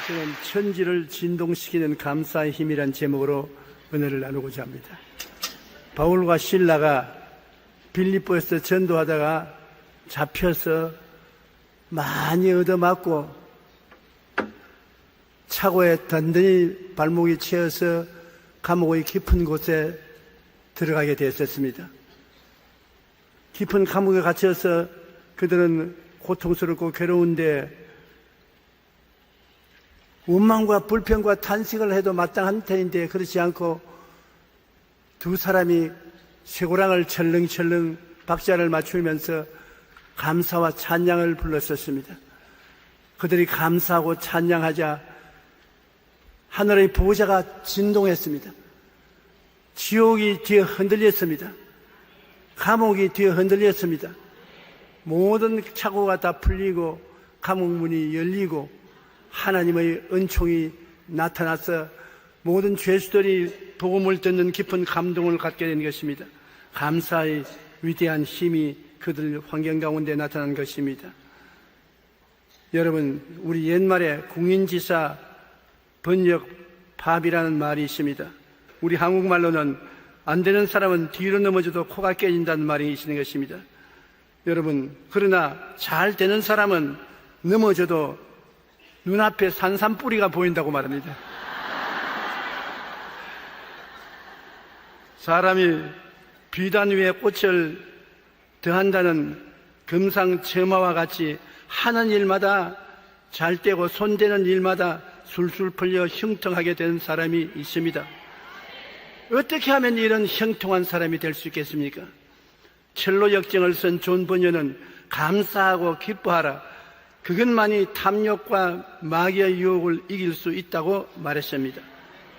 저는 천지를 진동시키는 감사의 힘이란 제목으로 은혜를 나누고자 합니다. 바울과 실라가 빌립보에서 전도하다가 잡혀서 많이 얻어맞고 차고에 단단히 발목이 채어서 감옥의 깊은 곳에 들어가게 되었습니다. 깊은 감옥에 갇혀서 그들은 고통스럽고 괴로운데 원망과 불평과 탄식을 해도 마땅한 터인데 그렇지 않고 두 사람이 쇠고랑을 철렁철렁 박자를 맞추면서 감사와 찬양을 불렀었습니다. 그들이 감사하고 찬양하자 하늘의 보좌가 진동했습니다. 지옥이 뒤에 흔들렸습니다. 감옥이 뒤에 흔들렸습니다. 모든 착오가 다 풀리고 감옥문이 열리고 하나님의 은총이 나타나서 모든 죄수들이 복음을 듣는 깊은 감동을 갖게 된 것입니다. 감사의 위대한 힘이 그들 환경 가운데 나타난 것입니다. 여러분, 우리 옛말에 궁인지사 번역 파비라는 말이 있습니다. 우리 한국말로는 안 되는 사람은 뒤로 넘어져도 코가 깨진다는 말이 있는 것입니다. 여러분, 그러나 잘 되는 사람은 넘어져도 눈앞에 산삼뿌리가 보인다고 말합니다. 사람이 비단 위에 꽃을 더한다는 금상첨화와 같이 하는 일마다 잘 되고 손대는 일마다 술술 풀려 형통하게 되는 사람이 있습니다. 어떻게 하면 이런 형통한 사람이 될 수 있겠습니까? 첼로 역정을 쓴 존 번연은 감사하고 기뻐하라, 그것만이 탐욕과 마귀의 유혹을 이길 수 있다고 말했습니다.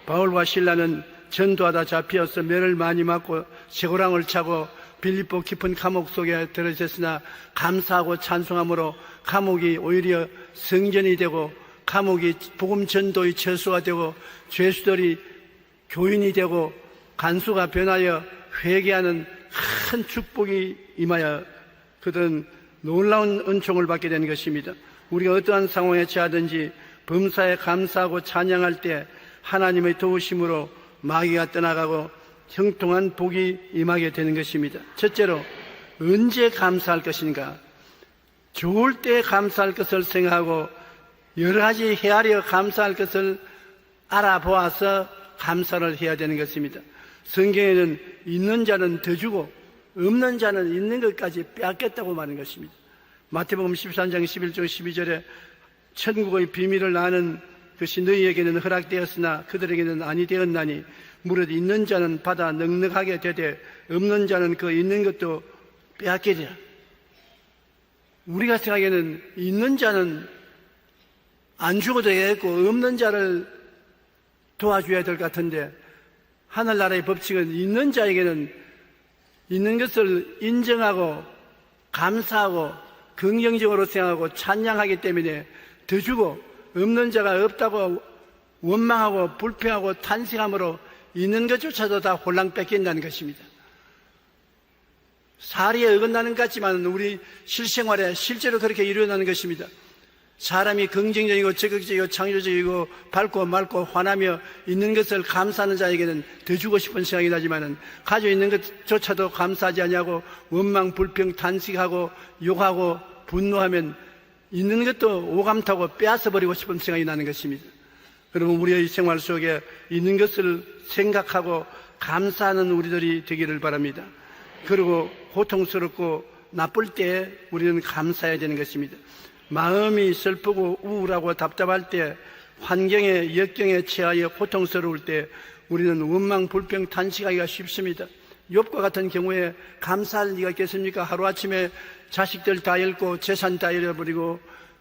바울과 실라는 전도하다 잡혀서 매를 많이 맞고 쇠고랑을 차고 빌립보 깊은 감옥 속에 들어졌으나 감사하고 찬송함으로 감옥이 오히려 성전이 되고 감옥이 복음 전도의 처소가 되고 죄수들이 교인이 되고 간수가 변하여 회개하는 큰 축복이 임하여 그들은 놀라운 은총을 받게 된 것입니다. 우리가 어떠한 상황에 처하든지 범사에 감사하고 찬양할 때 하나님의 도우심으로 마귀가 떠나가고 형통한 복이 임하게 되는 것입니다. 첫째로, 언제 감사할 것인가? 좋을 때 감사할 것을 생각하고 여러 가지 헤아려 감사할 것을 알아보아서 감사를 해야 되는 것입니다. 성경에는 있는 자는 더 주고 없는 자는 있는 것까지 빼앗겠다고 말하는 것입니다. 마태복음 13장 11절 12절에 천국의 비밀을 아는 것이 너희에게는 허락되었으나 그들에게는 아니 되었나니 무릇 있는 자는 받아 넉넉하게 되되 없는 자는 그 있는 것도 빼앗기리라. 우리가 생각에는 있는 자는 안 죽어도 되겠고 없는 자를 도와줘야 될 것 같은데 하늘나라의 법칙은 있는 자에게는 있는 것을 인정하고 감사하고 긍정적으로 생각하고 찬양하기 때문에 더 주고 없는 자가 없다고 원망하고 불평하고 탄식함으로 있는 것조차도 다 홀랑 뺏긴다는 것입니다. 사리에 어긋나는 것 같지만 우리 실생활에 실제로 그렇게 일어나는 것입니다. 사람이 긍정적이고 적극적이고 창조적이고 밝고 맑고 환하며 있는 것을 감사하는 자에게는 더 주고 싶은 생각이 나지만 가지고 있는 것조차도 감사하지 아니하고 원망, 불평, 탄식하고 욕하고 분노하면 있는 것도 오감타고 빼앗아버리고 싶은 생각이 나는 것입니다. 여러분, 우리의 생활 속에 있는 것을 생각하고 감사하는 우리들이 되기를 바랍니다. 그리고 고통스럽고 나쁠 때 우리는 감사해야 되는 것입니다. 마음이 슬프고 우울하고 답답할 때, 환경에 역경에 처하여 고통스러울 때 우리는 원망, 불평, 탄식하기가 쉽습니다. 욥과 같은 경우에 감사할 리가 있겠습니까? 하루아침에 자식들 다 잃고 재산 다 잃어버리고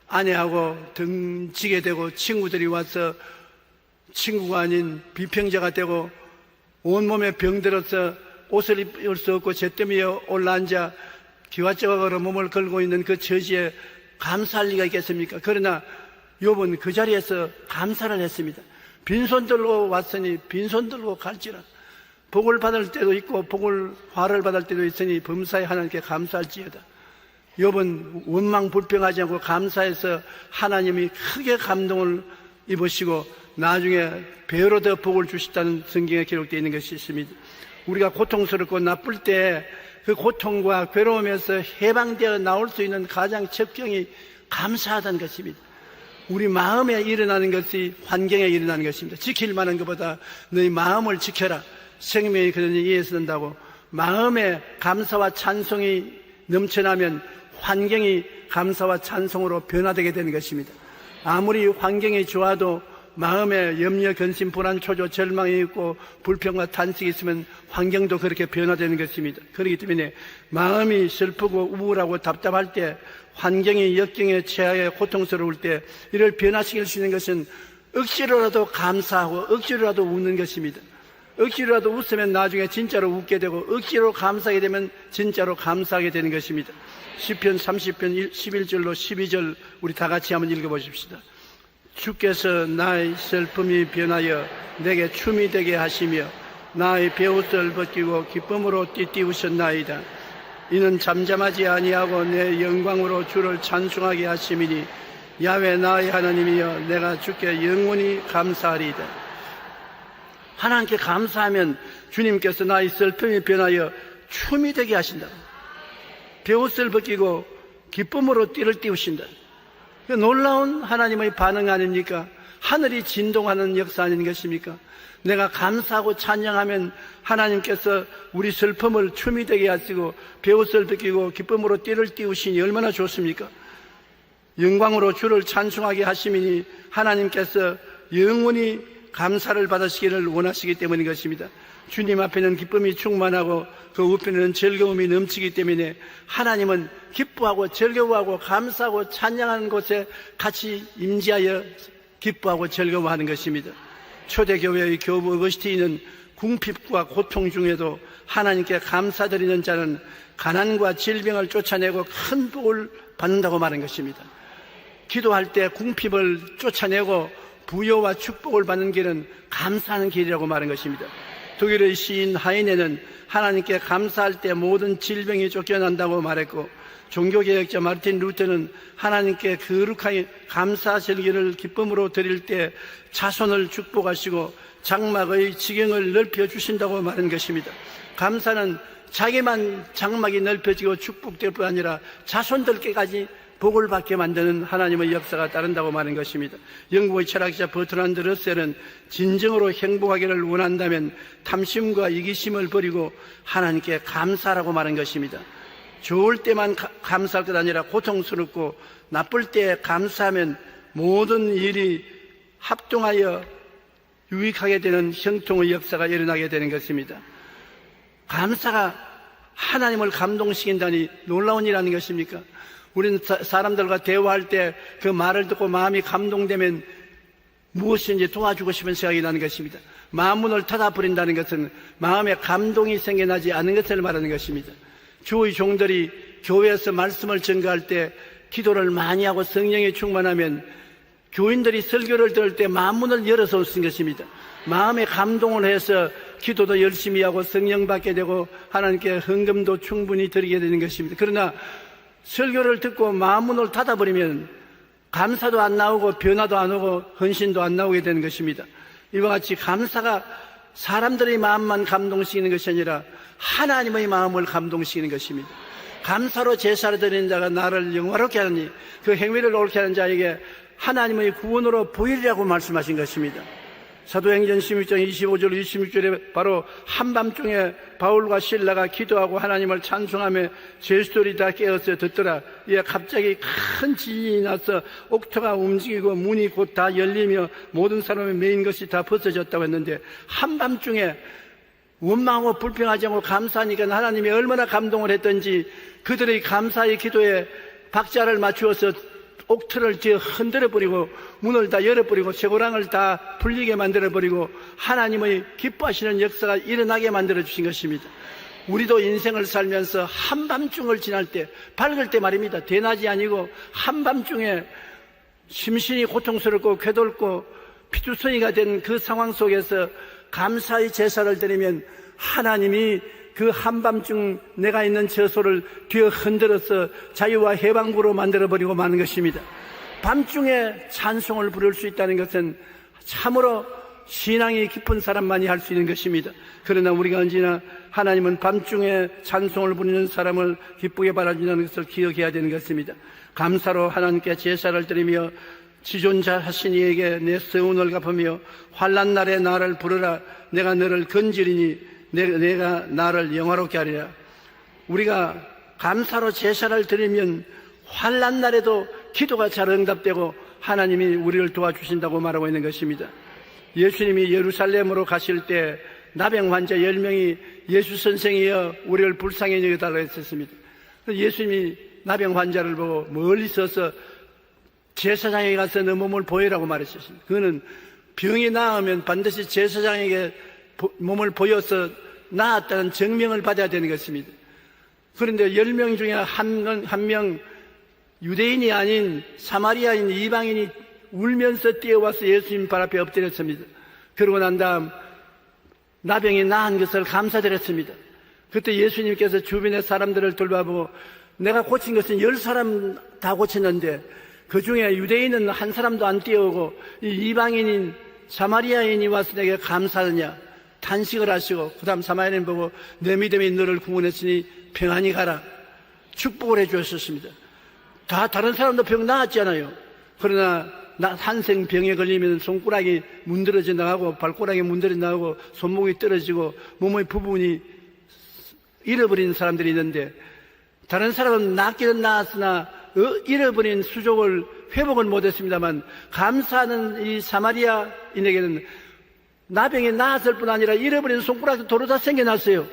아내하고 등지게 되고 친구들이 와서 친구가 아닌 비평자가 되고 온몸에 병들어서 옷을 입을 수 없고 잿더미에 올라앉아 기와조각으로 몸을 걸고 있는 그 처지에 감사할 리가 있겠습니까? 그러나 욥은 그 자리에서 감사를 했습니다. 빈손 들고 왔으니 빈손 들고 갈지라. 복을 받을 때도 있고 화를 받을 때도 있으니 범사에 하나님께 감사할지어다. 욥은 원망 불평하지 않고 감사해서 하나님이 크게 감동을 입으시고 나중에 배로 더 복을 주시다는 성경에 기록되어 있는 것이 있습니다. 우리가 고통스럽고 나쁠 때 그 고통과 괴로움에서 해방되어 나올 수 있는 가장 적경이 감사하다는 것입니다. 우리 마음에 일어나는 것이 환경에 일어나는 것입니다. 지킬 만한 것보다 너희 마음을 지켜라. 생명이 그러니 이에 쓴다고. 마음에 감사와 찬송이 넘쳐나면 환경이 감사와 찬송으로 변화되게 되는 것입니다. 아무리 환경이 좋아도 마음에 염려, 근심, 불안, 초조, 절망이 있고 불평과 탄식이 있으면 환경도 그렇게 변화되는 것입니다. 그렇기 때문에 마음이 슬프고 우울하고 답답할 때, 환경이 역경에 처하여 고통스러울 때 이를 변화시킬 수 있는 것은 억지로라도 감사하고 억지로라도 웃는 것입니다. 억지로라도 웃으면 나중에 진짜로 웃게 되고 억지로 감사하게 되면 진짜로 감사하게 되는 것입니다. 시편 30편 11절로 12절 우리 다 같이 한번 읽어보십시다. 주께서 나의 슬픔이 변하여 내게 춤이 되게 하시며 나의 베옷을 벗기고 기쁨으로 띠띠우셨나이다. 이는 잠잠하지 아니하고 내 영광으로 주를 찬송하게 하심이니 야훼 나의 하나님이여 내가 주께 영원히 감사하리이다. 하나님께 감사하면 주님께서 나의 슬픔이 변하여 춤이 되게 하신다. 베옷을 벗기고 기쁨으로 띠를 띠우신다. 그 놀라운 하나님의 반응 아닙니까? 하늘이 진동하는 역사 아닌 것입니까? 내가 감사하고 찬양하면 하나님께서 우리 슬픔을 춤이 되게 하시고 베옷을 벗기고 기쁨으로 띠를 띠우시니 얼마나 좋습니까? 영광으로 주를 찬송하게 하시니 하나님께서 영원히 감사를 받으시기를 원하시기 때문인 것입니다. 주님 앞에는 기쁨이 충만하고 그 우편에는 즐거움이 넘치기 때문에 하나님은 기뻐하고 즐거워하고 감사하고 찬양하는 곳에 같이 임재하여 기뻐하고 즐거워하는 것입니다. 초대교회의 교부 어거스틴은 궁핍과 고통 중에도 하나님께 감사드리는 자는 가난과 질병을 쫓아내고 큰 복을 받는다고 말한 것입니다. 기도할 때 궁핍을 쫓아내고 부여와 축복을 받는 길은 감사하는 길이라고 말한 것입니다. 독일의 시인 하이네는 하나님께 감사할 때 모든 질병이 쫓겨난다고 말했고, 종교개혁자 마르틴 루터는 하나님께 거룩하게 감사 절기를 기쁨으로 드릴 때 자손을 축복하시고 장막의 지경을 넓혀주신다고 말한 것입니다. 감사는 자기만 장막이 넓혀지고 축복될 뿐 아니라 자손들께까지 복을 받게 만드는 하나님의 역사가 따른다고 말한 것입니다. 영국의 철학자 버트란드 러셀은 진정으로 행복하기를 원한다면 탐심과 이기심을 버리고 하나님께 감사라고 말한 것입니다. 좋을 때만 감사할 것 아니라 고통스럽고 나쁠 때 감사하면 모든 일이 합동하여 유익하게 되는 형통의 역사가 일어나게 되는 것입니다. 감사가 하나님을 감동시킨다니 놀라운 일 아닌 것입니까? 우리는 사람들과 대화할 때 그 말을 듣고 마음이 감동되면 무엇인지 도와주고 싶은 생각이 나는 것입니다. 마음문을 닫아버린다는 것은 마음에 감동이 생겨나지 않은 것을 말하는 것입니다. 주의 종들이 교회에서 말씀을 전가할 때 기도를 많이 하고 성령에 충만하면 교인들이 설교를 들을 때 마음문을 열어서 쓴 것입니다. 마음에 감동을 해서 기도도 열심히 하고 성령 받게 되고 하나님께 헌금도 충분히 드리게 되는 것입니다. 그러나 설교를 듣고 마음문을 닫아버리면 감사도 안 나오고 변화도 안 오고 헌신도 안 나오게 되는 것입니다. 이와 같이 감사가 사람들의 마음만 감동시키는 것이 아니라 하나님의 마음을 감동시키는 것입니다. 감사로 제사를 드리는 자가 나를 영화롭게 하느니 그 행위를 옳게 하는 자에게 하나님의 구원으로 보이리라고 말씀하신 것입니다. 사도행전 16장 25절 26절에 바로 한밤중에 바울과 실라가 기도하고 하나님을 찬송하며 제수들이 다 깨어서 듣더라. 이에 갑자기 큰 지진이 나서 옥토가 움직이고 문이 곧 다 열리며 모든 사람의 메인 것이 다 벗어졌다고 했는데, 한밤중에 원망하고 불평하지 않고 감사하니까 하나님이 얼마나 감동을 했던지 그들의 감사의 기도에 박자를 맞추어서 옥틀을 흔들어버리고 문을 다 열어버리고 쇠고랑을 다 풀리게 만들어버리고 하나님의 기뻐하시는 역사가 일어나게 만들어주신 것입니다. 우리도 인생을 살면서 한밤중을 지날 때, 밝을 때 말입니다. 대낮이 아니고 한밤중에 심신이 고통스럽고 괴돌고 피투성이가 된 그 상황 속에서 감사의 제사를 드리면 하나님이 그 한밤중 내가 있는 처소를 뒤어 흔들어서 자유와 해방구로 만들어버리고 마는 것입니다. 밤중에 찬송을 부를 수 있다는 것은 참으로 신앙이 깊은 사람만이 할 수 있는 것입니다. 그러나 우리가 언제나 하나님은 밤중에 찬송을 부르는 사람을 기쁘게 바라준다는 것을 기억해야 되는 것입니다. 감사로 하나님께 제사를 드리며 지존자 하신 이에게 내 서운을 갚으며 환난 날에 나를 부르라. 내가 너를 건지리니 내가 나를 영화롭게 하리라. 우리가 감사로 제사를 드리면 환난 날에도 기도가 잘 응답되고 하나님이 우리를 도와주신다고 말하고 있는 것입니다. 예수님이 예루살렘으로 가실 때 나병 환자 10명이 예수 선생이여 우리를 불쌍히 여겨달라고 했었습니다. 예수님이 나병 환자를 보고 멀리 서서 제사장에게 가서 너 몸을 보이라고 말했었습니다. 그거는 병이 나으면 반드시 제사장에게 몸을 보여서 나았다는 증명을 받아야 되는 것입니다. 그런데 10명 중에 한 명 유대인이 아닌 사마리아인 이방인이 울면서 뛰어와서 예수님 발 앞에 엎드렸습니다. 그러고 난 다음 나병이 나은 것을 감사드렸습니다. 그때 예수님께서 주변의 사람들을 돌봐보고 내가 고친 것은 10사람 다 고쳤는데 그 중에 유대인은 한 사람도 안 뛰어오고 이 이방인인 사마리아인이 와서 내게 감사하느냐 탄식을 하시고 그 다음 사마리아인 보고 내 믿음이 너를 구원했으니 평안히 가라 축복을 해 주셨습니다. 다 다른 사람도 병 나았잖아요. 그러나 한생 병에 걸리면 손가락이 문드러져 나가고 발가락이 문드러져 나가고 손목이 떨어지고 몸의 부분이 잃어버린 사람들이 있는데 다른 사람은 낫기는 나았으나 잃어버린 수족을 회복을 못했습니다만 감사하는 이 사마리아인에게는 나병이 나았을 뿐 아니라 잃어버린 손가락도 도로 다 생겨났어요.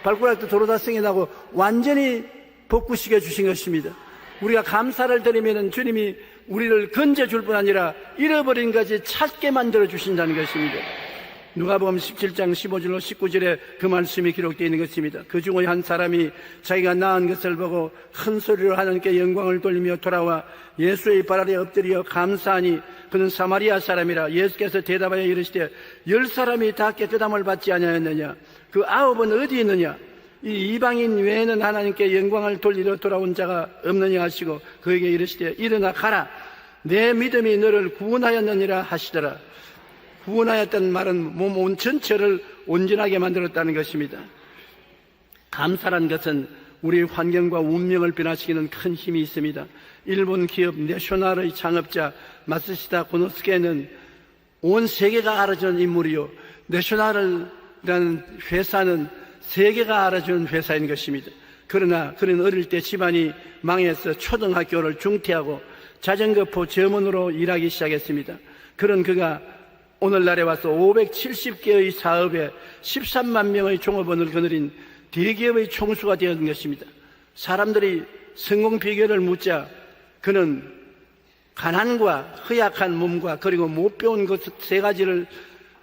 발가락도 도로 다 생겨나고 완전히 복구시켜 주신 것입니다. 우리가 감사를 드리면 주님이 우리를 건져줄 뿐 아니라 잃어버린 것을 찾게 만들어 주신다는 것입니다. 누가복음 17장 15절로 19절에 그 말씀이 기록되어 있는 것입니다. 그 중에 한 사람이 자기가 나은 것을 보고 큰 소리로 하나님께 영광을 돌리며 돌아와 예수의 발 아래 엎드려 감사하니 그는 사마리아 사람이라. 예수께서 대답하여 이르시되 10사람이 다 깨끗함을 받지 아니하였느냐? 그 9은 어디 있느냐? 이 이방인 외에는 하나님께 영광을 돌리러 돌아온 자가 없느냐 하시고 그에게 이르시되 일어나 가라. 내 믿음이 너를 구원하였느니라 하시더라. 구원하였다는 말은 몸 온 전체를 온전하게 만들었다는 것입니다. 감사란 것은 우리 환경과 운명을 변화시키는 큰 힘이 있습니다. 일본 기업 내쇼날의 창업자 마쓰시다 고노스케는 온 세계가 알아주는 인물이요. 내쇼날이라는 회사는 세계가 알아주는 회사인 것입니다. 그러나 그는 어릴 때 집안이 망해서 초등학교를 중퇴하고 자전거포 점원으로 일하기 시작했습니다. 그런 그가 오늘날에 와서 570개의 사업에 13만 명의 종업원을 거느린 대기업의 총수가 되었는 것입니다. 사람들이 성공 비결을 묻자 그는 가난과 허약한 몸과 그리고 못 배운 것 세 가지를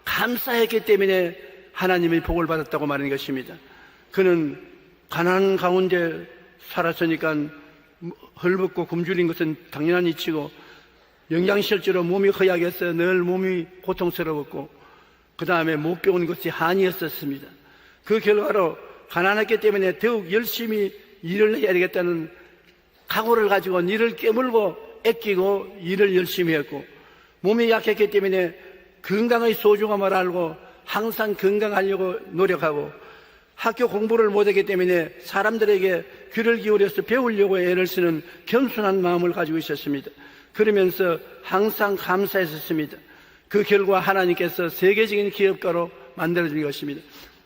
감사했기 때문에 하나님의 복을 받았다고 말하는 것입니다. 그는 가난 가운데 살았으니까 헐벗고 굶주린 것은 당연한 이치고 영양실조로 몸이 허약해서 늘 몸이 고통스러웠고 그 다음에 못 배운 것이 한이었었습니다. 그 결과로 가난했기 때문에 더욱 열심히 일을 해야 되겠다는 각오를 가지고 일을 깨물고 애끼고 일을 열심히 했고 몸이 약했기 때문에 건강의 소중함을 알고 항상 건강하려고 노력하고 학교 공부를 못했기 때문에 사람들에게 귀를 기울여서 배우려고 애를 쓰는 겸손한 마음을 가지고 있었습니다. 그러면서 항상 감사했었습니다. 그 결과 하나님께서 세계적인 기업가로 만들어진 것입니다.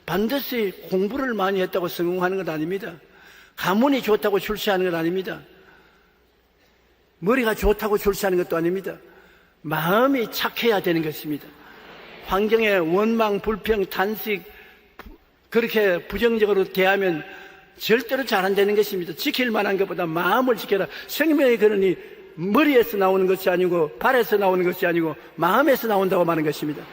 반드시 공부를 많이 했다고 성공하는 것 아닙니다. 가문이 좋다고 출세하는 것 아닙니다. 머리가 좋다고 출세하는 것도 아닙니다. 마음이 착해야 되는 것입니다. 환경에 원망, 불평, 탄식 그렇게 부정적으로 대하면 절대로 잘 안 되는 것입니다. 지킬 만한 것보다 마음을 지켜라. 생명의 근원이 머리에서 나오는 것이 아니고 발에서 나오는 것이 아니고 마음에서 나온다고 말하는 것입니다.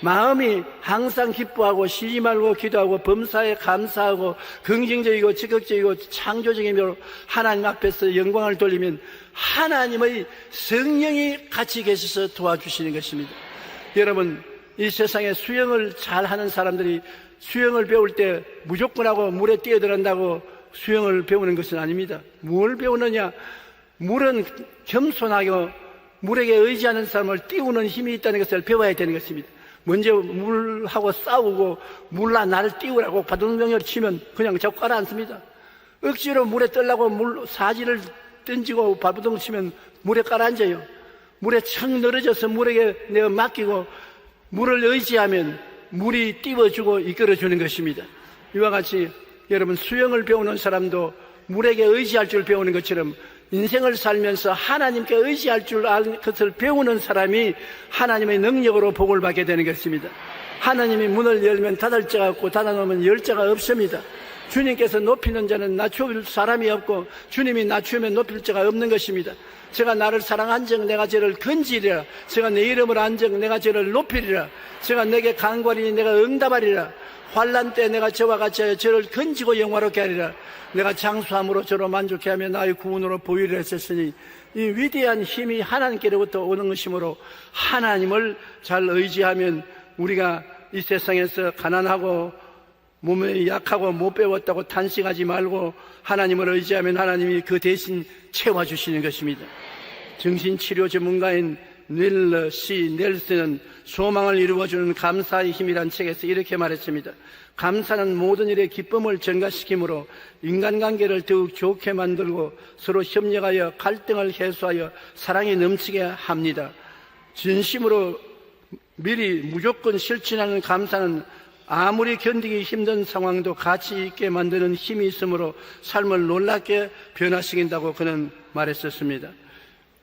마음이 항상 기뻐하고 쉬지 말고 기도하고 범사에 감사하고 긍정적이고 적극적이고 창조적이며 하나님 앞에서 영광을 돌리면 하나님의 성령이 같이 계셔서 도와주시는 것입니다. 여러분, 이 세상에 수영을 잘하는 사람들이 수영을 배울 때 무조건 하고 물에 뛰어들어간다고 수영을 배우는 것은 아닙니다. 뭘 배우느냐? 물은 겸손하고 물에게 의지하는 사람을 띄우는 힘이 있다는 것을 배워야 되는 것입니다. 먼저 물하고 싸우고 물아 나를 띄우라고 바둥덩이를 치면 그냥 자꾸 가라앉습니다. 억지로 물에 떨라고 물 사지를 던지고 발부둥 치면 물에 가라앉아요. 물에 척 늘어져서 물에게 내가 맡기고 물을 의지하면 물이 띄워주고 이끌어주는 것입니다. 이와 같이 여러분 수영을 배우는 사람도 물에게 의지할 줄 배우는 것처럼 인생을 살면서 하나님께 의지할 줄 아는 것을 배우는 사람이 하나님의 능력으로 복을 받게 되는 것입니다. 하나님이 문을 열면 닫을 자가 없고 닫아놓으면 열 자가 없습니다. 주님께서 높이는 자는 낮출 사람이 없고 주님이 낮추면 높일 자가 없는 것입니다. 제가 나를 사랑한즉 내가 저를 건지리라. 제가 내 이름을 안즉 내가 저를 높이리라. 제가 내게 간구하리니 내가 응답하리라. 환난 때 내가 저와 같이 하여 저를 건지고 영화롭게 하리라. 내가 장수함으로 저로 만족해 하며 나의 구원으로 보이리라 했었으니 이 위대한 힘이 하나님께로부터 오는 것이므로 하나님을 잘 의지하면 우리가 이 세상에서 가난하고 몸에 약하고 못 배웠다고 탄식하지 말고 하나님을 의지하면 하나님이 그 대신 채워주시는 것입니다. 정신치료 전문가인 넬러 C. 넬슨은 소망을 이루어주는 감사의 힘이란 책에서 이렇게 말했습니다. 감사는 모든 일에 기쁨을 증가시키므로 인간관계를 더욱 좋게 만들고 서로 협력하여 갈등을 해소하여 사랑이 넘치게 합니다. 진심으로 미리 무조건 실천하는 감사는 아무리 견디기 힘든 상황도 가치 있게 만드는 힘이 있으므로 삶을 놀랍게 변화시킨다고 그는 말했었습니다.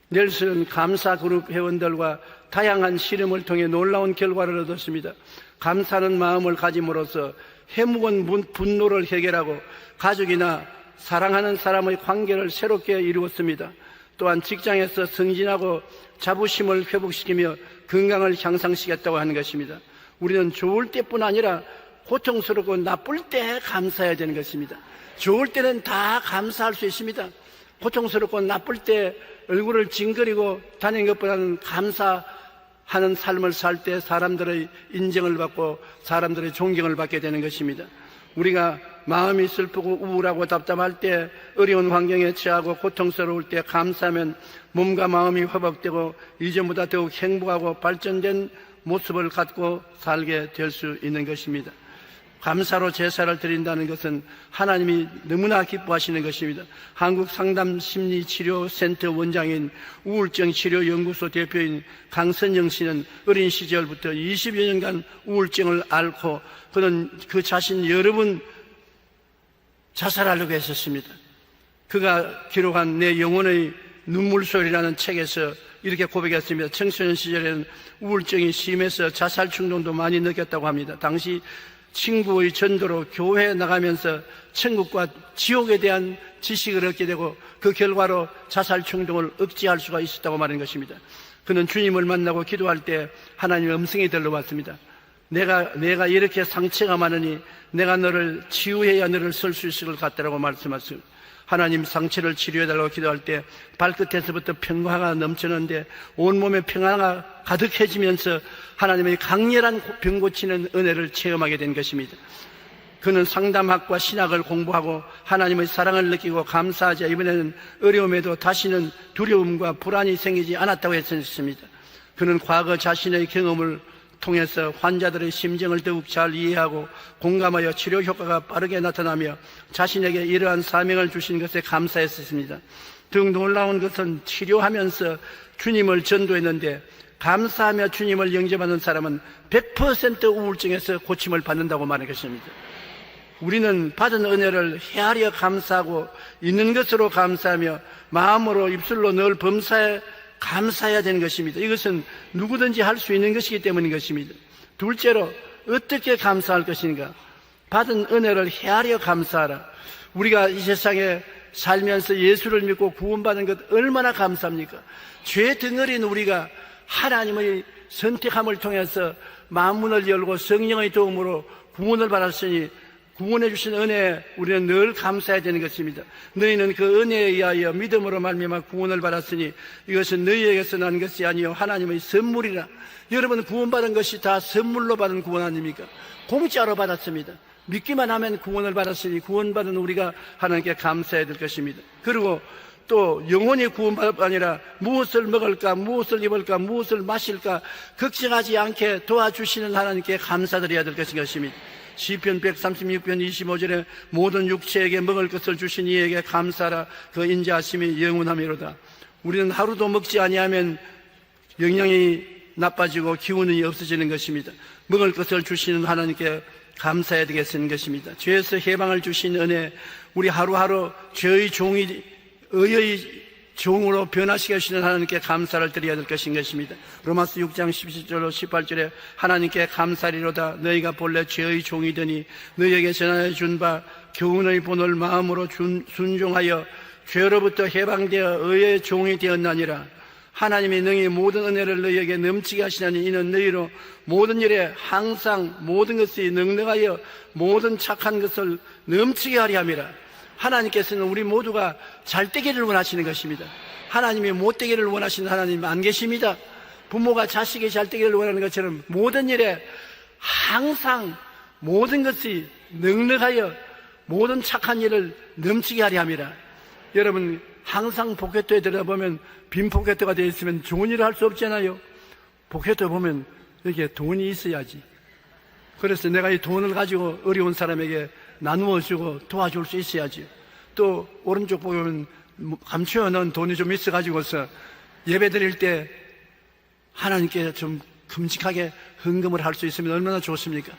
넬슨은 감사 그룹 회원들과 다양한 실험을 통해 놀라운 결과를 얻었습니다. 감사하는 마음을 가짐으로써 해묵은 분노를 해결하고 가족이나 사랑하는 사람의 관계를 새롭게 이루었습니다. 또한 직장에서 승진하고 자부심을 회복시키며 건강을 향상시켰다고 하는 것입니다. 우리는 좋을 때뿐 아니라 고통스럽고 나쁠 때 감사해야 되는 것입니다. 좋을 때는 다 감사할 수 있습니다. 고통스럽고 나쁠 때 얼굴을 징그리고 다니는 것보다는 감사하는 삶을 살 때 사람들의 인정을 받고 사람들의 존경을 받게 되는 것입니다. 우리가 마음이 슬프고 우울하고 답답할 때, 어려운 환경에 처하고 고통스러울 때 감사하면 몸과 마음이 회복되고 이전보다 더욱 행복하고 발전된 모습을 갖고 살게 될 수 있는 것입니다. 감사로 제사를 드린다는 것은 하나님이 너무나 기뻐하시는 것입니다. 한국상담심리치료센터 원장인 우울증치료연구소 대표인 강선영 씨는 어린 시절부터 20여 년간 우울증을 앓고 그는 그 자신 여러 번 자살하려고 했었습니다. 그가 기록한 내 영혼의 눈물소리라는 책에서 이렇게 고백했습니다. 청소년 시절에는 우울증이 심해서 자살 충동도 많이 느꼈다고 합니다. 당시 친구의 전도로 교회에 나가면서 천국과 지옥에 대한 지식을 얻게 되고 그 결과로 자살 충동을 억제할 수가 있었다고 말하는 것입니다. 그는 주님을 만나고 기도할 때 하나님의 음성이 들려왔습니다. 내가 이렇게 상처가 많으니 내가 너를 치유해야 너를 설 수 있을 것 같다라고 말씀하셨습니다. 하나님 상처를 치료해달라고 기도할 때 발끝에서부터 평화가 넘치는데 온몸에 평화가 가득해지면서 하나님의 강렬한 병 고치는 은혜를 체험하게 된 것입니다. 그는 상담학과 신학을 공부하고 하나님의 사랑을 느끼고 감사하자 이번에는 어려움에도 다시는 두려움과 불안이 생기지 않았다고 했습니다. 그는 과거 자신의 경험을 통해서 환자들의 심정을 더욱 잘 이해하고 공감하여 치료 효과가 빠르게 나타나며 자신에게 이러한 사명을 주신 것에 감사했습니다. 더욱 놀라운 것은 치료하면서 주님을 전도했는데 감사하며 주님을 영접하는 사람은 100% 우울증에서 고침을 받는다고 말한 것입니다. 우리는 받은 은혜를 헤아려 감사하고 있는 것으로 감사하며 마음으로 입술로 늘 범사에 감사해야 되는 것입니다. 이것은 누구든지 할 수 있는 것이기 때문인 것입니다. 둘째로 어떻게 감사할 것인가? 받은 은혜를 헤아려 감사하라. 우리가 이 세상에 살면서 예수를 믿고 구원받은 것 얼마나 감사합니까? 죄 덩어리인 우리가 하나님의 선택함을 통해서 만문을 열고 성령의 도움으로 구원을 받았으니 구원해 주신 은혜에 우리는 늘 감사해야 되는 것입니다. 너희는 그 은혜에 의하여 믿음으로 말미암아 구원을 받았으니 이것은 너희에게서 난 것이 아니요 하나님의 선물이라. 여러분 구원받은 것이 다 선물로 받은 구원 아닙니까? 공짜로 받았습니다. 믿기만 하면 구원을 받았으니 구원받은 우리가 하나님께 감사해야 될 것입니다. 그리고 또 영혼이 구원받을 뿐 아니라 무엇을 먹을까, 무엇을 입을까, 무엇을 마실까 걱정하지 않게 도와주시는 하나님께 감사드려야 될 것입니다. 시편 136편 25절에 모든 육체에게 먹을 것을 주신 이에게 감사라. 그 인자하심이 영원하미로다. 우리는 하루도 먹지 아니하면 영양이 나빠지고 기운이 없어지는 것입니다. 먹을 것을 주시는 하나님께 감사해야 되겠는 것입니다. 죄에서 해방을 주신 은혜, 우리 하루하루 죄의 종이 의의 종으로 변화시켜 주시는 하나님께 감사를 드려야 될 것입니다. 로마서 6장 17절로 18절에 하나님께 감사리로다. 너희가 본래 죄의 종이더니 너희에게 전하여 준 바 교훈의 본을 마음으로 순종하여 죄로부터 해방되어 의의 종이 되었나니라. 하나님이 능히 모든 은혜를 너희에게 넘치게 하시나니 이는 너희로 모든 일에 항상 모든 것이 능능하여 모든 착한 것을 넘치게 하려 함이라. 하나님께서는 우리 모두가 잘 되기를 원하시는 것입니다. 하나님이 못 되기를 원하시는 하나님 안 계십니다. 부모가 자식이 잘 되기를 원하는 것처럼 모든 일에 항상 모든 것이 능력하여 모든 착한 일을 넘치게 하려 함이라. 여러분, 항상 포켓토에 들어보면 빈 포켓토가 되어 있으면 좋은 일을 할 수 없잖아요. 포켓토 보면 여기에 돈이 있어야지. 그래서 내가 이 돈을 가지고 어려운 사람에게 나누어 주고 도와줄 수 있어야지. 또 오른쪽 보면 감추어 넣은 돈이 좀 있어가지고서 예배 드릴 때 하나님께 좀 큼직하게 헌금을 할 수 있으면 얼마나 좋습니까?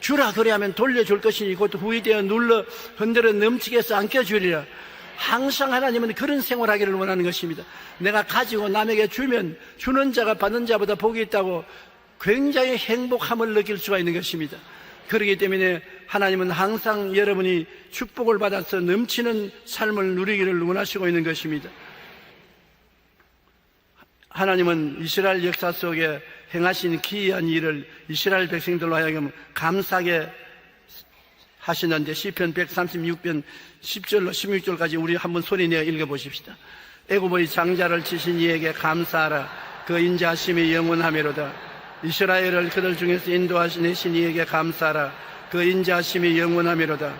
주라 그래야면 돌려줄 것이니 곧 후이되어 눌러 흔들어 넘치게 해서 안겨주리라. 항상 하나님은 그런 생활하기를 원하는 것입니다. 내가 가지고 남에게 주면 주는 자가 받는 자보다 복이 있다고 굉장히 행복함을 느낄 수가 있는 것입니다. 그렇기 때문에 하나님은 항상 여러분이 축복을 받아서 넘치는 삶을 누리기를 원하시고 있는 것입니다. 하나님은 이스라엘 역사 속에 행하신 기이한 일을 이스라엘 백성들로 하여금 감사하게 하시는데 시편 136편 10절로 16절까지 우리 한번 소리내어 읽어보십시다. 애굽의 장자를 치신 이에게 감사하라. 그 인자하심이 영원하미로다. 이스라엘을 그들 중에서 인도하신 이에게 감사하라. 그 인자하심이 영원하미로다.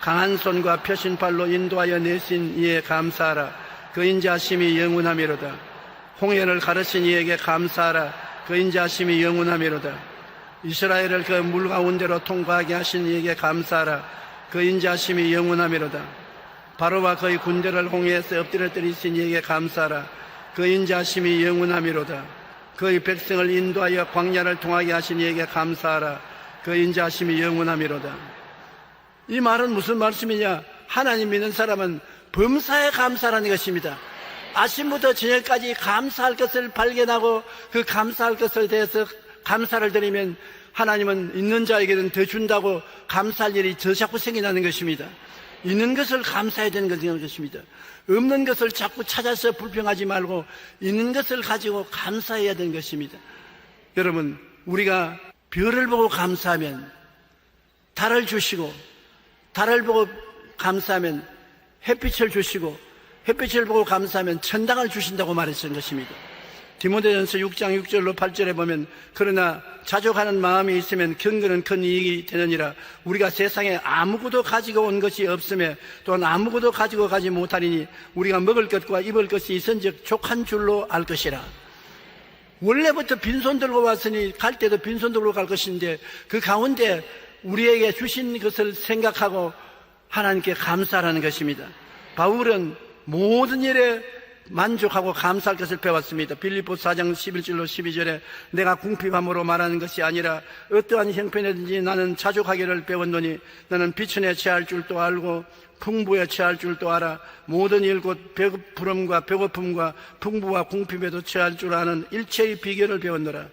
강한 손과 펴신 팔로 인도하여 내신 이에 감사하라. 그 인자하심이 영원하미로다. 홍해를 가르신 이에게 감사하라. 그 인자하심이 영원하미로다. 이스라엘을 그 물 가운데로 통과하게 하신 이에게 감사하라. 그 인자하심이 영원하미로다. 바로와 그의 군대를 홍해에서 엎드려 때리신 이에게 감사하라. 그 인자하심이 영원하미로다. 그의 백성을 인도하여 광야를 통하게 하신 이에게 감사하라. 그 인자하심이 영원하미로다. 이 말은 무슨 말씀이냐? 하나님 믿는 사람은 범사에 감사라는 것입니다. 아침부터 저녁까지 감사할 것을 발견하고 그 감사할 것에 대해서 감사를 드리면 하나님은 있는 자에게는 더 준다고 감사할 일이 더 자꾸 생겨나는 것입니다. 있는 것을 감사해야 되는 것입니다. 없는 것을 자꾸 찾아서 불평하지 말고 있는 것을 가지고 감사해야 되는 것입니다. 여러분, 우리가 별을 보고 감사하면 달을 주시고, 달을 보고 감사하면 햇빛을 주시고, 햇빛을 보고 감사하면 천당을 주신다고 말했던 것입니다. 디모데전서 6장 6절로 8절에 보면 그러나 자족하는 마음이 있으면 경건은 큰 이익이 되느니라. 우리가 세상에 아무것도 가지고 온 것이 없음에 또한 아무것도 가지고 가지 못하리니 우리가 먹을 것과 입을 것이 있은즉 족한 줄로 알 것이라. 원래부터 빈손 들고 왔으니 갈 때도 빈손 들고 갈 것인데 그 가운데 우리에게 주신 것을 생각하고 하나님께 감사하라는 것입니다. 바울은 모든 일에 만족하고 감사할 것을 배웠습니다. 빌립보서 4장 11절로 12절에 내가 궁핍함으로 말하는 것이 아니라 어떠한 형편이든지 나는 자족하기를 배웠노니 나는 비천에 처할 줄도 알고 풍부에 처할 줄도 알아. 모든 일 곧 배부름과 배고픔과 풍부와 궁핍에도 처할 줄 아는 일체의 비결을 배웠노라.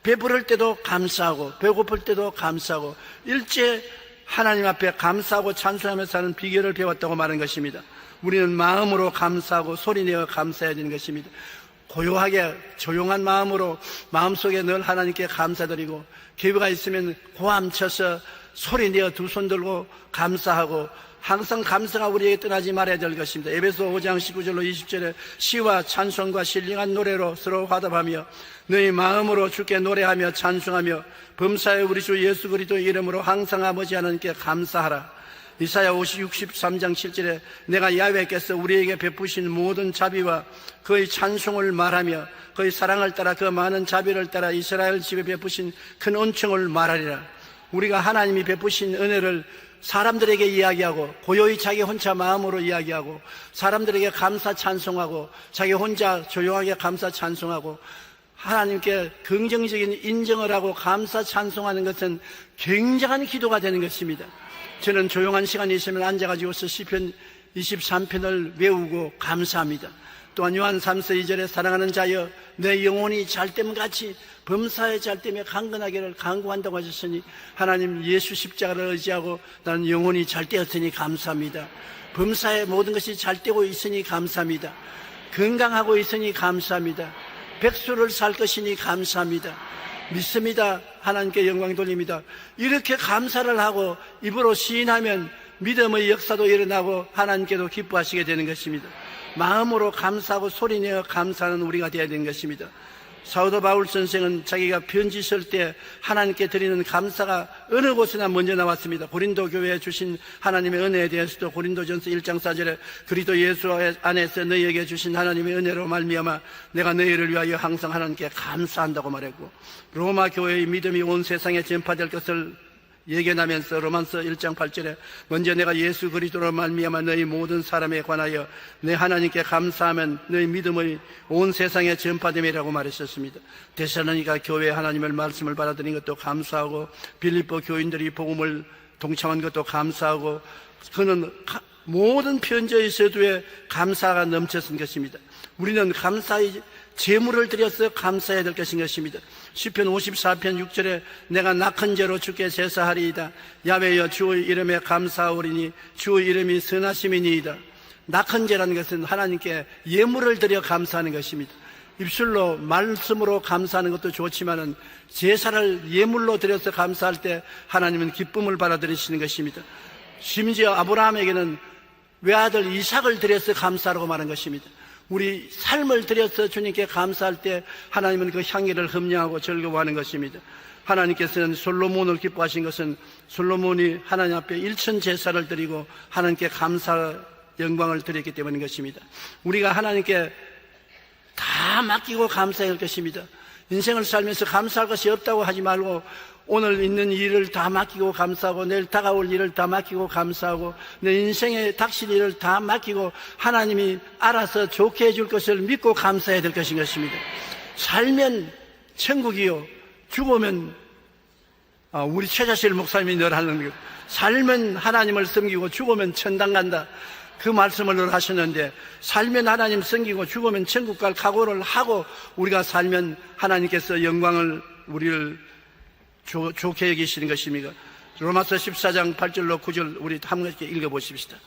배부를 때도 감사하고 배고플 때도 감사하고 일체 하나님 앞에 감사하고 찬송하며 사는 비결을 배웠다고 말한 것입니다. 우리는 마음으로 감사하고 소리내어 감사해야 되는 것입니다. 고요하게 조용한 마음으로 마음속에 늘 하나님께 감사드리고 기회가 있으면 고함쳐서 소리내어 두 손 들고 감사하고 항상 감사가 우리에게 떠나지 말아야 될 것입니다. 에베소 5장 19절로 20절에 시와 찬송과 신령한 노래로 서로 화답하며 너희 마음으로 주께 노래하며 찬송하며 범사에 우리 주 예수 그리스도 이름으로 항상 아버지 하나님께 감사하라. 이사야 63장 7절에 내가 야훼께서 우리에게 베푸신 모든 자비와 그의 찬송을 말하며 그의 사랑을 따라 그 많은 자비를 따라 이스라엘 집에 베푸신 큰 은총을 말하리라. 우리가 하나님이 베푸신 은혜를 사람들에게 이야기하고 고요히 자기 혼자 마음으로 이야기하고 사람들에게 감사 찬송하고 자기 혼자 조용하게 감사 찬송하고 하나님께 긍정적인 인정을 하고 감사 찬송하는 것은 굉장한 기도가 되는 것입니다. 저는 조용한 시간이 있으면 앉아가지고서 시편 23편을 외우고 감사합니다. 또한 요한 3서 2절에 사랑하는 자여 내 영혼이 잘됨같이 범사의 잘됨에 강건하기를 간구한다고 하셨으니 하나님 예수 십자가를 의지하고 나는 영혼이 잘되었으니 감사합니다. 범사의 모든 것이 잘되고 있으니 감사합니다. 건강하고 있으니 감사합니다. 백수를 살 것이니 감사합니다. 믿습니다. 하나님께 영광 돌립니다. 이렇게 감사를 하고 입으로 시인하면 믿음의 역사도 일어나고 하나님께도 기뻐하시게 되는 것입니다. 마음으로 감사하고 소리내어 감사하는 우리가 되어야 되는 것입니다. 사도 바울 선생은 자기가 편지 쓸 때 하나님께 드리는 감사가 어느 곳에나 먼저 나왔습니다. 고린도 교회에 주신 하나님의 은혜에 대해서도 고린도전서 1장 4절에 그리스도 예수 안에서 너희에게 주신 하나님의 은혜로 말미암아 내가 너희를 위하여 항상 하나님께 감사한다고 말했고, 로마 교회의 믿음이 온 세상에 전파될 것을 예견하면서 로마서 1장 8절에 먼저 내가 예수 그리스도로 말미암아 너희 모든 사람에 관하여 내 하나님께 감사하면 너희 믿음의 온 세상에 전파됨이라고 말했었습니다. 데살로니가 교회 하나님의 말씀을 받아들인 것도 감사하고 빌립보 교인들이 복음을 동참한 것도 감사하고 그는 모든 편지의 서두에 감사가 넘쳤은 것입니다. 우리는 감사의 제물을 드려서 감사해야 될 것인 것입니다. 시편 54편 6절에 내가 낙한 죄로 주께 제사하리이다. 야훼여 주의 이름에 감사하오리니 주의 이름이 선하심이니이다. 낙한 죄라는 것은 하나님께 예물을 드려 감사하는 것입니다. 입술로 말씀으로 감사하는 것도 좋지만은 제사를 예물로 드려서 감사할 때 하나님은 기쁨을 받아들이시는 것입니다. 심지어 아브라함에게는 외아들 이삭을 드려서 감사하라고 말한 것입니다. 우리 삶을 드려서 주님께 감사할 때 하나님은 그 향기를 흠냐하고 즐거워하는 것입니다. 하나님께서는 솔로몬을 기뻐하신 것은 솔로몬이 하나님 앞에 1천 제사를 드리고 하나님께 감사 영광을 드렸기 때문인 것입니다. 우리가 하나님께 다 맡기고 감사해야 할 것입니다. 인생을 살면서 감사할 것이 없다고 하지 말고 오늘 있는 일을 다 맡기고 감사하고 내일 다가올 일을 다 맡기고 감사하고 내 인생에 닥칠 일을 다 맡기고 하나님이 알아서 좋게 해줄 것을 믿고 감사해야 될 것인 것입니다. 살면 천국이요 죽으면 우리 최자실 목사님이 늘 하는 거 살면 하나님을 섬기고 죽으면 천당 간다. 그 말씀을 늘 하셨는데 살면 하나님 섬기고 죽으면 천국 갈 각오를 하고 우리가 살면 하나님께서 영광을 우리를 좋게 여기시는 것입니다. 로마서 14장 8절로 9절 우리 함께 읽어보십시다.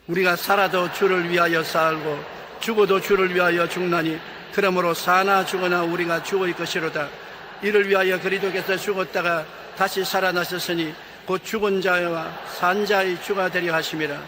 우리가 살아도 주를 위하여 살고 죽어도 주를 위하여 죽나니 그러므로 사나 죽으나 우리가 주의 것이로다. 이를 위하여 그리스도께서 죽었다가 다시 살아나셨으니 곧 죽은 자와 산 자의 주가 되려 하심이라.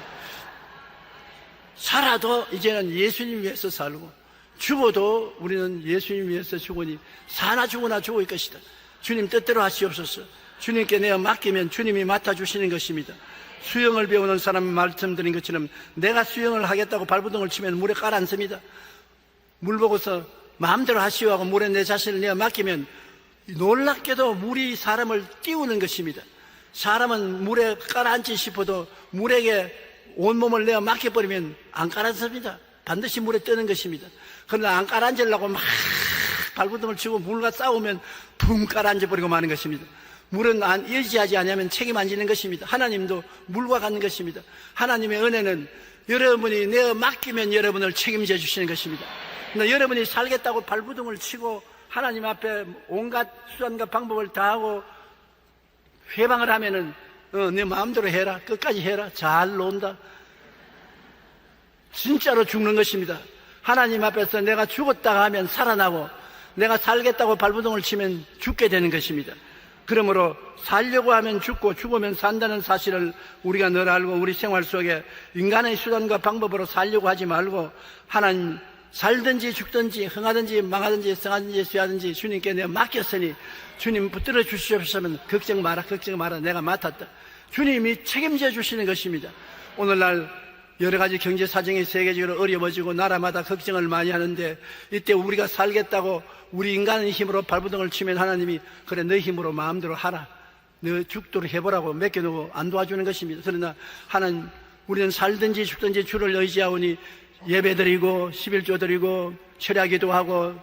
살아도 이제는 예수님 위해서 살고 죽어도 우리는 예수님 위해서 죽으니 사나 죽으나 죽을 것이다. 주님 뜻대로 하시옵소서. 주님께 내가 맡기면 주님이 맡아주시는 것입니다. 수영을 배우는 사람 말씀드린 것처럼 내가 수영을 하겠다고 발버둥을 치면 물에 가라앉습니다. 물 보고서 마음대로 하시오 하고 물에 내 자신을 내가 맡기면 놀랍게도 물이 사람을 띄우는 것입니다. 사람은 물에 가라앉지 싶어도 물에게 온몸을 내가 맡겨버리면 안 가라앉습니다. 반드시 물에 뜨는 것입니다. 그러나 안 가라앉으려고 막 발버둥을 치고 물과 싸우면 붕 가라앉아버리고 마는 것입니다. 물은 의지하지 않으면 책임 안 지는 것입니다. 하나님도 물과 같은 것입니다. 하나님의 은혜는 여러분이 내가 맡기면 여러분을 책임져 주시는 것입니다. 그러나 여러분이 살겠다고 발버둥을 치고 하나님 앞에 온갖 수단과 방법을 다하고 회방을 하면은 내 마음대로 해라, 끝까지 해라, 잘 논다. 진짜로 죽는 것입니다. 하나님 앞에서 내가 죽었다가 하면 살아나고 내가 살겠다고 발버둥을 치면 죽게 되는 것입니다. 그러므로 살려고 하면 죽고 죽으면 산다는 사실을 우리가 늘 알고 우리 생활 속에 인간의 수단과 방법으로 살려고 하지 말고 하나님 살든지 죽든지 흥하든지 망하든지 성하든지 쇠하든지 주님께 내가 맡겼으니 주님 붙들어 주시옵소서 하면 걱정 마라 내가 맡았다. 주님이 책임져 주시는 것입니다. 오늘날 여러 가지 경제 사정이 세계적으로 어려워지고 나라마다 걱정을 많이 하는데, 이때 우리가 살겠다고 우리 인간의 힘으로 발버둥을 치면 하나님이 그래 너 힘으로 마음대로 하라, 너 죽도록 해보라고 맡겨놓고 안 도와주는 것입니다. 그러나 하나님, 우리는 살든지 죽든지 주를 의지하오니 예배드리고 11조 드리고 철야기도 하고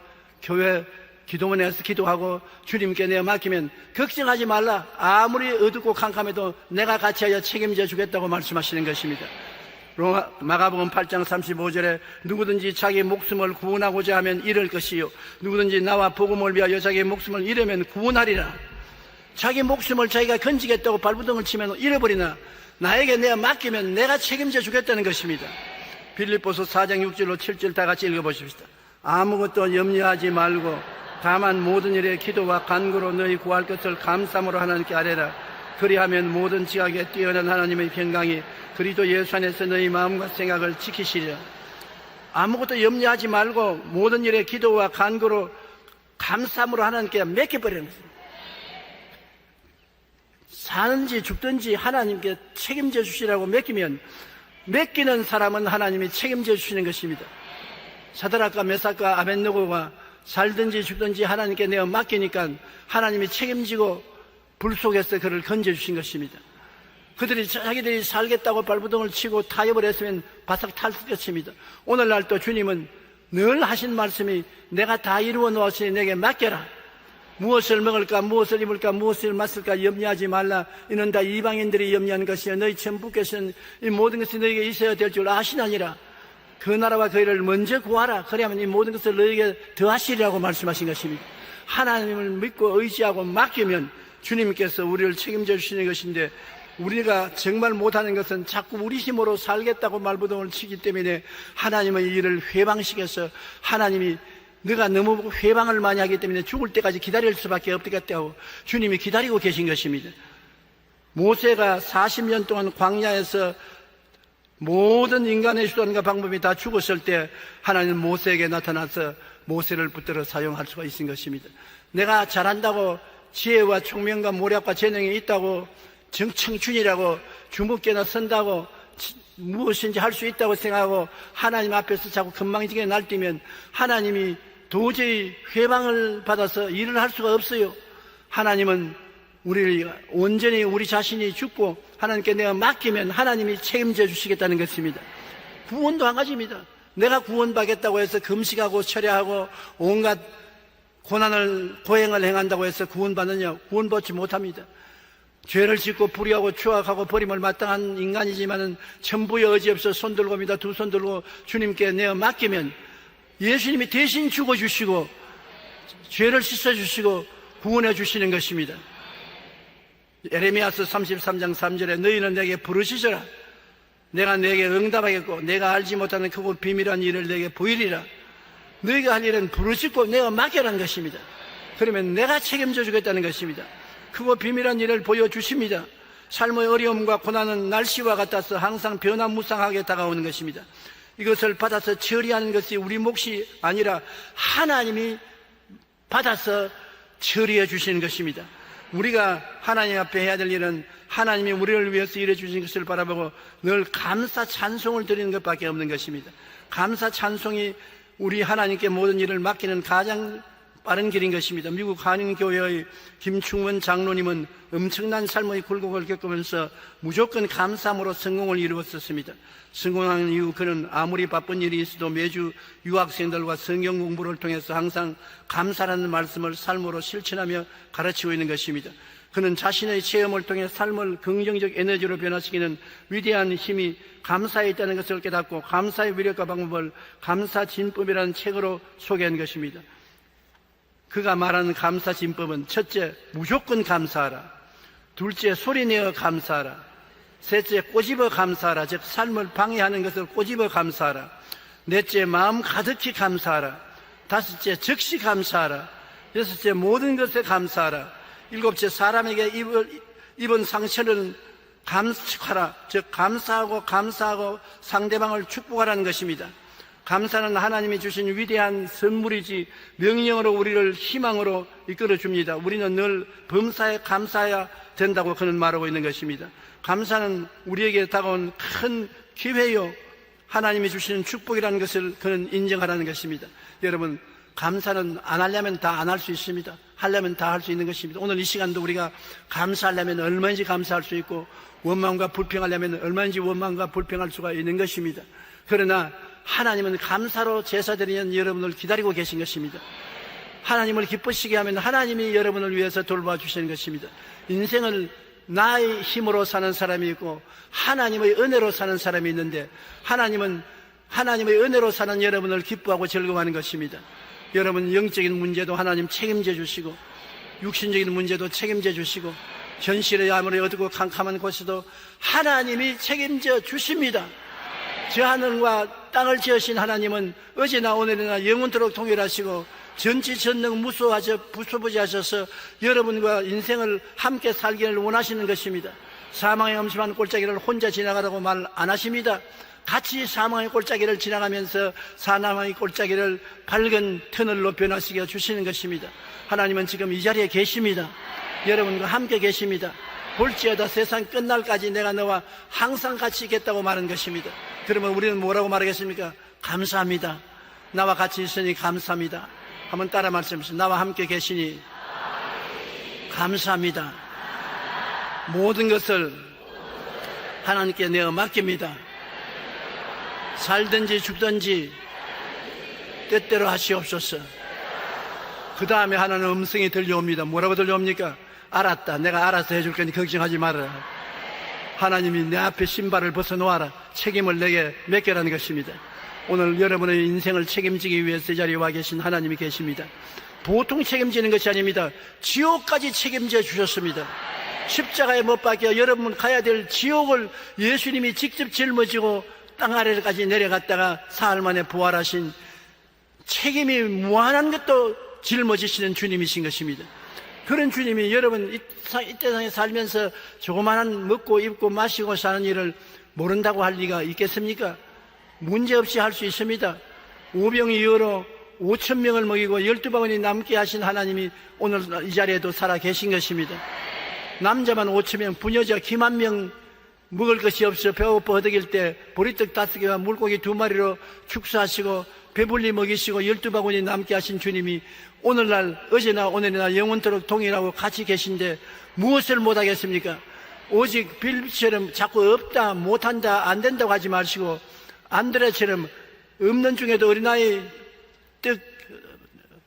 교회 기도원에서 기도하고 주님께 내어 맡기면 걱정하지 말라, 아무리 어둡고 캄캄해도 내가 같이하여 책임져 주겠다고 말씀하시는 것입니다. 마가복음 8장 35절에 누구든지 자기 목숨을 구원하고자 하면 잃을 것이요 누구든지 나와 복음을 위하여 자기 목숨을 잃으면 구원하리라. 자기 목숨을 자기가 건지겠다고 발버둥을 치면 잃어버리나 나에게 내가 맡기면 내가 책임져 주겠다는 것입니다. 빌립보서 4장 6절로 7절 다 같이 읽어보십시다. 아무것도 염려하지 말고 다만 모든 일에 기도와 간구로 너희 구할 것을 감사함으로 하나님께 아뢰라. 그리하면 모든 지각에 뛰어난 하나님의 평강이 그리스도 예수 안에서 너희 마음과 생각을 지키시리라. 아무것도 염려하지 말고 모든 일에 기도와 간구로 감사함으로 하나님께 맡겨버리는 것입니다. 사는지 죽든지 하나님께 책임져 주시라고 맡기면 맡기는 사람은 하나님이 책임져 주시는 것입니다. 사드락과 메삭과 아벳느고가 살든지 죽든지 하나님께 내어 맡기니까 하나님이 책임지고 불 속에서 그를 건져주신 것입니다. 그들이 자기들이 살겠다고 발버둥을 치고 타협을 했으면 바싹 탈수 것입니다. 오늘날 또 주님은 늘 하신 말씀이 내가 다 이루어 놓았으니 내게 맡겨라. 무엇을 먹을까, 무엇을 입을까, 무엇을 마실까 염려하지 말라. 이는 다 이방인들이 염려하는 것이요 너희 천부께서는 이 모든 것이 너희에게 있어야 될 줄 아시나니라. 그 나라와 그 일을 먼저 구하라. 그래야만 이 모든 것을 너희에게 더하시리라고 말씀하신 것입니다. 하나님을 믿고 의지하고 맡기면 주님께서 우리를 책임져 주시는 것인데, 우리가 정말 못하는 것은 자꾸 우리 힘으로 살겠다고 말부동을 치기 때문에 하나님의 일을 회방시켜서 하나님이 너가 너무 회방을 많이 하기 때문에 죽을 때까지 기다릴 수밖에 없겠다고 주님이 기다리고 계신 것입니다. 모세가 40년 동안 광야에서 모든 인간의 수단과 방법이 다 죽었을 때 하나님은 모세에게 나타나서 모세를 붙들어 사용할 수가 있는 것입니다. 내가 잘한다고 지혜와 총명과 모략과 재능이 있다고 정청춘이라고 주먹깨나 선다고 무엇인지 할 수 있다고 생각하고 하나님 앞에서 자꾸 건방지게 날뛰면 하나님이 도저히 회방을 받아서 일을 할 수가 없어요. 하나님은 우리를 온전히 우리 자신이 죽고 하나님께 내가 맡기면 하나님이 책임져 주시겠다는 것입니다. 구원도 한 가지입니다. 내가 구원받겠다고 해서 금식하고 철야하고 온갖 고행을 행한다고 해서 구원받느냐? 구원받지 못합니다. 죄를 짓고 불의하고 추악하고 버림을 마땅한 인간이지만은 천부의 의지 없어 손 들고입니다. 두 손 들고 주님께 내어 맡기면 예수님이 대신 죽어주시고 죄를 씻어주시고 구원해 주시는 것입니다. 에레미야서 33장 3절에 너희는 내게 부르시더라. 내가 내게 응답하겠고 내가 알지 못하는 크고 비밀한 일을 내게 보이리라. 너희가 할 일은 부르짖고 내가 맡겨라는 것입니다. 그러면 내가 책임져 주겠다는 것입니다. 크고 비밀한 일을 보여주십니다. 삶의 어려움과 고난은 날씨와 같아서 항상 변화무쌍하게 다가오는 것입니다. 이것을 받아서 처리하는 것이 우리 몫이 아니라 하나님이 받아서 처리해 주시는 것입니다. 우리가 하나님 앞에 해야 될 일은 하나님이 우리를 위해서 일해 주신 것을 바라보고 늘 감사 찬송을 드리는 것밖에 없는 것입니다. 감사 찬송이 우리 하나님께 모든 일을 맡기는 가장 빠른 길인 것입니다. 미국 한인교회의 김충원 장로님은 엄청난 삶의 굴곡을 겪으면서 무조건 감사함으로 성공을 이루었었습니다. 성공한 이후 그는 아무리 바쁜 일이 있어도 매주 유학생들과 성경 공부를 통해서 항상 감사라는 말씀을 삶으로 실천하며 가르치고 있는 것입니다. 그는 자신의 체험을 통해 삶을 긍정적 에너지로 변화시키는 위대한 힘이 감사에 있다는 것을 깨닫고 감사의 위력과 방법을 감사진법이라는 책으로 소개한 것입니다. 그가 말하는 감사진법은 첫째, 무조건 감사하라. 둘째, 소리내어 감사하라. 셋째, 꼬집어 감사하라. 즉 삶을 방해하는 것을 꼬집어 감사하라. 넷째, 마음 가득히 감사하라. 다섯째, 즉시 감사하라. 여섯째, 모든 것에 감사하라. 일곱째, 사람에게 입은 상처는 감축하라. 즉 감사하고 상대방을 축복하라는 것입니다. 감사는 하나님이 주신 위대한 선물이지 명령으로 우리를 희망으로 이끌어 줍니다. 우리는 늘 범사에 감사해야 된다고 그는 말하고 있는 것입니다. 감사는 우리에게 다가온 큰 기회요, 하나님이 주시는 축복이라는 것을 그는 인정하라는 것입니다. 여러분, 감사는 안 하려면 다 안 할 수 있습니다. 하려면 다 할 수 있는 것입니다. 오늘 이 시간도 우리가 감사하려면 얼마든지 감사할 수 있고, 원망과 불평하려면 얼마든지 원망과 불평할 수가 있는 것입니다. 그러나 하나님은 감사로 제사드리는 여러분을 기다리고 계신 것입니다. 하나님을 기쁘시게 하면 하나님이 여러분을 위해서 돌봐주시는 것입니다. 인생을 나의 힘으로 사는 사람이 있고 하나님의 은혜로 사는 사람이 있는데, 하나님은 하나님의 은혜로 사는 여러분을 기뻐하고 즐거워하는 것입니다. 여러분, 영적인 문제도 하나님 책임져 주시고, 육신적인 문제도 책임져 주시고, 현실의 아무리 어둡고 캄캄한 곳에도 하나님이 책임져 주십니다. 저 하늘과 땅을 지으신 하나님은 어제나 오늘이나 영원토록 동일하시고 전지전능 무소부지하셔서 여러분과 인생을 함께 살기를 원하시는 것입니다. 사망의 엄심한 골짜기를 혼자 지나가라고 말 안 하십니다. 같이 사망의 골짜기를 지나가면서 사망의 골짜기를 밝은 터널로 변화시켜 주시는 것입니다. 하나님은 지금 이 자리에 계십니다. 여러분과 함께 계십니다. 볼지어다 세상 끝날까지 내가 너와 항상 같이 있겠다고 말한 것입니다. 그러면 우리는 뭐라고 말하겠습니까? 감사합니다. 나와 같이 있으니 감사합니다. 한번 따라 말씀하세요. 나와 함께 계시니 감사합니다. 모든 것을 하나님께 내어 맡깁니다. 살든지 죽든지 때때로 하시옵소서. 그 다음에 하나는 음성이 들려옵니다. 뭐라고 들려옵니까? 알았다. 내가 알아서 해줄 거니 걱정하지 말아라. 하나님이 내 앞에 신발을 벗어놓아라. 책임을 내게 맡겨라는 것입니다. 오늘 여러분의 인생을 책임지기 위해서 이 자리에 와 계신 하나님이 계십니다. 보통 책임지는 것이 아닙니다. 지옥까지 책임져 주셨습니다. 십자가에 못 박혀 여러분 가야 될 지옥을 예수님이 직접 짊어지고 땅 아래까지 내려갔다가 사흘 만에 부활하신, 책임이 무한한 것도 짊어지시는 주님이신 것입니다. 그런 주님이 여러분 이 세상에 살면서 조그마한 먹고 입고 마시고 사는 일을 모른다고 할 리가 있겠습니까? 문제없이 할 수 있습니다. 오병이어로 5,000명을 먹이고 12바구니 남게 하신 하나님이 오늘 이 자리에도 살아 계신 것입니다. 남자만 5,000명, 부녀자 기만 명 먹을 것이 없어 배고파 허덕일 때 보리떡 5개와 물고기 2마리로 축사하시고 배불리 먹이시고 12바구니 남게 하신 주님이 오늘날 어제나 오늘이나 영원토록 동일하고 같이 계신데 무엇을 못하겠습니까? 오직 빌비처럼 자꾸 없다, 못한다, 안 된다고 하지 마시고 안드레처럼 없는 중에도 어린아이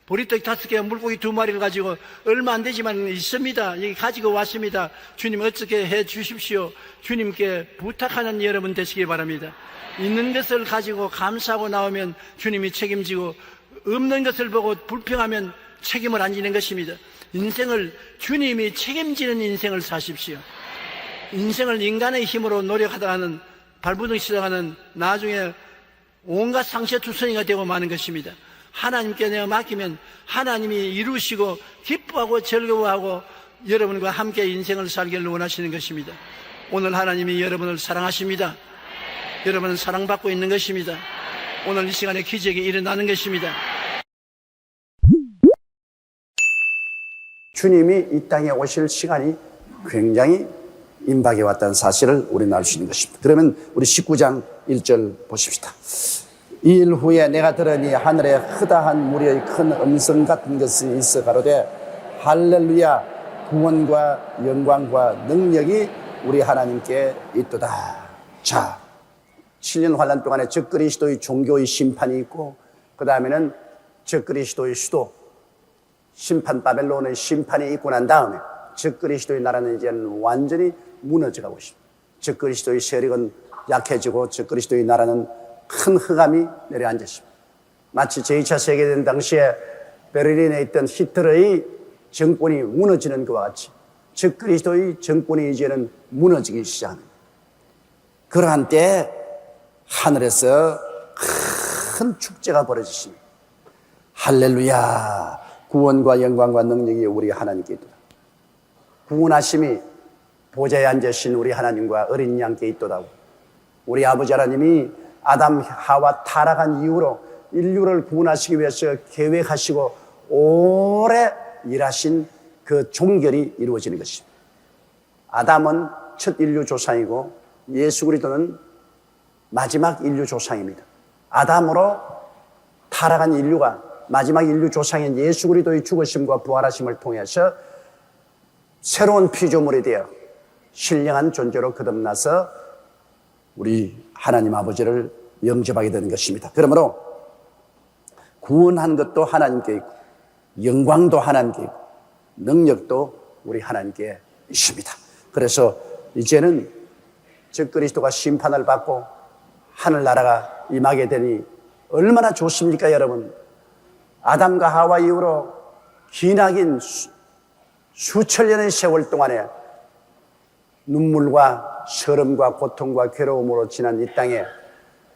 보리떡 5개와 물고기 2마리를 가지고 얼마 안 되지만 있습니다. 여기 가지고 왔습니다. 주님 어떻게 해 주십시오. 주님께 부탁하는 여러분 되시기 바랍니다. 있는 것을 가지고 감사하고 나오면 주님이 책임지고, 없는 것을 보고 불평하면 책임을 안 지는 것입니다. 인생을 주님이 책임지는 인생을 사십시오. 인생을 인간의 힘으로 노력하다가는 발부둥 치다가는 나중에 온갖 상처투성이가 되고 마는 것입니다. 하나님께 내가 맡기면 하나님이 이루시고 기뻐하고 즐거워하고 여러분과 함께 인생을 살기를 원하시는 것입니다. 오늘 하나님이 여러분을 사랑하십니다. 여러분은 사랑받고 있는 것입니다. 오늘 이 시간에 기적이 일어나는 것입니다. 주님이 이 땅에 오실 시간이 굉장히 임박해 왔다는 사실을 우리는 알 수 있는 것입니다. 그러면 우리 19장 1절 보십시다. 이 일 후에 내가 들으니 하늘에 흐다한 무리의 큰 음성 같은 것이 있어 가로되 할렐루야, 구원과 영광과 능력이 우리 하나님께 있도다. 자, 7년 환란 동안에 적그리스도의 종교의 심판이 있고, 그 다음에는 적그리스도의 수도 심판 바벨론의 심판이 있고 난 다음에 적그리스도의 나라는 이제는 완전히 무너져가고 있습니다. 적그리스도의 세력은 약해지고 적그리스도의 나라는 큰 흑암이 내려앉았습니다. 마치 제2차 세계대전 당시에 베를린에 있던 히틀러의 정권이 무너지는 것과 같이 적그리스도의 정권이 이제는 무너지기 시작합니다. 그러한 때에 하늘에서 큰 축제가 벌어지십니다. 할렐루야, 구원과 영광과 능력이 우리 하나님께 있도다. 구원하심이 보좌에 앉으신 우리 하나님과 어린 양께 있도다. 우리 아버지 하나님이 아담 하와 타락한 이후로 인류를 구원하시기 위해서 계획하시고 오래 일하신 그 종결이 이루어지는 것입니다. 아담은 첫 인류 조상이고 예수 그리스도는 마지막 인류 조상입니다. 아담으로 타락한 인류가 마지막 인류 조상인 예수 그리스도의 죽으심과 부활하심을 통해서 새로운 피조물이 되어 신령한 존재로 거듭나서 우리 하나님 아버지를 영접하게 되는 것입니다. 그러므로 구원한 것도 하나님께 있고 영광도 하나님께 있고 능력도 우리 하나님께 있습니다. 그래서 이제는 저 그리스도가 심판을 받고 하늘나라가 임하게 되니 얼마나 좋습니까, 여러분? 아담과 하와 이후로 기나긴 수천 년의 세월 동안에 눈물과 서름과 고통과 괴로움으로 지난 이 땅에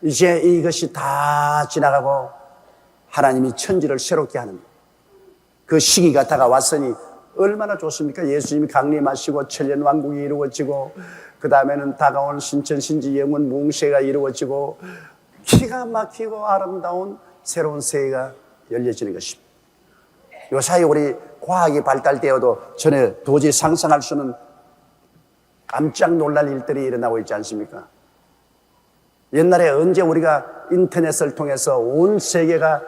이제 이것이 다 지나가고 하나님이 천지를 새롭게 하는 그 시기가 다가왔으니 얼마나 좋습니까? 예수님이 강림하시고 천년 왕국이 이루어지고 그 다음에는 다가온 신천신지 영원 몽세가 이루어지고 기가 막히고 아름다운 새로운 세계가 열려지는 것입니다. 요사이 우리 과학이 발달되어도 전에 도저히 상상할 수 없는 깜짝 놀랄 일들이 일어나고 있지 않습니까? 옛날에 언제 우리가 인터넷을 통해서 온 세계가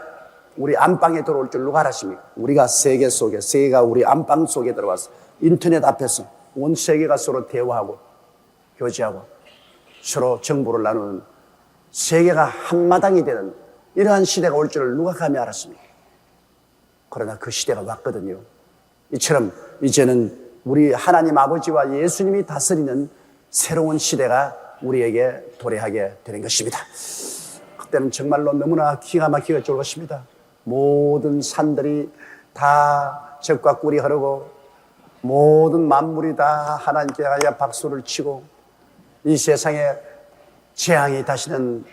우리 안방에 들어올 줄 누가 알았습니까? 우리가 세계 속에, 세계가 우리 안방 속에 들어와서 인터넷 앞에서 온 세계가 서로 대화하고 교제하고 서로 정보를 나누는 세계가 한마당이 되는 이러한 시대가 올 줄을 누가 감히 알았습니까? 그러나 그 시대가 왔거든요. 이처럼 이제는 우리 하나님 아버지와 예수님이 다스리는 새로운 시대가 우리에게 도래하게 되는 것입니다. 그때는 정말로 너무나 기가 막히게 좋을 것입니다. 모든 산들이 다 젖과 꿀이 흐르고 모든 만물이 다 하나님께 하여 박수를 치고 이 세상에 재앙이 다시는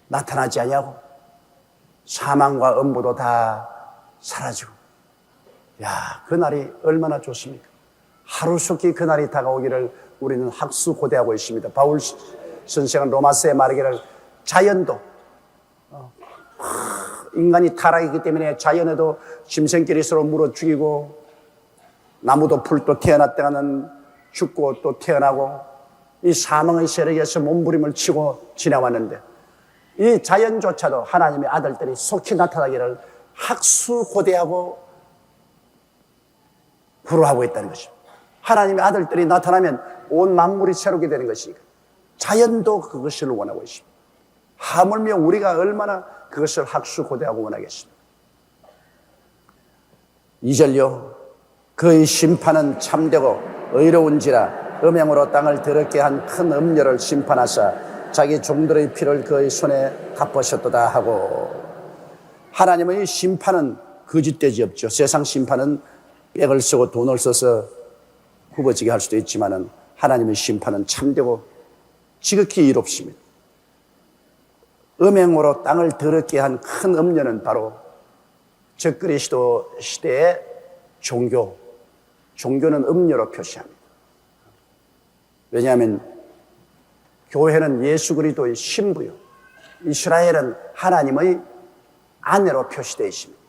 나타나지 아니하고 사망과 음부도 다 사라지고 야, 그날이 얼마나 좋습니까? 하루속히 그날이 다가오기를 우리는 학수고대하고 있습니다. 바울 선생은 로마서에 말하기를 자연도 인간이 타락이기 때문에 자연에도 짐승끼리 서로 물어 죽이고 나무도 풀도 태어났다가는 죽고 또 태어나고 이 사망의 세력에서 몸부림을 치고 지나왔는데 이 자연조차도 하나님의 아들들이 속히 나타나기를 학수고대하고 구루하고 있다는 것입니다. 하나님의 아들들이 나타나면 온 만물이 새롭게 되는 것이니까 자연도 그것을 원하고 있습니다. 하물며 우리가 얼마나 그것을 학수고대하고 원하겠습니까? 2절요. 그의 심판은 참되고 의로운지라 음행으로 땅을 더럽게 한 큰 음녀를 심판하사 자기 종들의 피를 그의 손에 갚으셨도다 하고 하나님의 심판은 거짓되지 없죠. 세상 심판은 빽을 쓰고 돈을 써서 후보지게 할 수도 있지만은 하나님의 심판은 참되고 지극히 이롭습니다. 음행으로 땅을 더럽게 한 큰 음녀는 바로 적그리스도 시대의 종교는 음녀로 표시합니다. 왜냐하면 교회는 예수 그리스도의 신부요, 이스라엘은 하나님의 아내로 표시되어 있습니다.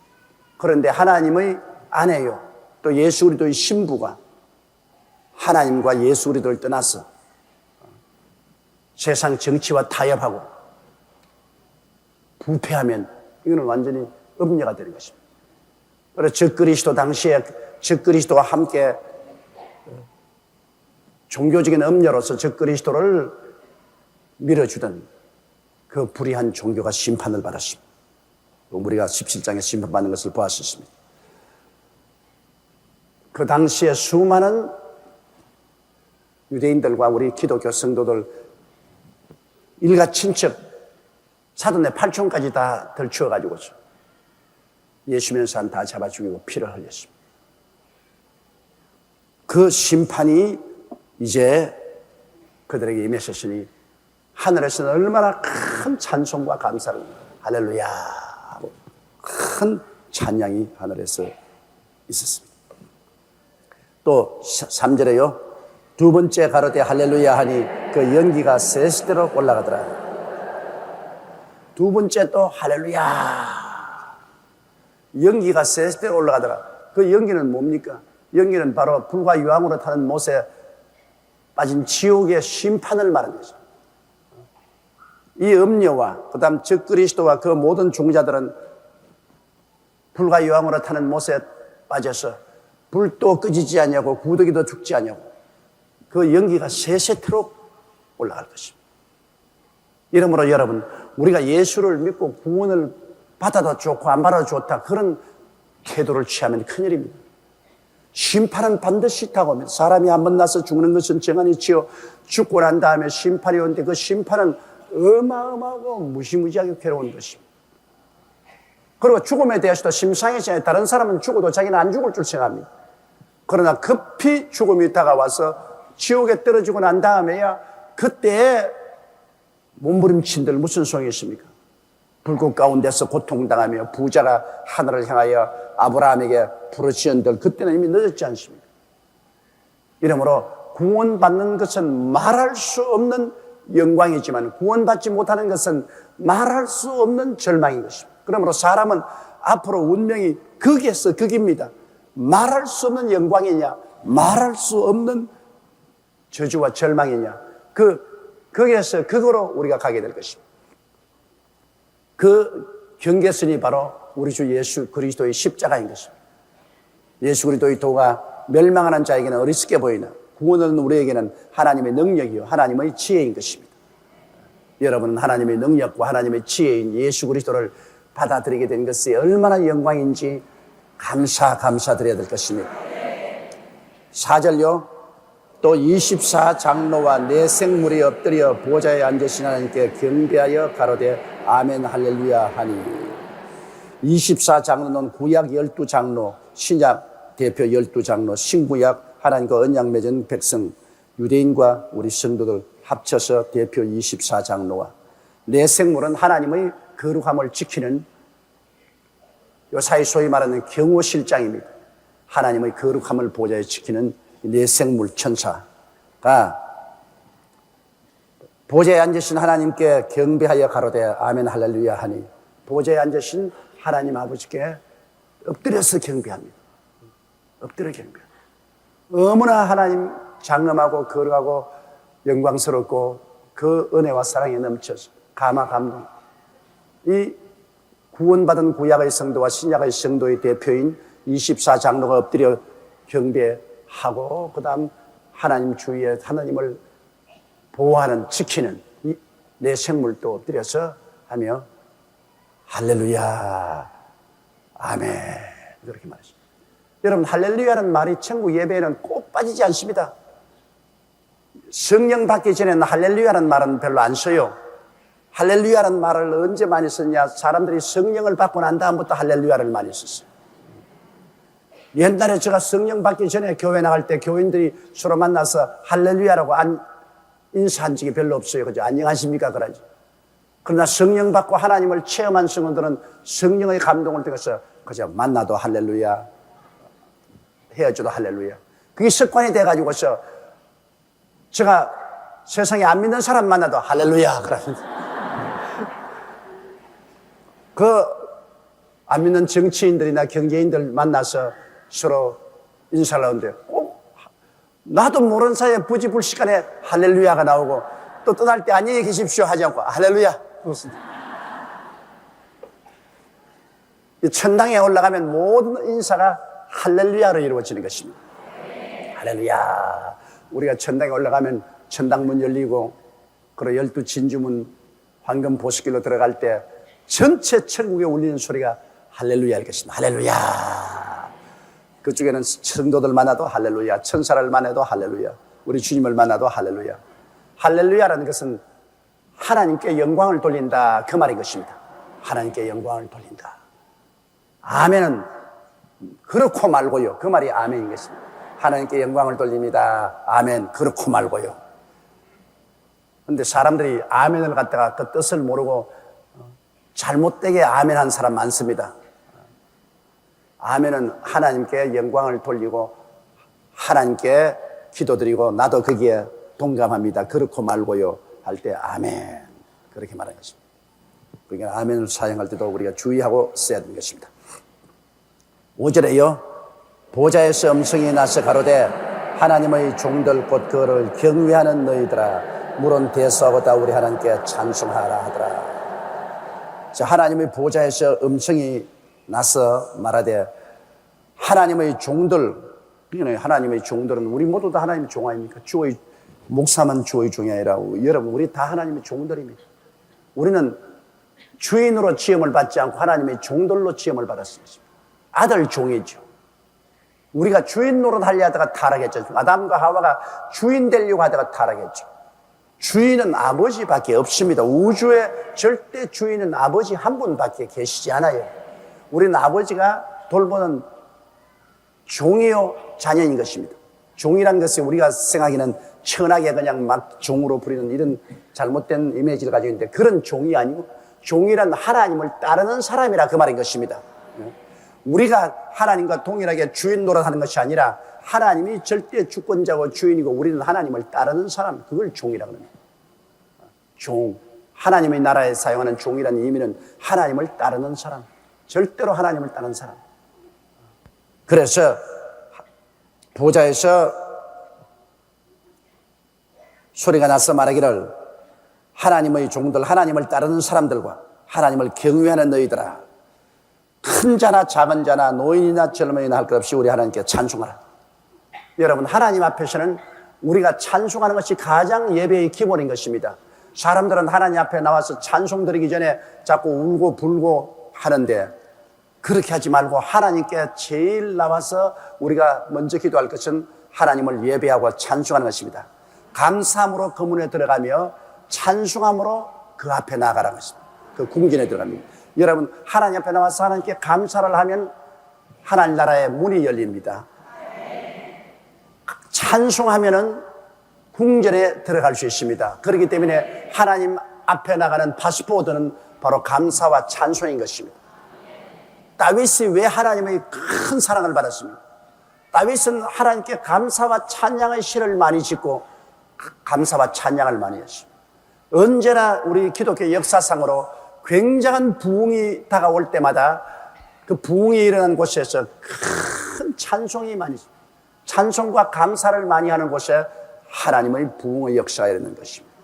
그런데 하나님의 아내요, 또 예수 그리스도의 신부가 하나님과 예수 그리스도를 떠나서 세상 정치와 타협하고 부패하면 이거는 완전히 음녀가 되는 것입니다. 그래서 적그리스도 당시에 적그리스도와 함께 종교적인 음녀로서 적그리스도를 밀어주던 그 불의한 종교가 심판을 받았습니다. 우리가 17장에 심판받는 것을 보았습니다. 그 당시에 수많은 유대인들과 우리 기독교 성도들 일가 친척 사돈의 팔촌까지 다 덜추어가지고서 예수님의 산 다 잡아 죽이고 피를 흘렸습니다. 그 심판이 이제 그들에게 임했으니 하늘에서는 얼마나 큰 찬송과 감사를 할렐루야 하고 큰 찬양이 하늘에서 있었습니다. 또 3절에요. 두 번째 가로되 할렐루야 하니 그 연기가 세스대로 올라가더라. 두 번째 또 할렐루야. 연기가 세세대로 올라가더라. 그 연기는 뭡니까? 연기는 바로 불과 유황으로 타는 못에 빠진 지옥의 심판을 말하는 거죠. 이 음녀와 그다음 적그리스도와 그 모든 종자들은 불과 유황으로 타는 못에 빠져서 불도 끄지지 않냐고 구더기도 죽지 않냐고 그 연기가 세세토록 올라갈 것입니다. 이러므로 여러분, 우리가 예수를 믿고 구원을 받아도 좋고 안 받아도 좋다 그런 태도를 취하면 큰일입니다. 심판은 반드시 있다고 합니다. 사람이 한 번 나서 죽는 것은 정한이지요. 죽고 난 다음에 심판이 오는데 그 심판은 어마어마하고 무시무시하게 괴로운 것입니다. 그리고 죽음에 대해서도 심상이잖아요. 다른 사람은 죽어도 자기는 안 죽을 줄 생각합니다. 그러나 급히 죽음이 다가와서 지옥에 떨어지고 난 다음에야 그때에 몸부림친들 무슨 소용이 있습니까? 불꽃 가운데서 고통당하며 부자가 하늘을 향하여 아브라함에게 부르짖은들 그때는 이미 늦었지 않습니까? 이러므로 구원받는 것은 말할 수 없는 영광이지만 구원받지 못하는 것은 말할 수 없는 절망인 것입니다. 그러므로 사람은 앞으로 운명이 극에서 극입니다. 말할 수 없는 영광이냐 말할 수 없는 저주와 절망이냐 거기에서 그거로 우리가 가게 될 것입니다. 그 경계선이 바로 우리 주 예수 그리스도의 십자가인 것입니다. 예수 그리스도의 도가 멸망하는 자에게는 어리석게 보이나 구원은 우리에게는 하나님의 능력이요 하나님의 지혜인 것입니다. 여러분은 하나님의 능력과 하나님의 지혜인 예수 그리스도를 받아들이게 된 것이 얼마나 영광인지 감사드려야 될 것입니다. 4절요. 또 24장로와 네 생물이 엎드려 보좌에 앉으신 하나님께 경배하여 가로되 아멘 할렐루야 하니 24장로는 구약 12장로, 신약 대표 12장로, 신구약 하나님과 언약 맺은 백성, 유대인과 우리 성도들 합쳐서 대표 24장로와 네 생물은 하나님의 거룩함을 지키는 요사이 소위 말하는 경호실장입니다. 하나님의 거룩함을 보좌에 지키는 네 생물 천사가 보좌에 앉으신 하나님께 경배하여 가로되 아멘 할렐루야 하니 보좌에 앉으신 하나님 아버지께 엎드려서 경배합니다. 엎드려 경배합니다. 너무나 하나님 장엄하고 거룩하고 영광스럽고 그 은혜와 사랑에 넘쳐서 감화 감동. 이 구원받은 구약의 성도와 신약의 성도의 대표인 24장로가 엎드려 경배하고 그 다음 하나님 주위에 하나님을 보호하는 지키는 이 내 생물도 엎드려서 하며 할렐루야 아멘 그렇게 말했습니다. 여러분 할렐루야는 말이 천국 예배에는 꼭 빠지지 않습니다. 성령 받기 전에는 할렐루야라는 말은 별로 안 써요. 할렐루야라는 말을 언제 많이 썼냐? 사람들이 성령을 받고 난 다음부터 할렐루야를 많이 썼어요. 옛날에 제가 성령 받기 전에 교회 나갈 때 교인들이 서로 만나서 할렐루야라고 인사한 적이 별로 없어요. 그죠? 안녕하십니까? 그러지. 그러나 성령 받고 하나님을 체험한 성도들은 성령의 감동을 통해서 그저 만나도 할렐루야, 헤어져도 할렐루야. 그게 습관이 돼가지고서 제가 세상에 안 믿는 사람 만나도 할렐루야 그러면서 그 안 믿는 정치인들이나 경제인들 만나서 서로 인사를 하는데 꼭 나도 모르는 사이에 부지불식간에 할렐루야가 나오고 또 떠날 때 안녕히 계십시오 하지 않고 할렐루야 그렇습니다. 천당에 올라가면 모든 인사가 할렐루야로 이루어지는 것입니다. 할렐루야. 우리가 천당에 올라가면 천당문 열리고 그리고 12진주문 황금 보석길로 들어갈 때 전체 천국에 울리는 소리가 할렐루야일 것입니다. 할렐루야. 그쪽에는 성도들 만나도 할렐루야, 천사를 만나도 할렐루야, 우리 주님을 만나도 할렐루야. 할렐루야라는 것은 하나님께 영광을 돌린다 그 말인 것입니다. 하나님께 영광을 돌린다. 아멘은 그렇고 말고요. 그 말이 아멘인 것입니다. 하나님께 영광을 돌립니다. 아멘. 그렇고 말고요. 그런데 사람들이 아멘을 갖다가 그 뜻을 모르고 잘못되게 아멘한 사람 많습니다. 아멘은 하나님께 영광을 돌리고 하나님께 기도드리고 나도 거기에 동감합니다. 그렇고 말고요 할 때 아멘 그렇게 말하는 것입니다. 그러니까 아멘을 사용할 때도 우리가 주의하고 써야 되는 것입니다. 5절에요. 보좌에서 음성이 나서 가로되 하나님의 종들 곧 그를 경외하는 너희들아 물은 대수하고다 우리 하나님께 찬송하라 하더라. 자, 하나님의 보좌에서 음성이 나서 말하되 하나님의 종들, 하나님의 종들은 우리 모두 다 하나님의 종 아닙니까? 주의 목사만 주의 종이 아니라 여러분 우리 다 하나님의 종들입니다. 우리는 주인으로 지음을 받지 않고 하나님의 종들로 지음을 받았습니다. 아들 종이죠. 우리가 주인 노릇하려 하다가 타락했죠. 아담과 하와가 주인 되려고 하다가 타락했죠. 주인은 아버지밖에 없습니다. 우주의 절대 주인은 아버지 한 분밖에 계시지 않아요. 우리는 아버지가 돌보는 종이요 자녀인 것입니다. 종이란 것이 우리가 생각하기는 천하게 그냥 막 종으로 부리는 이런 잘못된 이미지를 가지고 있는데 그런 종이 아니고 종이란 하나님을 따르는 사람이라 그 말인 것입니다. 우리가 하나님과 동일하게 주인 노릇하는 것이 아니라 하나님이 절대 주권자고 주인이고 우리는 하나님을 따르는 사람, 그걸 종이라고 합니다. 종, 하나님의 나라에 사용하는 종이라는 의미는 하나님을 따르는 사람, 절대로 하나님을 따르는 사람. 그래서 보좌에서 소리가 나서 말하기를 하나님의 종들, 하나님을 따르는 사람들과 하나님을 경외하는 너희들아 큰 자나 작은 자나 노인이나 젊은이나 할 것 없이 우리 하나님께 찬송하라. 여러분, 하나님 앞에서는 우리가 찬송하는 것이 가장 예배의 기본인 것입니다. 사람들은 하나님 앞에 나와서 찬송 드리기 전에 자꾸 울고 불고 하는데 그렇게 하지 말고 하나님께 제일 나와서 우리가 먼저 기도할 것은 하나님을 예배하고 찬송하는 것입니다. 감사함으로 그 문에 들어가며 찬송함으로 그 앞에 나아가라는 것입니다. 그 궁전에 들어갑니다. 여러분, 하나님 앞에 나와서 하나님께 감사를 하면 하나님 나라의 문이 열립니다. 찬송하면은 궁전에 들어갈 수 있습니다. 그렇기 때문에 하나님 앞에 나가는 파스포드는 바로 감사와 찬송인 것입니다. 다윗이 왜 하나님의 큰 사랑을 받았습니까? 다윗은 하나님께 감사와 찬양의 시를 많이 짓고 감사와 찬양을 많이 했습니다. 언제나 우리 기독교 역사상으로 굉장한 부흥이 다가올 때마다 그 부흥이 일어난 곳에서 큰 찬송이 많이 있습니다. 찬송과 감사를 많이 하는 곳에 하나님의 부흥의 역사가 일어나는 것입니다.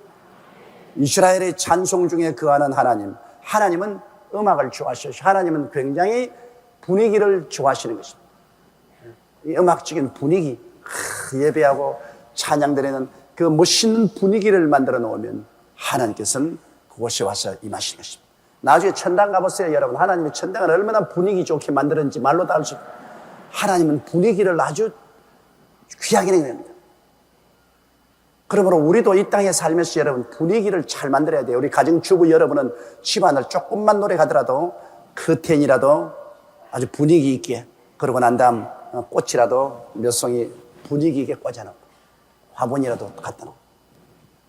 이스라엘의 찬송 중에 거하는 하나님, 하나님은 음악을 좋아하시고 하나님은 굉장히 분위기를 좋아하시는 것입니다. 이 음악적인 분위기, 예배하고 찬양드리는 그 멋있는 분위기를 만들어 놓으면 하나님께서는 그곳에 와서 임하시는 것입니다. 나중에 천당 가보세요, 여러분. 하나님이 천당을 얼마나 분위기 좋게 만들었는지 말로 다 알 수 있어요. 하나님은 분위기를 아주 귀하게 내립니다. 그러므로 우리도 이 땅에 살면서 여러분 분위기를 잘 만들어야 돼요. 우리 가정주부 여러분은 집안을 조금만 노력하더라도 커튼이라도 아주 분위기 있게, 그러고 난 다음 꽃이라도 몇 송이 분위기 있게 꽂아놓고 화분이라도 갖다 놓고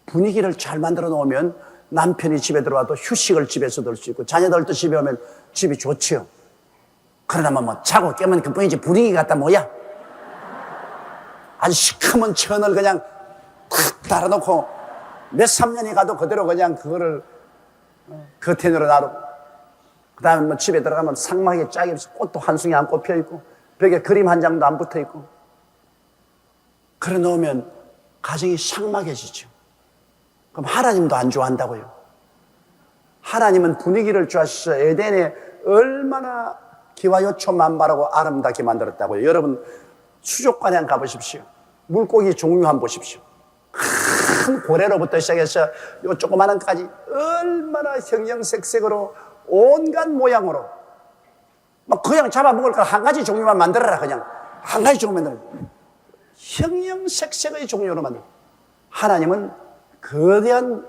분위기를 잘 만들어 놓으면 남편이 집에 들어와도 휴식을 집에서 들 수 있고 자녀들도 집에 오면 집이 좋지요. 그러나 뭐 자고 깨면 그뿐이지 분위기 같다 뭐야? 아주 시커먼 천을 그냥 탁 달아놓고 몇 3년이 가도 그대로 그냥 그거를 커튼으로 놔두고 그 다음에 뭐 집에 들어가면 상막에 짝이 없어 꽃도 한 송이 안 꼽혀 있고 벽에 그림 한 장도 안 붙어 있고 그래 놓으면 가정이 삭막해지죠. 그럼 하나님도 안 좋아한다고요. 하나님은 분위기를 좋아하셔서 에덴에 얼마나 기와요초 만발하고 아름답게 만들었다고요. 여러분 수족관에 한번 가보십시오. 물고기 종류 한번 보십시오. 큰 고래로부터 시작해서 요 조그마한 까지 얼마나 형형색색으로 온갖 모양으로 막 그냥 잡아먹을 거 한 가지 종류만 만들어라. 그냥 한 가지 종류 만들어라. 형형색색의 종류로 만들어. 하나님은 거대한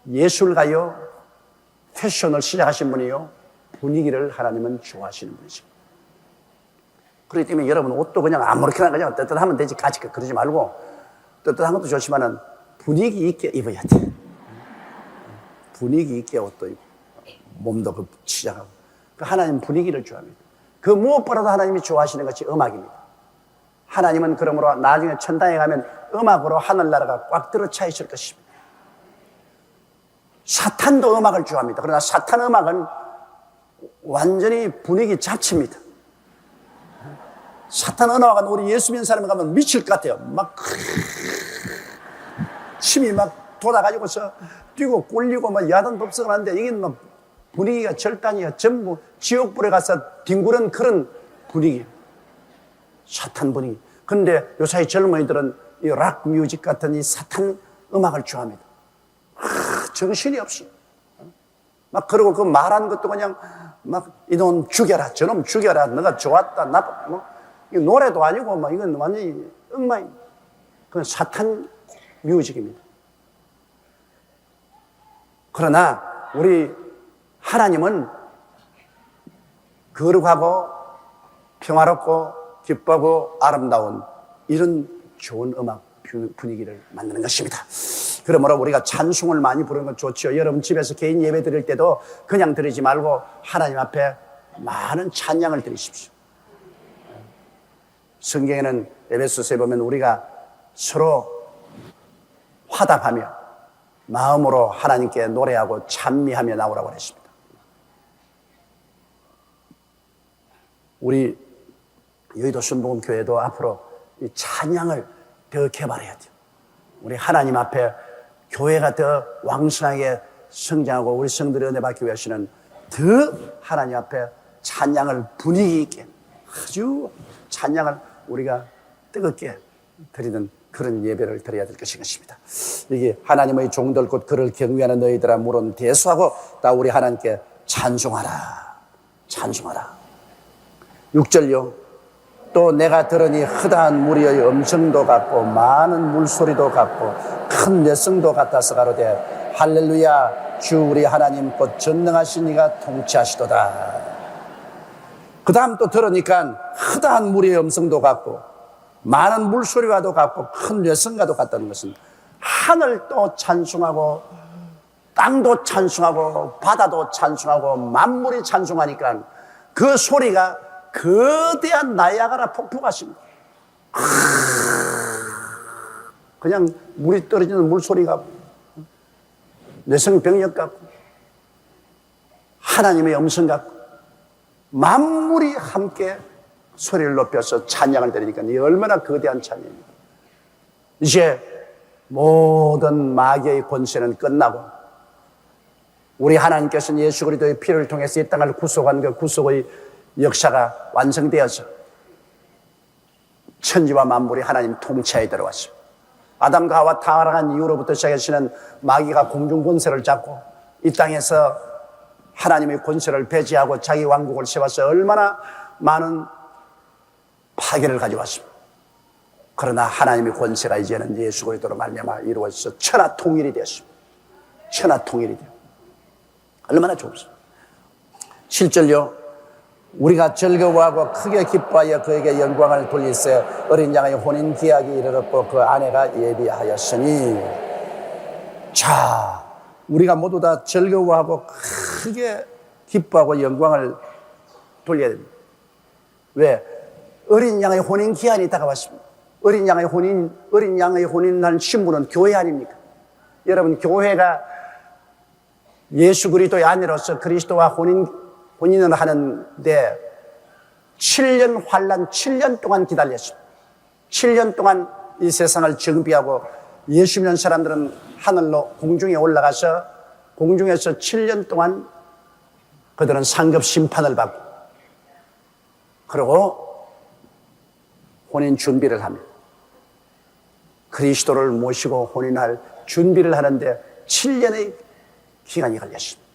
예술가요 패션을 시작하신 분이요 분위기를 하나님은 좋아하시는 분이십니다. 그렇기 때문에 여러분 옷도 그냥 아무렇게나 그냥 떳떳하면 되지 같이 그러지 말고 떳떳한 것도 좋지만은 분위기 있게 입어야 돼. 분위기 있게 옷도 입고 몸도 그 치장하고. 하나님은 분위기를 좋아합니다. 그 무엇보다도 하나님이 좋아하시는 것이 음악입니다. 하나님은 그러므로 나중에 천당에 가면 음악으로 하늘나라가 꽉 들어차 있을 것입니다. 사탄도 음악을 좋아합니다. 그러나 사탄 음악은 완전히 분위기 잡칩니다. 사탄 음악은 우리 예수 믿는 사람이 가면 미칠 것 같아요. 막 침이 막 돋아가지고서 뛰고 꼴리고 막 야단법석을 하는데 이게 막 분위기가 절단이야. 전부 지옥불에 가서 뒹구는 그런 분위기. 사탄 분위기. 근데 요사이 젊은이들은 이 락 뮤직 같은 이 사탄 음악을 좋아합니다. 정신이 없어. 막 그러고 그 말하는 것도 그냥 막 이놈 죽여라, 저놈 죽여라, 너가 좋았다, 나빠. 뭐 이 노래도 아니고 막 이건 완전히 엉망이. 그건 사탄 뮤직입니다. 그러나 우리 하나님은 거룩하고 평화롭고 기쁘고 아름다운 이런 좋은 음악 분위기를 만드는 것입니다. 그러므로 우리가 찬송을 많이 부르는 건 좋죠. 여러분 집에서 개인 예배 드릴 때도 그냥 드리지 말고 하나님 앞에 많은 찬양을 드리십시오. 성경에는 에베소서에 보면 우리가 서로 화답하며 마음으로 하나님께 노래하고 찬미하며 나오라고 그랬습니다. 우리 여의도 순복음교회도 앞으로 이 찬양을 더 개발해야 돼요. 우리 하나님 앞에 교회가 더 왕성하게 성장하고 우리 성들이 은혜 받기 위해서는 더 하나님 앞에 찬양을 분위기 있게 아주 찬양을 우리가 뜨겁게 드리는 그런 예배를 드려야 될 것입니다. 이게 하나님의 종들 곧 그를 경외하는 너희들아 물은 대수하고 다 우리 하나님께 찬송하라. 찬송하라. 6절요. 또 내가 들으니 흐다한 무리의 음성도 같고 많은 물소리도 같고 큰 내성도 같아서 가로되 할렐루야 주 우리 하나님 곧 전능하신 이가 통치하시도다. 그 다음 또 들으니까 흐다한 무리의 음성도 같고 많은 물소리와도 같고 큰 뇌성과도 같다는 것은 하늘도 찬송하고 땅도 찬송하고 바다도 찬송하고 만물이 찬송하니까 그 소리가 거대한 나이아가라 폭포 같습니다. 그냥 물이 떨어지는 물소리 같고 뇌성병력 같고 하나님의 음성 같고 만물이 함께 소리를 높여서 찬양을 드리니까 이 얼마나 거대한 찬양입니까? 이제 모든 마귀의 권세는 끝나고 우리 하나님께서는 예수 그리스도의 피를 통해서 이 땅을 구속한 그 구속의 역사가 완성되어서 천지와 만물이 하나님 통치하에 들어왔습니다. 아담과 하와 타락한 이후로부터 시작해서는 마귀가 공중 권세를 잡고 이 땅에서 하나님의 권세를 배제하고 자기 왕국을 세워서 얼마나 많은 파괴를 가져왔습니다. 그러나 하나님의 권세가 이제는 예수 그리스도로 말미암아 이루어져서 천하 통일이 되었습니다. 천하 통일이 되어 얼마나 좋습니다. 7절요. 우리가 즐거워하고 크게 기뻐하여 그에게 영광을 돌리세 어린 양의 혼인 기약이 이르렀고 그 아내가 예비하였으니. 자, 우리가 모두 다 즐거워하고 크게 기뻐하고 영광을 돌려야 됩니다. 왜? 어린 양의 혼인 기한이 다가왔습니다. 어린 양의 혼인한 신부는 교회 아닙니까? 여러분, 교회가 예수 그리스도의 아내로서 그리스도와 혼인을 하는데 7년 환난 7년 동안 기다렸습니다. 7년 동안 이 세상을 정비하고 예수 믿는 사람들은 하늘로 공중에 올라가서 공중에서 7년 동안 그들은 상급 심판을 받고 그리고 혼인 준비를 합니다. 그리스도를 모시고 혼인할 준비를 하는데 7년의 기간이 걸렸습니다.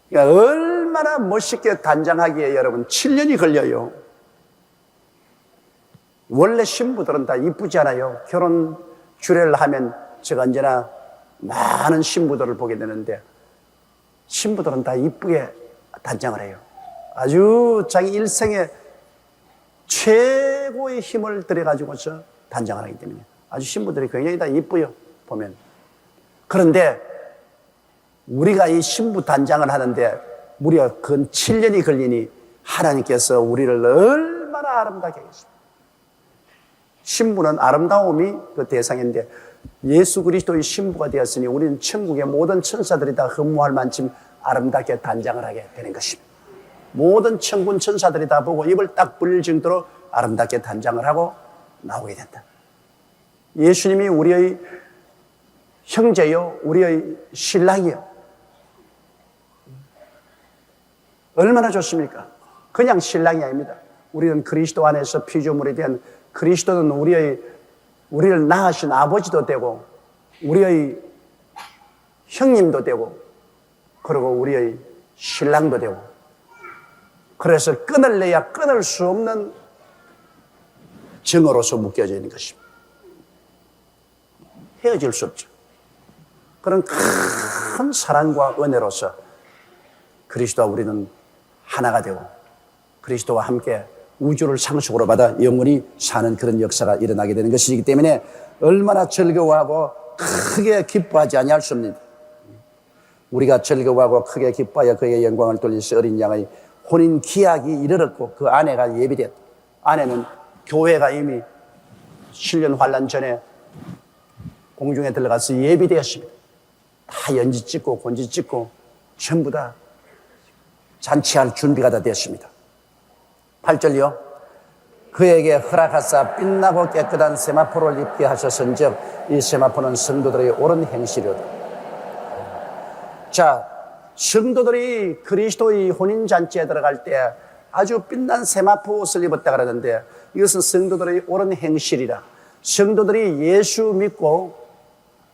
그러니까 얼마나 멋있게 단장하기에 여러분 7년이 걸려요. 원래 신부들은 다 이쁘지 않아요. 결혼 주례를 하면 제가 언제나 많은 신부들을 보게 되는데 신부들은 다 이쁘게 단장을 해요. 아주 자기 일생에 최고의 힘을 들여가지고서 단장을 하기 때문에 아주 신부들이 굉장히 다 이쁘요 보면. 그런데 우리가 이 신부 단장을 하는데 무려 근 7년이 걸리니 하나님께서 우리를 얼마나 아름답게 하겠습니까? 신부는 아름다움이 그 대상인데 예수 그리스도의 신부가 되었으니 우리는 천국의 모든 천사들이 다 흠모할 만큼 아름답게 단장을 하게 되는 것입니다. 모든 천군 천사들이 다 보고 입을 딱 벌릴 정도로 아름답게 단장을 하고 나오게 된다. 예수님이 우리의 형제요, 우리의 신랑이요. 얼마나 좋습니까? 그냥 신랑이 아닙니다. 우리는 그리스도 안에서 피조물에 대한, 그리스도는 우리를 낳으신 아버지도 되고 우리의 형님도 되고 그리고 우리의 신랑도 되고, 그래서 끊을래야 끊을 수 없는 정으로서 묶여져 있는 것입니다. 헤어질 수 없죠. 그런 큰 사랑과 은혜로서 그리스도와 우리는 하나가 되고 그리스도와 함께 우주를 상속으로 받아 영원히 사는 그런 역사가 일어나게 되는 것이기 때문에 얼마나 즐거워하고 크게 기뻐하지 아니할 수 없는, 우리가 즐거워하고 크게 기뻐하여 그의 영광을 돌리시 어린 양의 혼인 기약이 이르렀고 그 아내가 예비되었다. 아내는 교회가 이미 7년 환란 전에 공중에 들어가서 예비되었습니다. 다 연지 찍고 곤지 찍고 전부 다 잔치할 준비가 다 되었습니다. 8절이요. 그에게 허락하사 빛나고 깨끗한 세마포를 입게 하셨은즉 이 세마포는 성도들의 옳은 행실이로다. 자, 성도들이 그리스도의 혼인잔치에 들어갈 때 아주 빛난 세마포 옷을 입었다 그러는데 이것은 성도들의 옳은 행실이라. 성도들이 예수 믿고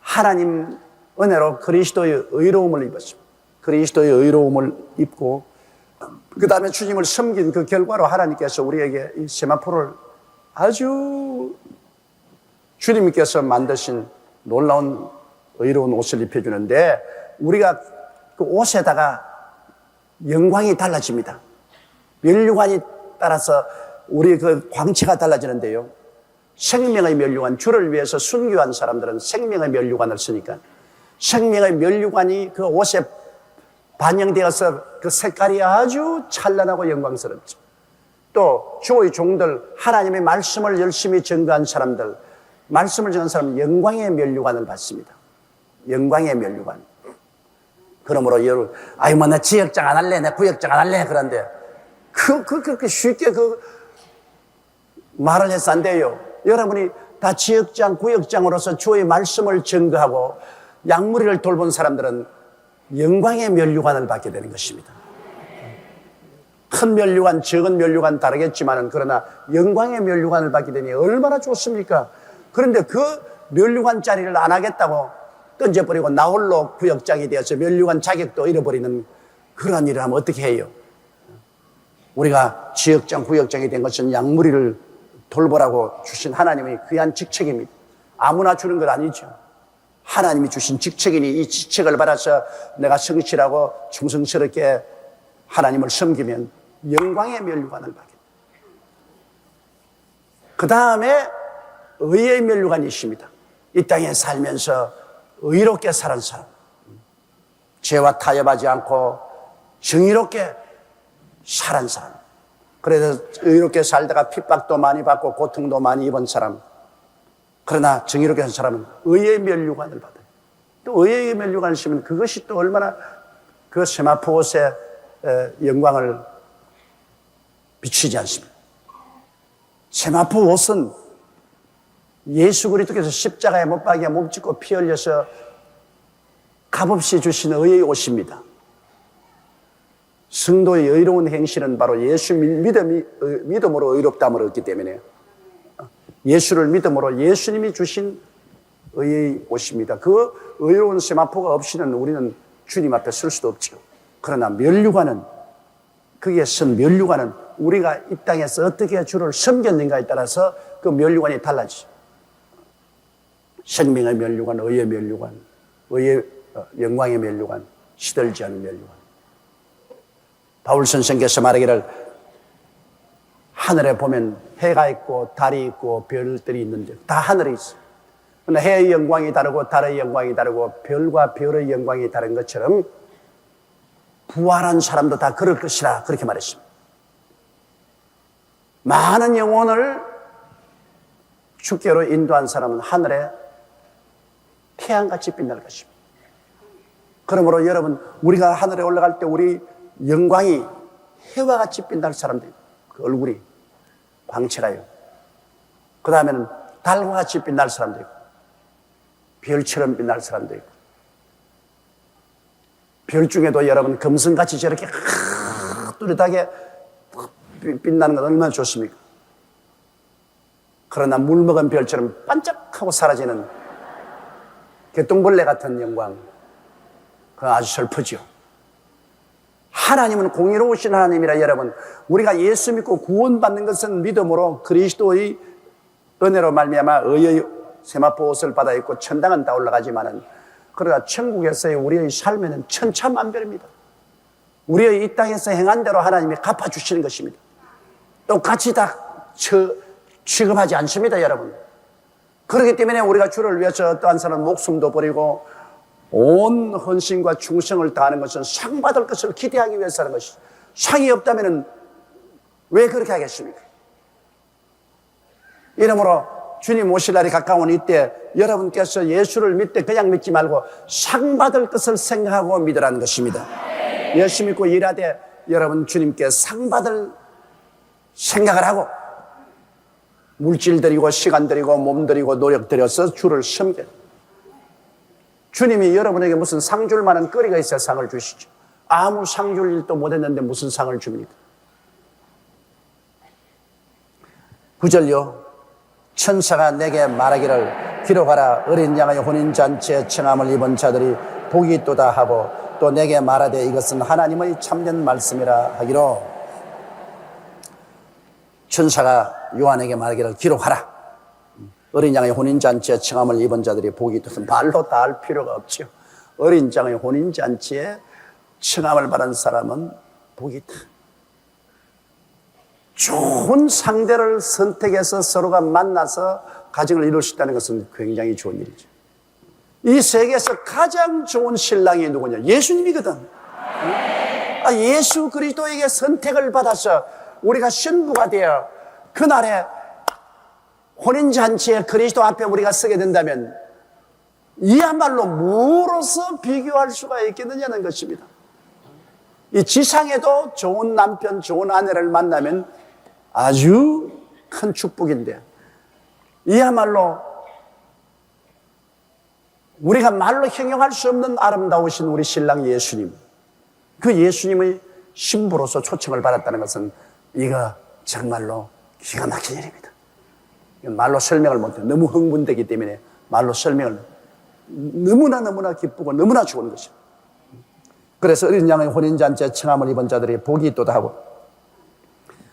하나님 은혜로 그리스도의 의로움을 입었습니다. 그리스도의 의로움을 입고 그 다음에 주님을 섬긴 그 결과로 하나님께서 우리에게 이 세마포를 아주 주님께서 만드신 놀라운 의로운 옷을 입혀주는데 우리가 그 옷에다가 영광이 달라집니다. 면류관이 따라서 우리 그 광채가 달라지는데요. 생명의 면류관, 주를 위해서 순교한 사람들은 생명의 면류관을 쓰니까 생명의 면류관이 그 옷에 반영되어서 그 색깔이 아주 찬란하고 영광스럽죠. 또 주의 종들, 하나님의 말씀을 열심히 전가한 사람들, 말씀을 전한 사람은 영광의 면류관을 받습니다. 영광의 면류관. 그러므로 여러분, 아유 뭐 나 지역장 안 할래, 내 구역장 안 할래 그런데 그렇게 쉽게 그 말을 해서 안 돼요. 여러분이 다 지역장, 구역장으로서 주의 말씀을 전가하고 양무리를 돌본 사람들은 영광의 면류관을 받게 되는 것입니다. 큰 면류관, 적은 면류관 다르겠지만은 그러나 영광의 면류관을 받게 되니 얼마나 좋습니까? 그런데 그 면류관 자리를 안 하겠다고 던져버리고 나홀로 구역장이 되어서 면류관 자격도 잃어버리는 그러한 일을 하면 어떻게 해요? 우리가 지역장, 구역장이 된 것은 양무리를 돌보라고 주신 하나님의 귀한 직책입니다. 아무나 주는 것 아니죠. 하나님이 주신 직책이니 이 직책을 받아서 내가 성실하고 충성스럽게 하나님을 섬기면 영광의 면류관을 받게 됩니다. 그 다음에 의의 면류관이 있습니다. 이 땅에 살면서 의롭게 사는 사람, 죄와 타협하지 않고 정의롭게 사는 사람, 그래서 의롭게 살다가 핍박도 많이 받고 고통도 많이 입은 사람, 그러나 정의롭게 한 사람은 의의 면류관을 받아요. 또 의의 면류관을 쓰면 그것이 또 얼마나 그 세마포 옷의 영광을 비추지 않습니까? 세마포 옷은 예수 그리스도께서 십자가에 못 박여 몸짓고 피 흘려서 값없이 주신 의의 옷입니다. 성도의 의로운 행실은 바로 예수 믿음으로 의롭다함을 얻기 때문에 예수를 믿음으로 예수님이 주신 의의 옷입니다. 그 의로운 세마포가 없이는 우리는 주님 앞에 설 수도 없죠. 그러나 면류관은, 거기에 쓴 면류관은 우리가 이 땅에서 어떻게 주를 섬겼는가에 따라서 그 면류관이 달라지죠. 생명의 면류관, 의의 면류관, 영광의 면류관, 시들지 않은 면류관. 바울 선생께서 말하기를 하늘에 보면 해가 있고 달이 있고 별들이 있는데 다 하늘에 있어요. 그러나 해의 영광이 다르고 달의 영광이 다르고 별과 별의 영광이 다른 것처럼 부활한 사람도 다 그럴 것이라 그렇게 말했습니다. 많은 영혼을 주께로 인도한 사람은 하늘에 태양같이 빛날 것입니다. 그러므로 여러분, 우리가 하늘에 올라갈 때 우리 영광이 해와 같이 빛날 사람들, 그 얼굴이 광채가요. 그 다음에는 달과 같이 빛날 사람도 있고, 별처럼 빛날 사람도 있고, 별 중에도 여러분 금성같이 저렇게 뚜렷하게 빛나는 건 얼마나 좋습니까? 그러나 물 먹은 별처럼 반짝하고 사라지는 개똥벌레 같은 영광, 그건 아주 슬프죠. 하나님은 공의로우신 하나님이라 여러분, 우리가 예수 믿고 구원받는 것은 믿음으로 그리스도의 은혜로 말미암아 의의 세마포 옷을 받아 입고 천당은 다 올라가지만은, 그러나 천국에서의 우리의 삶에는 천차만별입니다. 우리의 이 땅에서 행한 대로 하나님이 갚아주시는 것입니다. 똑같이 다 취급하지 않습니다, 여러분. 그렇기 때문에 우리가 주를 위해서 어떠한 사람은 목숨도 버리고 온 헌신과 충성을 다하는 것은 상 받을 것을 기대하기 위해서 하는 것이죠. 상이 없다면 왜 그렇게 하겠습니까? 이러므로 주님 오실 날이 가까운 이때 여러분께서 예수를 믿되 그냥 믿지 말고 상 받을 것을 생각하고 믿으라는 것입니다. 예수 믿고 일하되 여러분 주님께 상 받을 생각을 하고 물질 들이고 시간 들이고 몸 들이고 노력 들여서 주를 섬겨요. 주님이 여러분에게 무슨 상 줄 만한 거리가 있어야 상을 주시죠. 아무 상 줄 일도 못했는데 무슨 상을 줍니까? 9절요. 천사가 내게 말하기를 기록하라. 어린 양의 혼인잔치에 청함을 입은 자들이 복이 있도다 하고, 또 내게 말하되 이것은 하나님의 참된 말씀이라 하기로. 천사가 요한에게 말하기를 기록하라. 어린 양의 혼인잔치에 청함을 입은 자들이 복이 있도다. 말로 다 할 필요가 없죠. 어린 양의 혼인잔치에 청함을 받은 사람은 복이 있다. 좋은 상대를 선택해서 서로가 만나서 가정을 이룰 수 있다는 것은 굉장히 좋은 일이죠. 이 세계에서 가장 좋은 신랑이 누구냐? 예수님이거든. 예수 그리스도에게 선택을 받아서 우리가 신부가 되어 그날에 혼인잔치에 그리스도 앞에 우리가 서게 된다면 이야말로 무엇으로서 비교할 수가 있겠느냐는 것입니다. 이 지상에도 좋은 남편, 좋은 아내를 만나면 아주 큰 축복인데, 이야말로 우리가 말로 형용할 수 없는 아름다우신 우리 신랑 예수님, 그 예수님의 신부로서 초청을 받았다는 것은 이거 정말로 기가 막힌 일입니다. 말로 설명을 못해요. 너무 흥분되기 때문에 말로 설명을, 너무나 기쁘고 너무나 좋은 것이죠. 그래서 어린 양의 혼인잔치에 청함을 입은 자들이 복이 있도다 하고,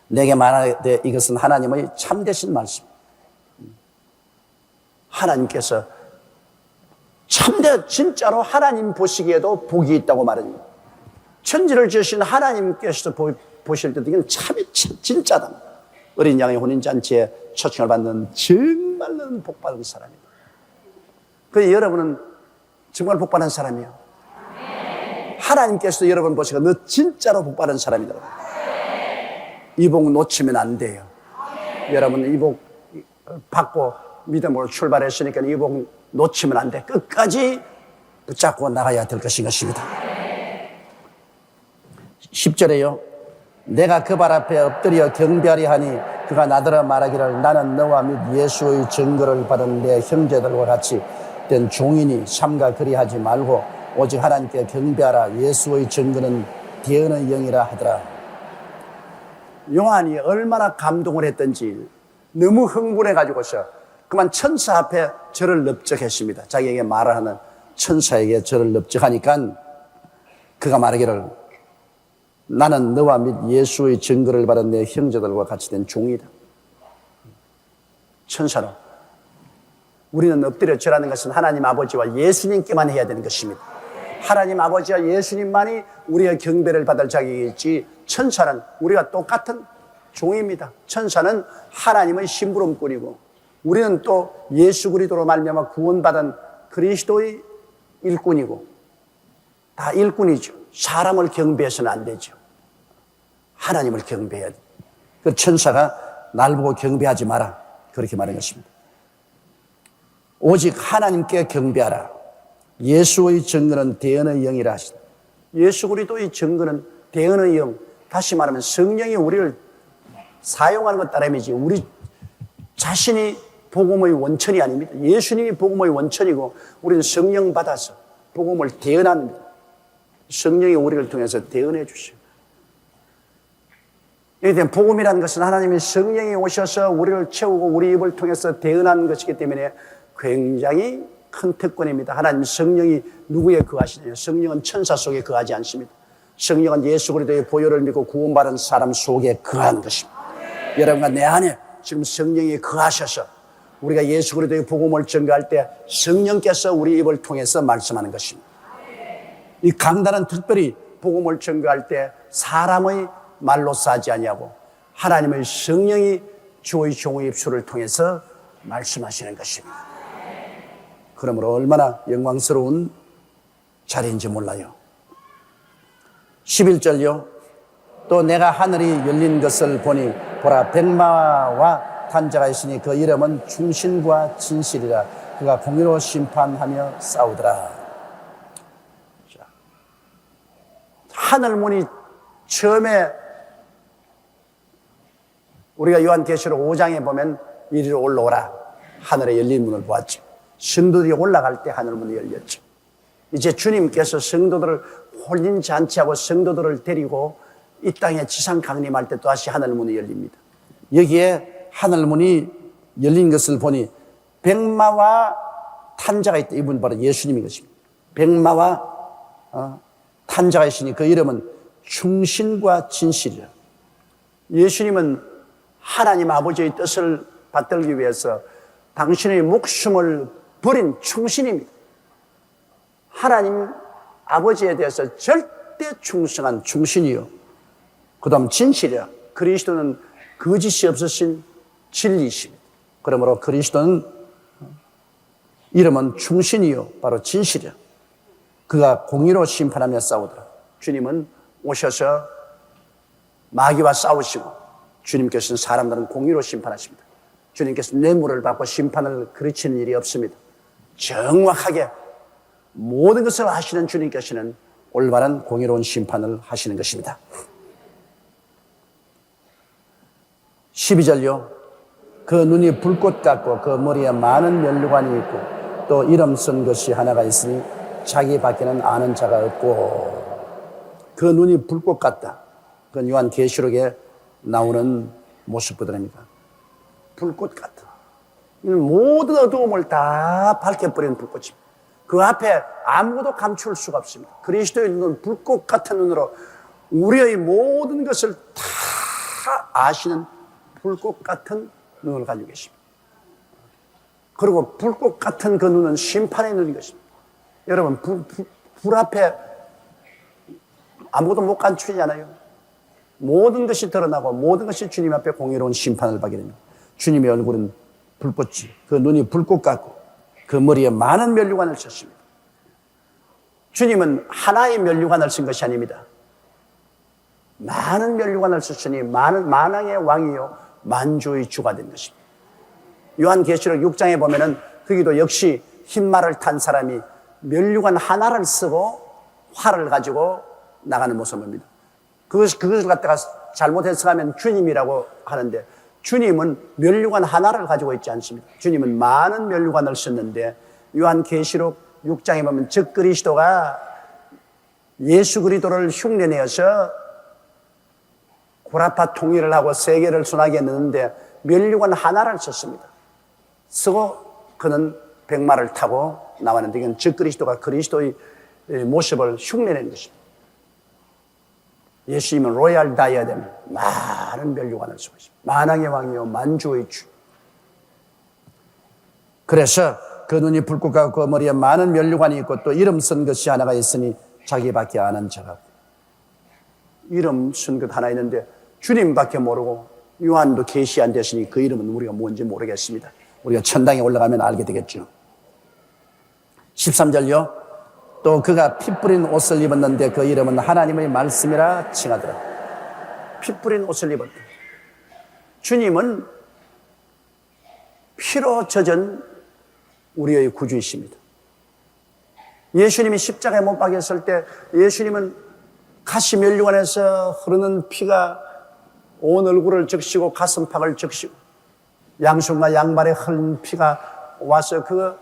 내게 말하되 이것은 하나님의 참되신 말씀. 하나님께서 진짜로 하나님 보시기에도 복이 있다고 말합니다. 천지를 지으신 하나님께서 보실 때도 이건 참이 진짜다. 어린 양의 혼인잔치에 초청을 받는 정말로 복받은 사람이다. 그래서 여러분은 정말 복받은 사람이에요. 하나님께서 여러분 보시고 너 진짜로 복받은 사람이다. 이 복 놓치면 안 돼요. 여러분 이 복 받고 믿음으로 출발했으니까 이 복 놓치면 안 돼. 끝까지 붙잡고 나가야 될 것인 것입니다. 10절에요. 내가 그 발 앞에 엎드려 경배하리 하니 그가 나더러 말하기를 나는 너와 및 예수의 증거를 받은 내 형제들과 같이 된 종이니 삼가 그리하지 말고 오직 하나님께 경배하라. 예수의 증거는 대언의 영이라 하더라. 요한이 얼마나 감동을 했던지 너무 흥분해가지고서 그만 천사 앞에 저를 넙적했습니다. 자기에게 말을 하는 천사에게 저를 넙적하니까 그가 말하기를 나는 너와 및 예수의 증거를 받은 내 형제들과 같이 된 종이다. 천사로 우리는 엎드려 절하는 것은 하나님 아버지와 예수님께만 해야 되는 것입니다. 하나님 아버지와 예수님만이 우리의 경배를 받을 자격이 있지, 천사는 우리가 똑같은 종입니다. 천사는 하나님의 심부름꾼이고 우리는 또 예수 그리스도로 말미암아 구원받은 그리스도의 일꾼이고, 다 일꾼이죠. 사람을 경배해서는 안 되죠. 하나님을 경배해야 돼. 그 천사가 날 보고 경배하지 마라, 그렇게 말한 것입니다. 오직 하나님께 경배하라. 예수의 증거는 대언의 영이라 하시다. 예수 그리스도의 증거는 대언의 영. 다시 말하면 성령이 우리를 사용하는 것 따름이지 우리 자신이 복음의 원천이 아닙니다. 예수님이 복음의 원천이고 우리는 성령 받아서 복음을 대언합니다. 성령이 우리를 통해서 대언해 주시고 이때 복음이라는 것은 하나님이 성령이 오셔서 우리를 채우고 우리 입을 통해서 대언하는 것이기 때문에 굉장히 큰 특권입니다. 하나님 성령이 누구에 거하시느냐? 성령은 천사 속에 거하지 않습니다. 성령은 예수 그리스도의 보혈을 믿고 구원받은 사람 속에 거하는 것입니다. 여러분과 내 안에 지금 성령이 거하셔서 우리가 예수 그리스도의 복음을 전가할 때 성령께서 우리 입을 통해서 말씀하는 것입니다. 이 강단은 특별히 복음을 전가할 때 사람의 말로써 하지 아니하고 하나님의 성령이 주의 종의 입술을 통해서 말씀하시는 것입니다. 그러므로 얼마나 영광스러운 자리인지 몰라요. 11절요. 또 내가 하늘이 열린 것을 보니 보라 백마와 탄자가 있으니 그 이름은 충신과 진실이라. 그가 공의로 심판하며 싸우더라. 자, 하늘문이 처음에 우리가 요한계시록 5장에 보면 이리로 올라오라. 하늘에 열린 문을 보았죠. 성도들이 올라갈 때 하늘문이 열렸죠. 이제 주님께서 성도들을 혼인잔치하고 성도들을 데리고 이 땅에 지상 강림할 때 또다시 하늘문이 열립니다. 여기에 하늘문이 열린 것을 보니 백마와 탄자가 있다. 이분 바로 예수님인 것입니다. 백마와 탄자가 있으니 그 이름은 충신과 진실이라. 예수님은 하나님 아버지의 뜻을 받들기 위해서 당신의 목숨을 버린 충신입니다. 하나님 아버지에 대해서 절대 충성한 충신이요. 그 다음 진실이야. 그리스도는 거짓이 없으신 진리이십니다. 그러므로 그리스도는 이름은 충신이요. 바로 진실이야. 그가 공의로 심판하며 싸우더라. 주님은 오셔서 마귀와 싸우시고 주님께서는 사람들은 공의로 심판하십니다. 주님께서 뇌물을 받고 심판을 그르치는 일이 없습니다. 정확하게 모든 것을 하시는 주님께서는 올바른 공의로운 심판을 하시는 것입니다. 12절요. 그 눈이 불꽃 같고 그 머리에 많은 면류관이 있고 또 이름 쓴 것이 하나가 있으니 자기 밖에는 아는 자가 없고. 그 눈이 불꽃 같다. 그건 요한계시록에 나오는 모습들입니다. 불꽃 같다. 모든 어두움을 다 밝혀버리는 불꽃입니다. 그 앞에 아무것도 감출 수가 없습니다. 그리스도의 눈은 불꽃 같은 눈으로 우리의 모든 것을 다 아시는 불꽃 같은 눈을 가지고 계십니다. 그리고 불꽃 같은 그 눈은 심판의 눈인 것입니다. 여러분, 불 앞에 아무것도 못 감추잖아요. 모든 것이 드러나고 모든 것이 주님 앞에 공의로운 심판을 받게 됩니다. 주님의 얼굴은 불꽃이, 그 눈이 불꽃 같고 그 머리에 많은 면류관을 썼습니다. 주님은 하나의 면류관을 쓴 것이 아닙니다. 많은 면류관을 썼으니 만왕의 왕이요 만주의 주가 된 것입니다. 요한계시록 6장에 보면은 거기도 역시 흰말을 탄 사람이 면류관 하나를 쓰고 활을 가지고 나가는 모습입니다. 그것을 갖다가 잘못 해석하면 주님이라고 하는데 주님은 면류관 하나를 가지고 있지 않습니다. 주님은 많은 면류관을 썼는데 요한계시록 6장에 보면 즉 그리스도가 예수 그리스도를 흉내내어서 고라파 통일을 하고 세계를 순하게 했는데 면류관 하나를 썼습니다. 쓰고 그는 백마를 타고 나왔는데 이건 즉 그리스도가 그리스도의 모습을 흉내내는 것입니다. 예수님은 로얄 다이아뎀, 많은 면류관을 쓰고 있습니다. 만왕의 왕이요 만주의 주. 그래서 그 눈이 불꽃 같고 그 머리에 많은 면류관이 있고 또 이름 쓴 것이 하나가 있으니 자기밖에 아는 자가 없고. 이름 쓴 것 하나 있는데 주님밖에 모르고 요한도 계시 안 됐으니 그 이름은 우리가 뭔지 모르겠습니다. 우리가 천당에 올라가면 알게 되겠죠. 13절요. 또 그가 피 뿌린 옷을 입었는데 그 이름은 하나님의 말씀이라 칭하더라. 피 뿌린 옷을 입었다. 주님은 피로 젖은 우리의 구주이십니다. 예수님이 십자가에 못 박혔을 때 예수님은 가시면류관에서 흐르는 피가 온 얼굴을 적시고 가슴팍을 적시고 양손과 양발에 흐른 피가 와서 그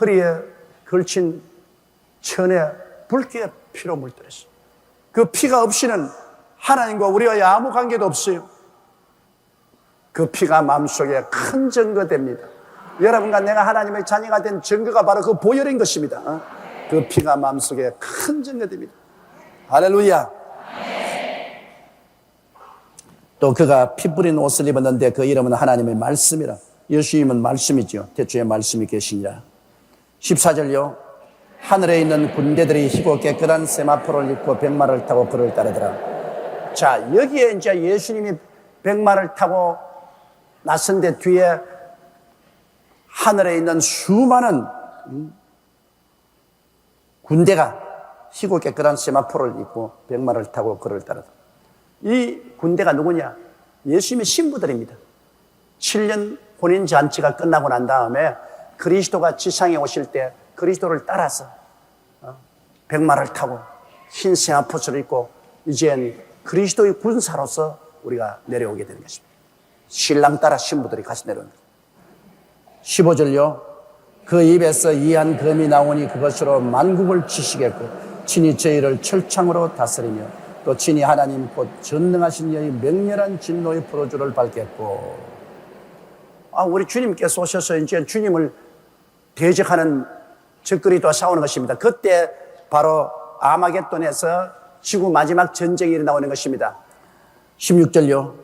허리에 걸친 천에 붉게 피로 물들었어요. 그 피가 없이는 하나님과 우리와의 아무 관계도 없어요. 그 피가 마음속에 큰 증거됩니다. 여러분과 내가 하나님의 자녀가 된 증거가 바로 그 보혈인 것입니다. 그 피가 마음속에 큰 증거됩니다. 할렐루야. 또 그가 피 뿌린 옷을 입었는데 그 이름은 하나님의 말씀이라. 예수님은 말씀이죠. 태초에 말씀이 계시니라. 14절요. 하늘에 있는 군대들이 희고 깨끗한 세마포를 입고 백마를 타고 그를 따르더라. 자, 여기에 이제 예수님이 백마를 타고 나선데 뒤에 하늘에 있는 수많은 군대가 희고 깨끗한 세마포를 입고 백마를 타고 그를 따르더라. 이 군대가 누구냐? 예수님의 신부들입니다. 7년 혼인잔치가 끝나고 난 다음에 그리스도가 지상에 오실 때 그리스도를 따라서 백마를 타고 흰 세마포를 입고 이젠 그리스도의 군사로서 우리가 내려오게 되는 것입니다. 신랑 따라 신부들이 같이 내려옵니다. 15절요. 그 입에서 이한 검이 나오니 그것으로 만국을 치시겠고 친히 저희를 철창으로 다스리며 또 친히 하나님 곧 전능하신 여의 맹렬한 진노의 포도주를 밟겠고. 우리 주님께서 오셔서 이제 주님을 대적하는 적그리스도와 싸우는 것입니다. 그때 바로 아마겟돈에서 지구 마지막 전쟁이 일어나는 것입니다. 16절요.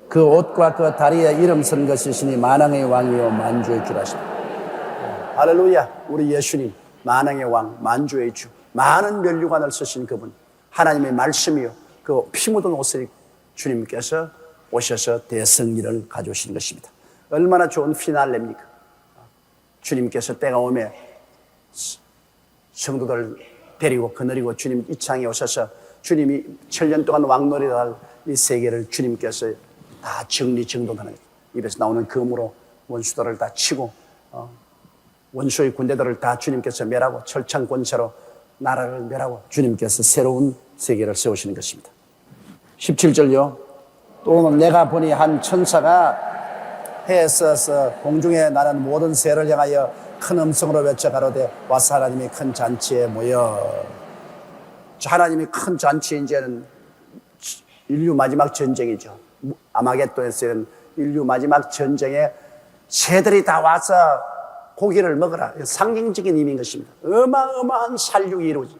그 옷과 그 다리에 이름 쓴 것이시니 만왕의 왕이요 만주의 주라시다. 할렐루야. 우리 예수님 만왕의 왕, 만주의 주, 많은 면류관을 쓰신 그분, 하나님의 말씀이요 그 피 묻은 옷을 입고 주님께서 오셔서 대승리를 가져오시는 것입니다. 얼마나 좋은 피날레입니까? 주님께서 때가 오면 성도들 데리고 거느리고 주님 이 땅에 오셔서 주님이 7년 동안 왕노리를 할 이 세계를 주님께서 다 정리정돈하는 거예요. 입에서 나오는 검으로 원수들을 다 치고 원수의 군대들을 다 주님께서 멸하고 철창 권세로 나라를 멸하고 주님께서 새로운 세계를 세우시는 것입니다. 17절요. 또 내가 보니 한 천사가 해에 써서 공중에 나는 모든 새를 향하여 큰 음성으로 외쳐 가로되 와서 하나님이 큰 잔치에 모여. 하나님이 큰 잔치, 이제는 인류 마지막 전쟁이죠. 아마겟돈에서는 인류 마지막 전쟁에 새들이 다 와서 고기를 먹으라. 상징적인 의미인 것입니다. 어마어마한 살육이 이루어지.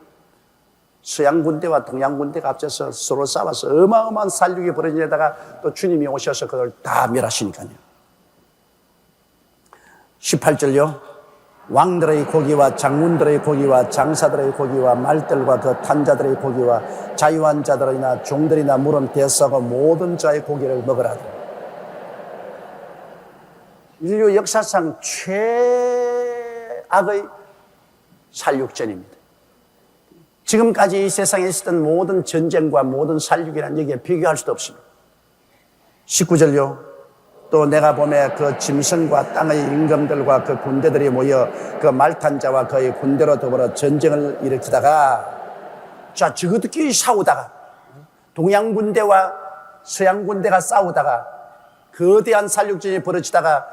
서양 군대와 동양 군대가 합쳐서 서로 싸워서 어마어마한 살육이 벌어진 데다가 또 주님이 오셔서 그걸 다 멸하시니까요. 18절요. 왕들의 고기와 장군들의 고기와 장사들의 고기와 말들과 그 탄자들의 고기와 자유한 자들이나 종들이나 물은 대수하고 모든 자의 고기를 먹으라. 인류 역사상 최악의 살육전입니다. 지금까지 이 세상에 있었던 모든 전쟁과 모든 살육이란 얘기에 비교할 수도 없습니다. 19절요. 또 내가 보매 그 짐승과 땅의 임금들과 그 군대들이 모여 그 말탄 자와 그의 군대로 더불어 전쟁을 일으키다가 저것들끼리 싸우다가 동양 군대와 서양 군대가 싸우다가 거대한 살육전이 벌어지다가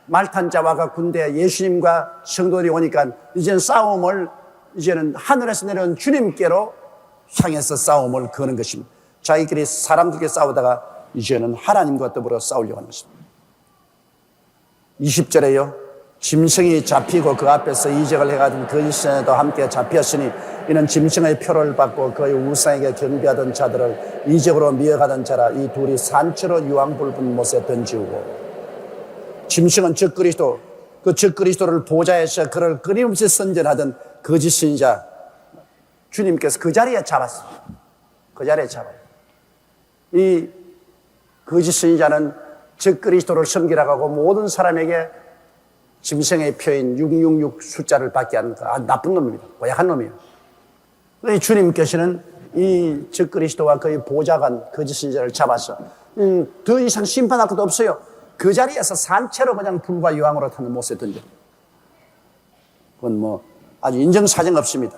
말탄 자와 그 군대 예수님과 성도들이 오니까 이제는 싸움을 이제는 하늘에서 내려온 주님께로 향해서 싸움을 거는 것입니다. 자기끼리 사람들끼리 싸우다가 이제는 하나님과 더불어 싸우려고 하는 것입니다. 20절에요. 짐승이 잡히고 그 앞에서 이적을 해가지고 거짓선에도 함께 잡혔으니 이는 짐승의 표를 받고 그의 우상에게 경배하던 자들을 이적으로 미워가던 자라. 이 둘이 산채로 유황불 못에 던지우고. 짐승은 적그리스도, 그 적그리스도를 보좌에서 그를 끊임없이 선전하던 거짓 선지자 주님께서 그 자리에 잡았습니다. 그 자리에 잡아요. 이 거짓 선지자는 적그리스도를 섬기라고 하고 모든 사람에게 짐승의 표인 666 숫자를 받게 하는 나쁜 놈입니다. 고약한 놈이에요. 주님께서는 이 적그리스도와 그의 보좌관 거짓 선지자를 잡아서 더 이상 심판할 것도 없어요. 그 자리에서 산채로 그냥 불과 유황으로 타는 못에 던져. 그건 아주 인정사정 없습니다.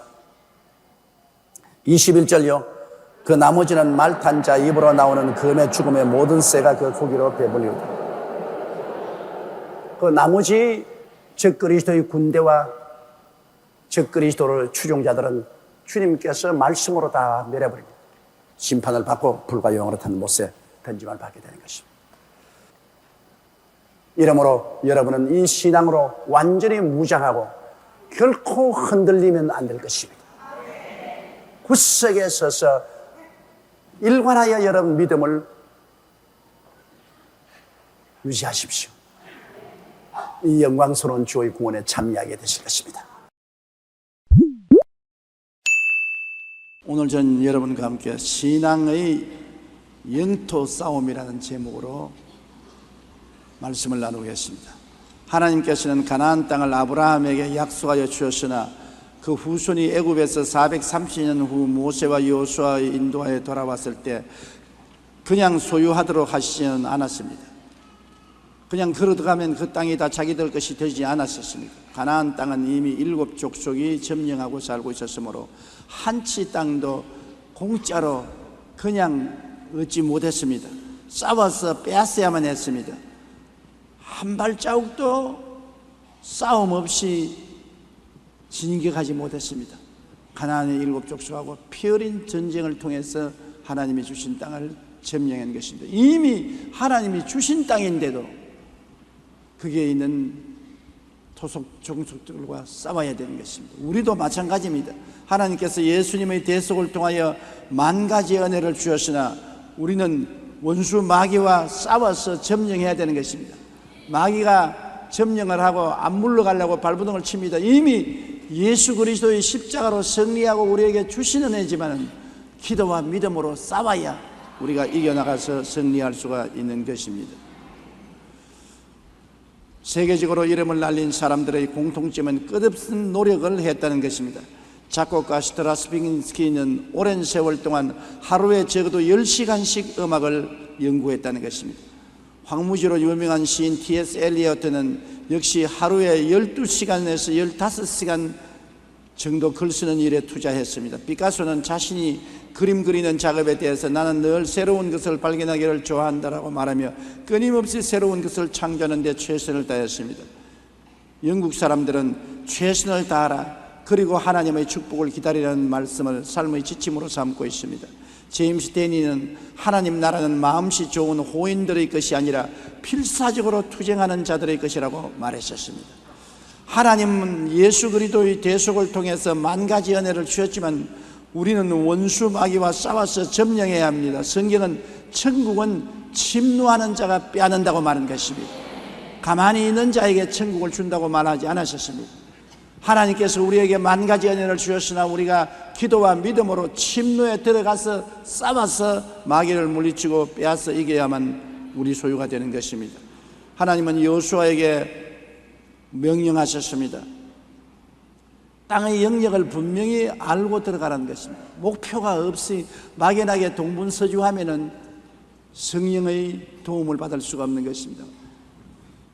21절요. 그 나머지는 말 탄 자 입으로 나오는 금의 죽음의 모든 쇠가 그 고기로 배불리우다. 그 나머지 적그리스도의 군대와 적그리스도를 추종자들은 주님께서 말씀으로 다 내려버립니다. 심판을 받고 불과 영으로 탄 못에 던짐을 받게 되는 것입니다. 이러므로 여러분은 이 신앙으로 완전히 무장하고 결코 흔들리면 안 될 것입니다. 구석에 서서 일관하여 여러분 믿음을 유지하십시오. 이 영광스러운 주의 구원에 참여하게 되실 것입니다. 오늘 전 여러분과 함께 신앙의 영토 싸움이라는 제목으로 말씀을 나누겠습니다. 하나님께서는 가나안 땅을 아브라함에게 약속하여 주셨으나 그 후손이 애굽에서 430년 후 모세와 여호수아의 인도하에 돌아왔을 때 그냥 소유하도록 하시지는 않았습니다. 그냥 걸어가면 그 땅이 다 자기들 것이 되지 않았었습니다. 가나안 땅은 이미 7 족속이 점령하고 살고 있었으므로 한 치 땅도 공짜로 그냥 얻지 못했습니다. 싸워서 빼앗아야만 했습니다. 한 발자국도 싸움 없이 진격하지 못했습니다. 가나안의 7 족속하고 피 어린 전쟁을 통해서 하나님이 주신 땅을 점령한 것입니다. 이미 하나님이 주신 땅인데도 거기에 있는 토속 종족들과 싸워야 되는 것입니다. 우리도 마찬가지입니다. 하나님께서 예수님의 대속을 통하여 10,000가지 은혜를 주셨으나 우리는 원수 마귀와 싸워서 점령해야 되는 것입니다. 마귀가 점령을 하고 안 물러가려고 발부둥을 칩니다. 이미 예수 그리스도의 십자가로 승리하고 우리에게 주시는 은혜지만 기도와 믿음으로 싸워야 우리가 이겨나가서 승리할 수가 있는 것입니다. 세계적으로 이름을 날린 사람들의 공통점은 끝없는 노력을 했다는 것입니다. 작곡가 스트라스빈스키는 오랜 세월 동안 하루에 적어도 10시간씩 음악을 연구했다는 것입니다. 황무지로 유명한 시인 T.S. 엘리어트는 역시 하루에 12시간에서 15시간 정도 글 쓰는 일에 투자했습니다. 피카소는 자신이 그림 그리는 작업에 대해서 나는 늘 새로운 것을 발견하기를 좋아한다라고 말하며 끊임없이 새로운 것을 창조하는 데 최선을 다했습니다. 영국 사람들은 최선을 다하라 그리고 하나님의 축복을 기다리라는 말씀을 삶의 지침으로 삼고 있습니다. 제임스 데니는 하나님 나라는 마음씨 좋은 호인들의 것이 아니라 필사적으로 투쟁하는 자들의 것이라고 말했었습니다. 하나님은 예수 그리스도의 대속을 통해서 10,000가지 은혜를 주셨지만 우리는 원수 마귀와 싸워서 점령해야 합니다. 성경은 천국은 침노하는 자가 빼앗는다고 말한 것입니다. 가만히 있는 자에게 천국을 준다고 말하지 않으셨습니다. 하나님께서 우리에게 10,000가지 은혜를 주셨으나 우리가 기도와 믿음으로 침노에 들어가서 싸워서 마귀를 물리치고 빼앗아 이겨야만 우리 소유가 되는 것입니다. 하나님은 여호수아에게 명령하셨습니다. 땅의 영역을 분명히 알고 들어가라는 것입니다. 목표가 없이 막연하게 동분서주하면은 성령의 도움을 받을 수가 없는 것입니다.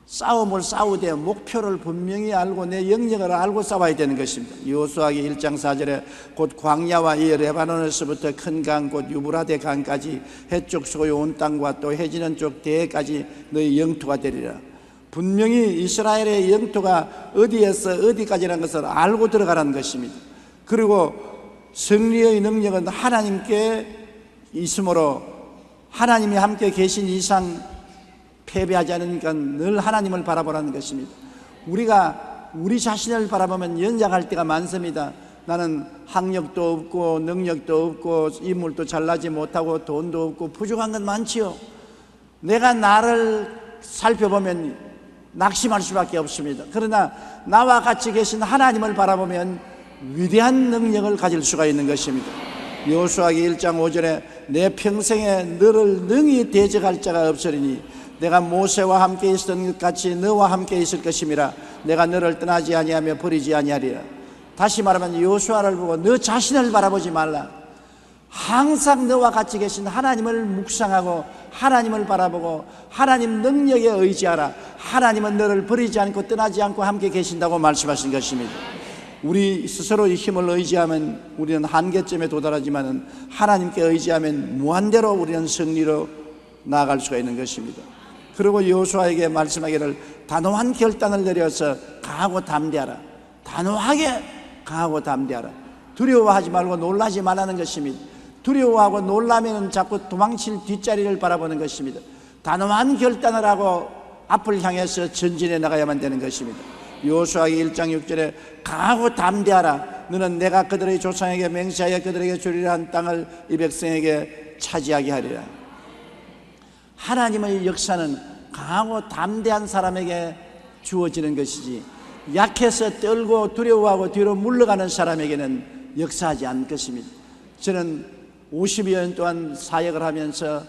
싸움을 싸우되 목표를 분명히 알고 내 영역을 알고 싸워야 되는 것입니다. 여호수아기 1장 4절에 곧 광야와 이 레바논에서부터 큰 강 곧 유브라데 강까지 해쪽 소유 온 땅과 또 해지는 쪽 대해까지 너희 영토가 되리라. 분명히 이스라엘의 영토가 어디에서 어디까지라는 것을 알고 들어가라는 것입니다. 그리고 승리의 능력은 하나님께 있으므로 하나님이 함께 계신 이상 패배하지 않으니까 늘 하나님을 바라보라는 것입니다. 우리가 우리 자신을 바라보면 연약할 때가 많습니다. 나는 학력도 없고 능력도 없고 인물도 잘나지 못하고 돈도 없고 부족한 건 많지요. 내가 나를 살펴보면 낙심할 수밖에 없습니다. 그러나 나와 같이 계신 하나님을 바라보면 위대한 능력을 가질 수가 있는 것입니다. 여호수아기 1장 5절에 내 평생에 너를 능히 대적할 자가 없으리니 내가 모세와 함께 있었던 것 같이 너와 함께 있을 것임이라. 내가 너를 떠나지 아니하며 버리지 아니하리라. 다시 말하면 여호수아를 보고 너 자신을 바라보지 말라. 항상 너와 같이 계신 하나님을 묵상하고 하나님을 바라보고 하나님 능력에 의지하라. 하나님은 너를 버리지 않고 떠나지 않고 함께 계신다고 말씀하신 것입니다. 우리 스스로의 힘을 의지하면 우리는 한계점에 도달하지만 하나님께 의지하면 무한대로 우리는 승리로 나아갈 수가 있는 것입니다. 그리고 여호수아에게 말씀하기를 단호한 결단을 내려서 강하고 담대하라. 단호하게 강하고 담대하라. 두려워하지 말고 놀라지 말라는 것입니다. 두려워하고 놀라면 자꾸 도망칠 뒷자리를 바라보는 것입니다. 단호한 결단을 하고 앞을 향해서 전진해 나가야만 되는 것입니다. 여호수아기 1장 6절에 강하고 담대하라. 너는 내가 그들의 조상에게 맹세하여 그들에게 주리라 한 땅을 이 백성에게 차지하게 하리라. 하나님의 역사는 강하고 담대한 사람에게 주어지는 것이지 약해서 떨고 두려워하고 뒤로 물러가는 사람에게는 역사하지 않을 것입니다. 저는 50여 년 동안 사역을 하면서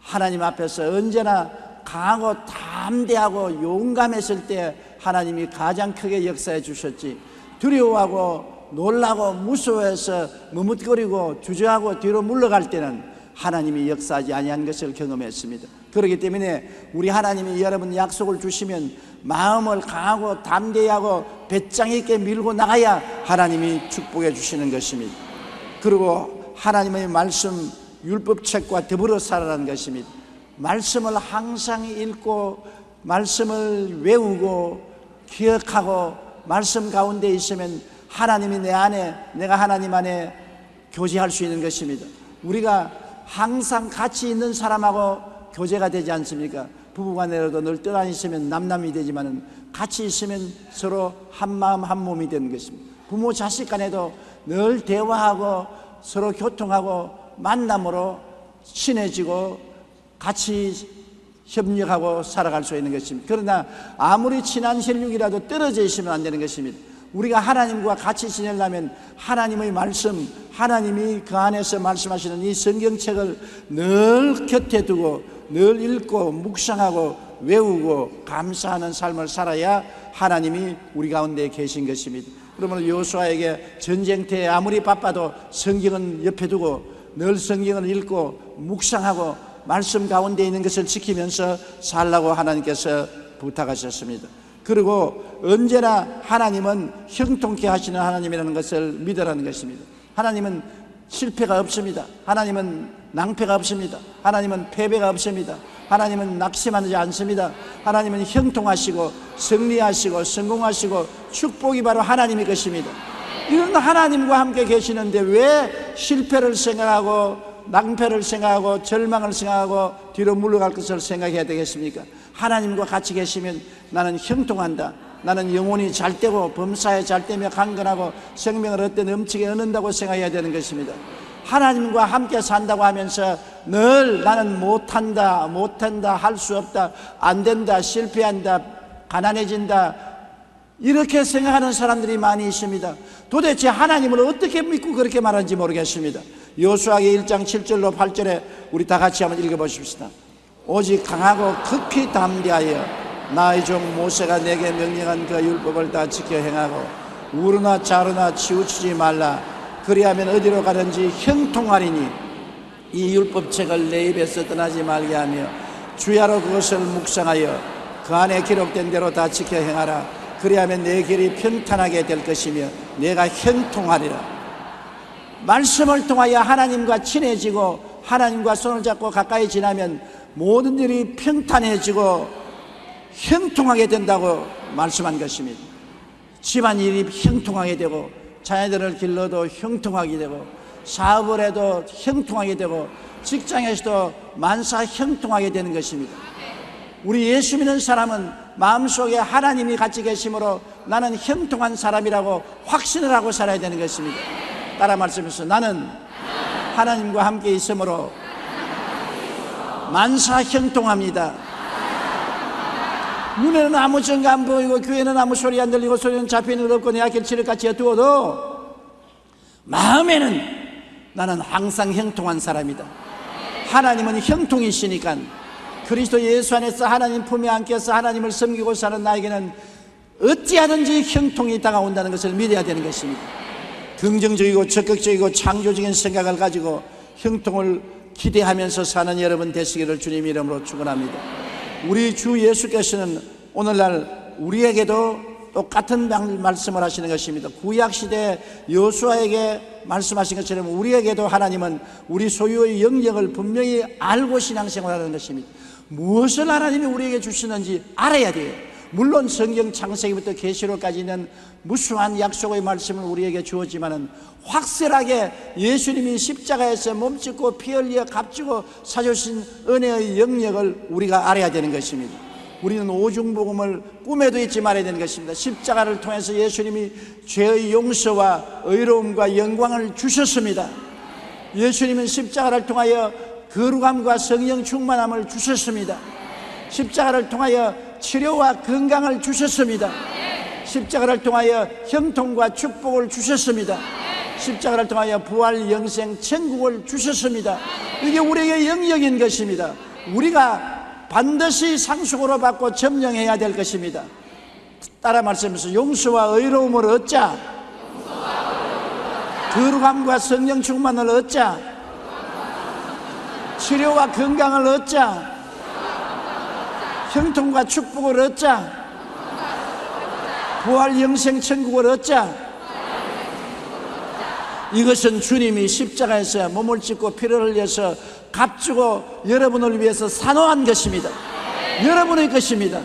하나님 앞에서 언제나 강하고 담대하고 용감했을 때 하나님이 가장 크게 역사해 주셨지, 두려워하고 놀라고 무서워해서 머뭇거리고 주저하고 뒤로 물러갈 때는 하나님이 역사하지 아니한 것을 경험했습니다. 그렇기 때문에 우리 하나님이 여러분 약속을 주시면 마음을 강하고 담대하고 배짱 있게 밀고 나가야 하나님이 축복해 주시는 것입니다. 그리고 하나님의 말씀 율법책과 더불어 살아라는 것입니다. 말씀을 항상 읽고 말씀을 외우고 기억하고 말씀 가운데 있으면 하나님이 내 안에, 내가 하나님 안에 교제할 수 있는 것입니다. 우리가 항상 같이 있는 사람하고 교제가 되지 않습니까? 부부간에도 늘 떠다니시면 남남이 되지만은 같이 있으면 서로 한 마음 한 몸이 되는 것입니다. 부모 자식 간에도 늘 대화하고 서로 교통하고 만남으로 친해지고 같이 협력하고 살아갈 수 있는 것입니다. 그러나 아무리 친한 혈육이라도 떨어져 있으면 안 되는 것입니다. 우리가 하나님과 같이 지내려면 하나님의 말씀, 하나님이 그 안에서 말씀하시는 이 성경책을 늘 곁에 두고 늘 읽고 묵상하고 외우고 감사하는 삶을 살아야 하나님이 우리 가운데 계신 것입니다. 그러면 여호수아에게 전쟁터에 아무리 바빠도 성경은 옆에 두고 늘 성경을 읽고 묵상하고 말씀 가운데 있는 것을 지키면서 살라고 하나님께서 부탁하셨습니다. 그리고 언제나 하나님은 형통케 하시는 하나님이라는 것을 믿으라는 것입니다. 하나님은 실패가 없습니다. 하나님은 낭패가 없습니다. 하나님은 패배가 없습니다. 하나님은 낙심하지 않습니다. 하나님은 형통하시고 승리하시고 성공하시고 축복이 바로 하나님의 것입니다. 이런 하나님과 함께 계시는데 왜 실패를 생각하고 낭패를 생각하고 절망을 생각하고 뒤로 물러갈 것을 생각해야 되겠습니까? 하나님과 같이 계시면 나는 형통한다, 나는 영혼이 잘되고 범사에 잘되며 강건하고 생명을 얻되 넘치게 얻는다고 생각해야 되는 것입니다. 하나님과 함께 산다고 하면서 늘 나는 못한다, 할 수 없다, 안 된다, 실패한다, 가난해진다, 이렇게 생각하는 사람들이 많이 있습니다. 도대체 하나님을 어떻게 믿고 그렇게 말하는지 모르겠습니다. 여호수아기 1장 7절로 8절에 우리 다 같이 한번 읽어보십시다. 오직 강하고 극히 담대하여 나의 종 모세가 내게 명령한 그 율법을 다 지켜 행하고 우르나 자르나 치우치지 말라. 그리하면 어디로 가든지 형통하리니 이 율법책을 내 입에서 떠나지 말게 하며 주야로 그것을 묵상하여 그 안에 기록된 대로 다 지켜 행하라. 그리하면 내 길이 평탄하게 될 것이며 내가 형통하리라. 말씀을 통하여 하나님과 친해지고 하나님과 손을 잡고 가까이 지나면 모든 일이 평탄해지고 형통하게 된다고 말씀한 것입니다. 집안일이 형통하게 되고 자녀들을 길러도 형통하게 되고 사업을 해도 형통하게 되고 직장에서도 만사 형통하게 되는 것입니다. 우리 예수 믿는 사람은 마음속에 하나님이 같이 계심으로 나는 형통한 사람이라고 확신을 하고 살아야 되는 것입니다. 따라 말씀해서 나는 하나님과 함께 있으므로 만사 형통합니다. 눈에는 아무 증거 안 보이고 귀에는 아무 소리 안 들리고 소리는 잡히는 것 없고 내 앞길 칠흑같이 어두워도 마음에는 나는 항상 형통한 사람이다. 하나님은 형통이시니까 그리스도 예수 안에서 하나님 품에 안겨서 하나님을 섬기고 사는 나에게는 어찌하든지 형통이 다가온다는 것을 믿어야 되는 것입니다. 긍정적이고 적극적이고 창조적인 생각을 가지고 형통을 기대하면서 사는 여러분 되시기를 주님 이름으로 축원합니다. 우리 주 예수께서는 오늘날 우리에게도 똑같은 말씀을 하시는 것입니다. 구약시대 여호수아에게 말씀하신 것처럼 우리에게도 하나님은 우리 소유의 영역을 분명히 알고 신앙생활하는 것입니다. 무엇을 하나님이 우리에게 주시는지 알아야 돼요. 물론 성경 창세기부터 계시록까지 있는 무수한 약속의 말씀을 우리에게 주었지만은 확실하게 예수님이 십자가에서 몸짓고 피 흘려 값주고 사주신 은혜의 영역을 우리가 알아야 되는 것입니다. 우리는 오중복음을 꿈에도 잊지 말아야 되는 것입니다. 십자가를 통해서 예수님이 죄의 용서와 의로움과 영광을 주셨습니다. 예수님은 십자가를 통하여 거룩함과 성령 충만함을 주셨습니다. 십자가를 통하여 치료와 건강을 주셨습니다. 십자가를 통하여 형통과 축복을 주셨습니다. 십자가를 통하여 부활, 영생, 천국을 주셨습니다. 이게 우리에게 영역인 것입니다. 우리가 반드시 상속으로 받고 점령해야 될 것입니다. 따라 말씀하면서 용서와 의로움을 얻자, 거룩함과 성령 충만을 얻자, 치료와 건강을 얻자, 형통과 축복을 얻자, 부활, 영생, 천국을 얻자. 이것은 주님이 십자가에서 몸을 찢고 피를 흘려서 값주고 여러분을 위해서 산호한 것입니다. 여러분의 것입니다.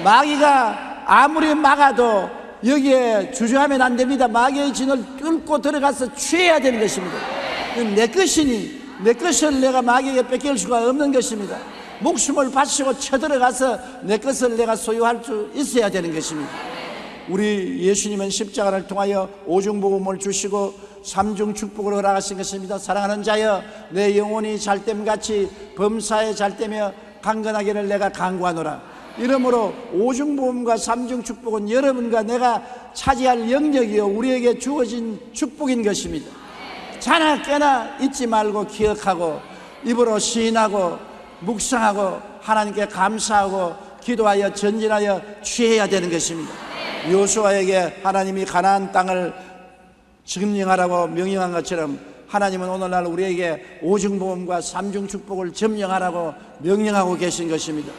마귀가 아무리 막아도 여기에 주저하면 안 됩니다. 마귀의 진을 뚫고 들어가서 취해야 되는 것입니다. 내 것이니 내 것을 내가 마귀에게 뺏길 수가 없는 것입니다. 목숨을 바치고 쳐들어가서 내 것을 내가 소유할 수 있어야 되는 것입니다. 우리 예수님은 십자가를 통하여 오중복음을 주시고 삼중 축복을 허락하신 것입니다. 사랑하는 자여, 내 영혼이 잘됨같이 범사에 잘되며 강건하기를 내가 간구하노라. 이러므로 오중복음과 삼중 축복은 여러분과 내가 차지할 영역이요 우리에게 주어진 축복인 것입니다. 자나 깨나 잊지 말고 기억하고 입으로 시인하고 묵상하고 하나님께 감사하고 기도하여 전진하여 취해야 되는 것입니다. 여호수아에게 하나님이 가나안 땅을 점령하라고 명령한 것처럼 하나님은 오늘날 우리에게 오중복음과 삼중 축복을 점령하라고 명령하고 계신 것입니다.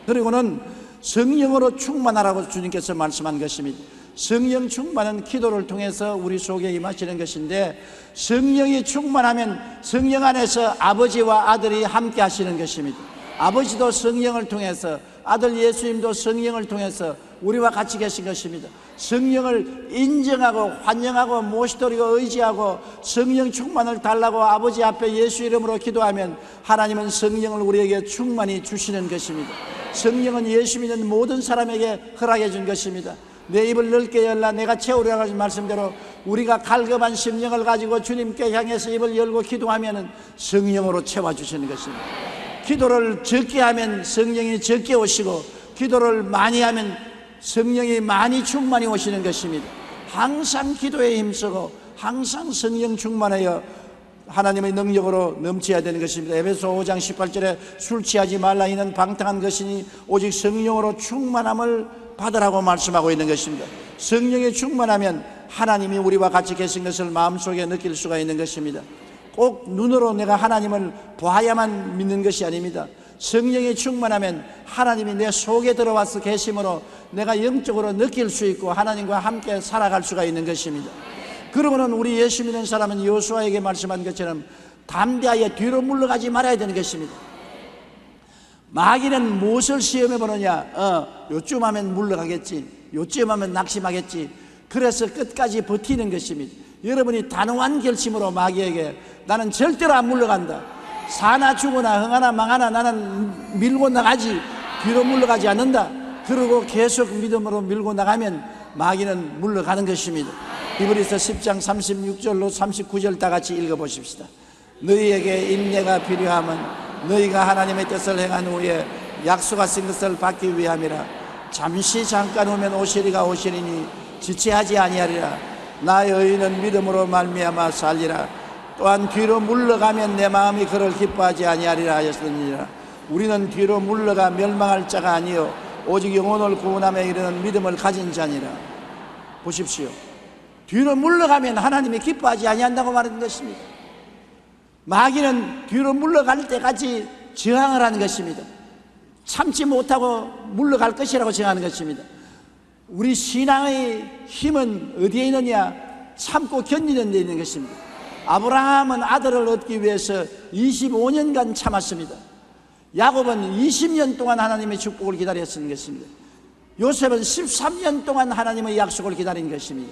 그리고는 성령으로 충만하라고 주님께서 말씀한 것입니다. 성령 충만은 기도를 통해서 우리 속에 임하시는 것인데, 성령이 충만하면 성령 안에서 아버지와 아들이 함께 하시는 것입니다. 아버지도 성령을 통해서, 아들 예수님도 성령을 통해서 우리와 같이 계신 것입니다. 성령을 인정하고 환영하고 모시도리고 의지하고 성령 충만을 달라고 아버지 앞에 예수 이름으로 기도하면 하나님은 성령을 우리에게 충만히 주시는 것입니다. 성령은 예수 믿는 모든 사람에게 허락해 준 것입니다. 내 입을 넓게 열라 내가 채우리라고 하신 말씀대로 우리가 갈급한 심령을 가지고 주님께 향해서 입을 열고 기도하면 성령으로 채워주시는 것입니다. 기도를 적게 하면 성령이 적게 오시고, 기도를 많이 하면 성령이 많이 충만히 오시는 것입니다. 항상 기도에 힘쓰고 항상 성령 충만하여 하나님의 능력으로 넘쳐야 되는 것입니다. 에베소 5장 18절에 술 취하지 말라 이는 방탕한 것이니 오직 성령으로 충만함을 받으라고 말씀하고 있는 것입니다. 성령이 충만하면 하나님이 우리와 같이 계신 것을 마음속에 느낄 수가 있는 것입니다. 꼭 눈으로 내가 하나님을 봐야만 믿는 것이 아닙니다. 성령이 충만하면 하나님이 내 속에 들어와서 계심으로 내가 영적으로 느낄 수 있고 하나님과 함께 살아갈 수가 있는 것입니다. 그러고는 우리 예수 믿는 사람은 여호수아에게 말씀한 것처럼 담대하여 뒤로 물러가지 말아야 되는 것입니다. 마귀는 무엇을 시험해 보느냐? 요쯤 하면 물러가겠지, 요쯤 하면 낙심하겠지. 그래서 끝까지 버티는 것입니다. 여러분이 단호한 결심으로 마귀에게 나는 절대로 안 물러간다, 사나 죽으나 흥하나 망하나 나는 밀고 나가지, 뒤로 물러가지 않는다, 그리고 계속 믿음으로 밀고 나가면 마귀는 물러가는 것입니다. 히브리서 10장 36절로 39절 다 같이 읽어보십시다. 너희에게 인내가 필요함은 너희가 하나님의 뜻을 행한 후에 약속하신 것을 받기 위함이라. 잠시 잠깐 오면 오시리가 오시리니 지체하지 아니하리라. 나의 의인은 믿음으로 말미암아 살리라. 또한 뒤로 물러가면 내 마음이 그를 기뻐하지 아니하리라 하였느니라. 우리는 뒤로 물러가 멸망할 자가 아니요 오직 영혼을 구원함에 이르는 믿음을 가진 자니라. 보십시오. 뒤로 물러가면 하나님이 기뻐하지 아니한다고 말하는 것입니다. 마귀는 뒤로 물러갈 때까지 저항을 하는 것입니다. 참지 못하고 물러갈 것이라고 정하는 것입니다. 우리 신앙의 힘은 어디에 있느냐? 참고 견디는 데 있는 것입니다. 아브라함은 아들을 얻기 위해서 25년간 참았습니다. 야곱은 20년 동안 하나님의 축복을 기다렸던 것입니다. 요셉은 13년 동안 하나님의 약속을 기다린 것입니다.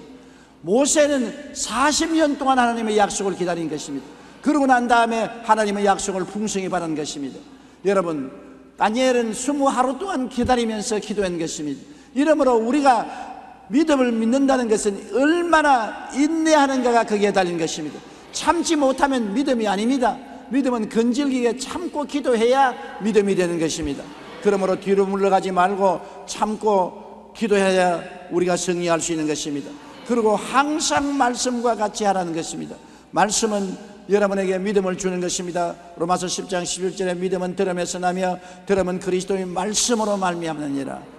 모세는 40년 동안 하나님의 약속을 기다린 것입니다. 그러고 난 다음에 하나님의 약속을 풍성히 받은 것입니다. 여러분, 다니엘은 20하루 동안 기다리면서 기도한 것입니다. 이러므로 우리가 믿음을 믿는다는 것은 얼마나 인내하는가가 거기에 달린 것입니다. 참지 못하면 믿음이 아닙니다. 믿음은 건질기게 참고 기도해야 믿음이 되는 것입니다. 그러므로 뒤로 물러가지 말고 참고 기도해야 우리가 승리할 수 있는 것입니다. 그리고 항상 말씀과 같이 하라는 것입니다. 말씀은 여러분에게 믿음을 주는 것입니다. 로마서 10장 11절에 믿음은 들음에서 나며 들음은 그리스도의 말씀으로 말미암느니라.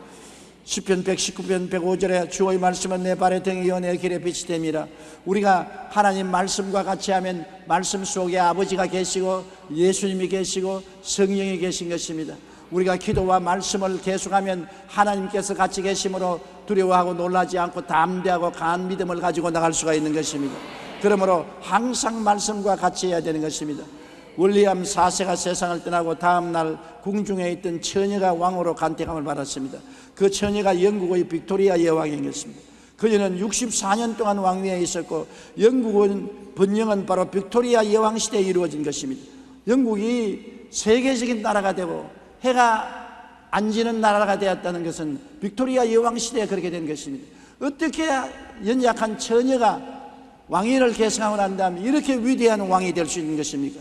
시편 119편 105절에 주의 말씀은 내 발의 등이요 내 길의 빛이 됨이라. 우리가 하나님 말씀과 같이 하면 말씀 속에 아버지가 계시고 예수님이 계시고 성령이 계신 것입니다. 우리가 기도와 말씀을 계속하면 하나님께서 같이 계심으로 두려워하고 놀라지 않고 담대하고 강한 믿음을 가지고 나갈 수가 있는 것입니다. 그러므로 항상 말씀과 같이 해야 되는 것입니다. 윌리엄 4세가 세상을 떠나고 다음날 궁중에 있던 처녀가 왕으로 간택함을 받았습니다. 그 처녀가 영국의 빅토리아 여왕이었습니다. 그녀는 64년 동안 왕위에 있었고 영국은 번영은 바로 빅토리아 여왕 시대에 이루어진 것입니다. 영국이 세계적인 나라가 되고 해가 안 지는 나라가 되었다는 것은 빅토리아 여왕 시대에 그렇게 된 것입니다. 어떻게 연약한 처녀가 왕위를 계승하고 난 다음에 이렇게 위대한 왕이 될 수 있는 것입니까?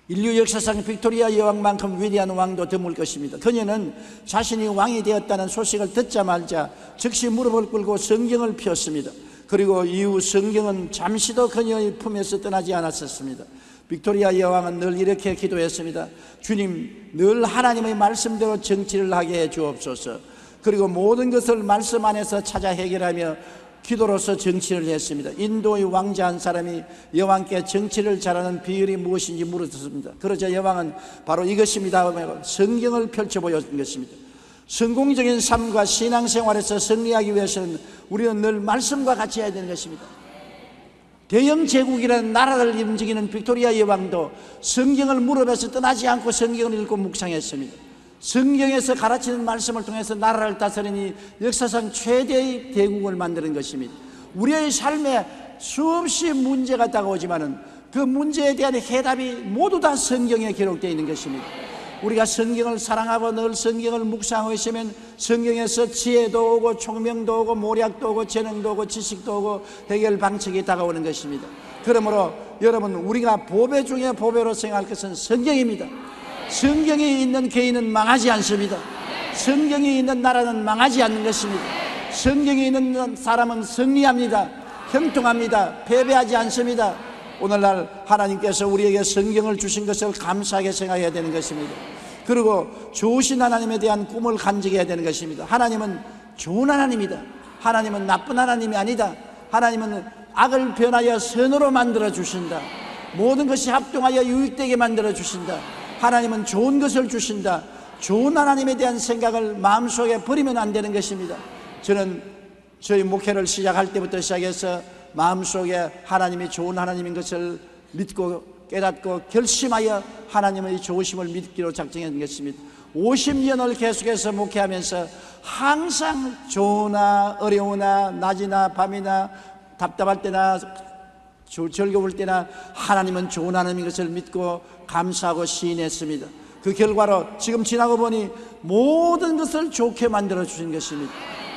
인류 역사상 빅토리아 여왕만큼 위대한 왕도 드물 것입니다. 그녀는 자신이 왕이 되었다는 소식을 듣자마자 즉시 무릎을 꿇고 성경을 폈습니다. 그리고 이후 성경은 잠시도 그녀의 품에서 떠나지 않았었습니다. 빅토리아 여왕은 늘 이렇게 기도했습니다. 주님, 늘 하나님의 말씀대로 정치를 하게 해 주옵소서. 그리고 모든 것을 말씀 안에서 찾아 해결하며 기도로서 정치를 했습니다. 인도의 왕자 한 사람이 여왕께 정치를 잘하는 비결이 무엇인지 물었습니다. 그러자 여왕은 바로 이것입니다 하며 성경을 펼쳐 보였던 것입니다. 성공적인 삶과 신앙생활에서 승리하기 위해서는 우리는 늘 말씀과 같이 해야 되는 것입니다. 대영 제국이라는 나라를 움직이는 빅토리아 여왕도 성경을 무릎에서 떠나지 않고 성경을 읽고 묵상했습니다. 성경에서 가르치는 말씀을 통해서 나라를 다스리니 역사상 최대의 대국을 만드는 것입니다. 우리의 삶에 수없이 문제가 다가오지만은 그 문제에 대한 해답이 모두 다 성경에 기록되어 있는 것입니다. 우리가 성경을 사랑하고 늘 성경을 묵상하고 있으면 성경에서 지혜도 오고 총명도 오고 모략도 오고 재능도 오고 지식도 오고 해결 방책이 다가오는 것입니다. 그러므로 여러분, 우리가 보배 중에 보배로 생각할 것은 성경입니다. 성경이 있는 개인은 망하지 않습니다. 성경이 있는 나라는 망하지 않는 것입니다. 성경이 있는 사람은 승리합니다. 형통합니다. 패배하지 않습니다. 오늘날 하나님께서 우리에게 성경을 주신 것을 감사하게 생각해야 되는 것입니다. 그리고 좋으신 하나님에 대한 꿈을 간직해야 되는 것입니다. 하나님은 좋은 하나님이다. 하나님은 나쁜 하나님이 아니다. 하나님은 악을 변하여 선으로 만들어 주신다. 모든 것이 합동하여 유익되게 만들어 주신다. 하나님은 좋은 것을 주신다. 좋은 하나님에 대한 생각을 마음속에 버리면 안 되는 것입니다. 저는 저희 목회를 시작할 때부터 시작해서 마음속에 하나님이 좋은 하나님인 것을 믿고 깨닫고 결심하여 하나님의 좋으심을 믿기로 작정한 것입니다. 50년을 계속해서 목회하면서 항상 좋으나 어려우나 낮이나 밤이나 답답할 때나 즐거울 때나 하나님은 좋은 하나님인 것을 믿고 감사하고 시인했습니다. 그 결과로 지금 지나고 보니 모든 것을 좋게 만들어 주신 것입니다.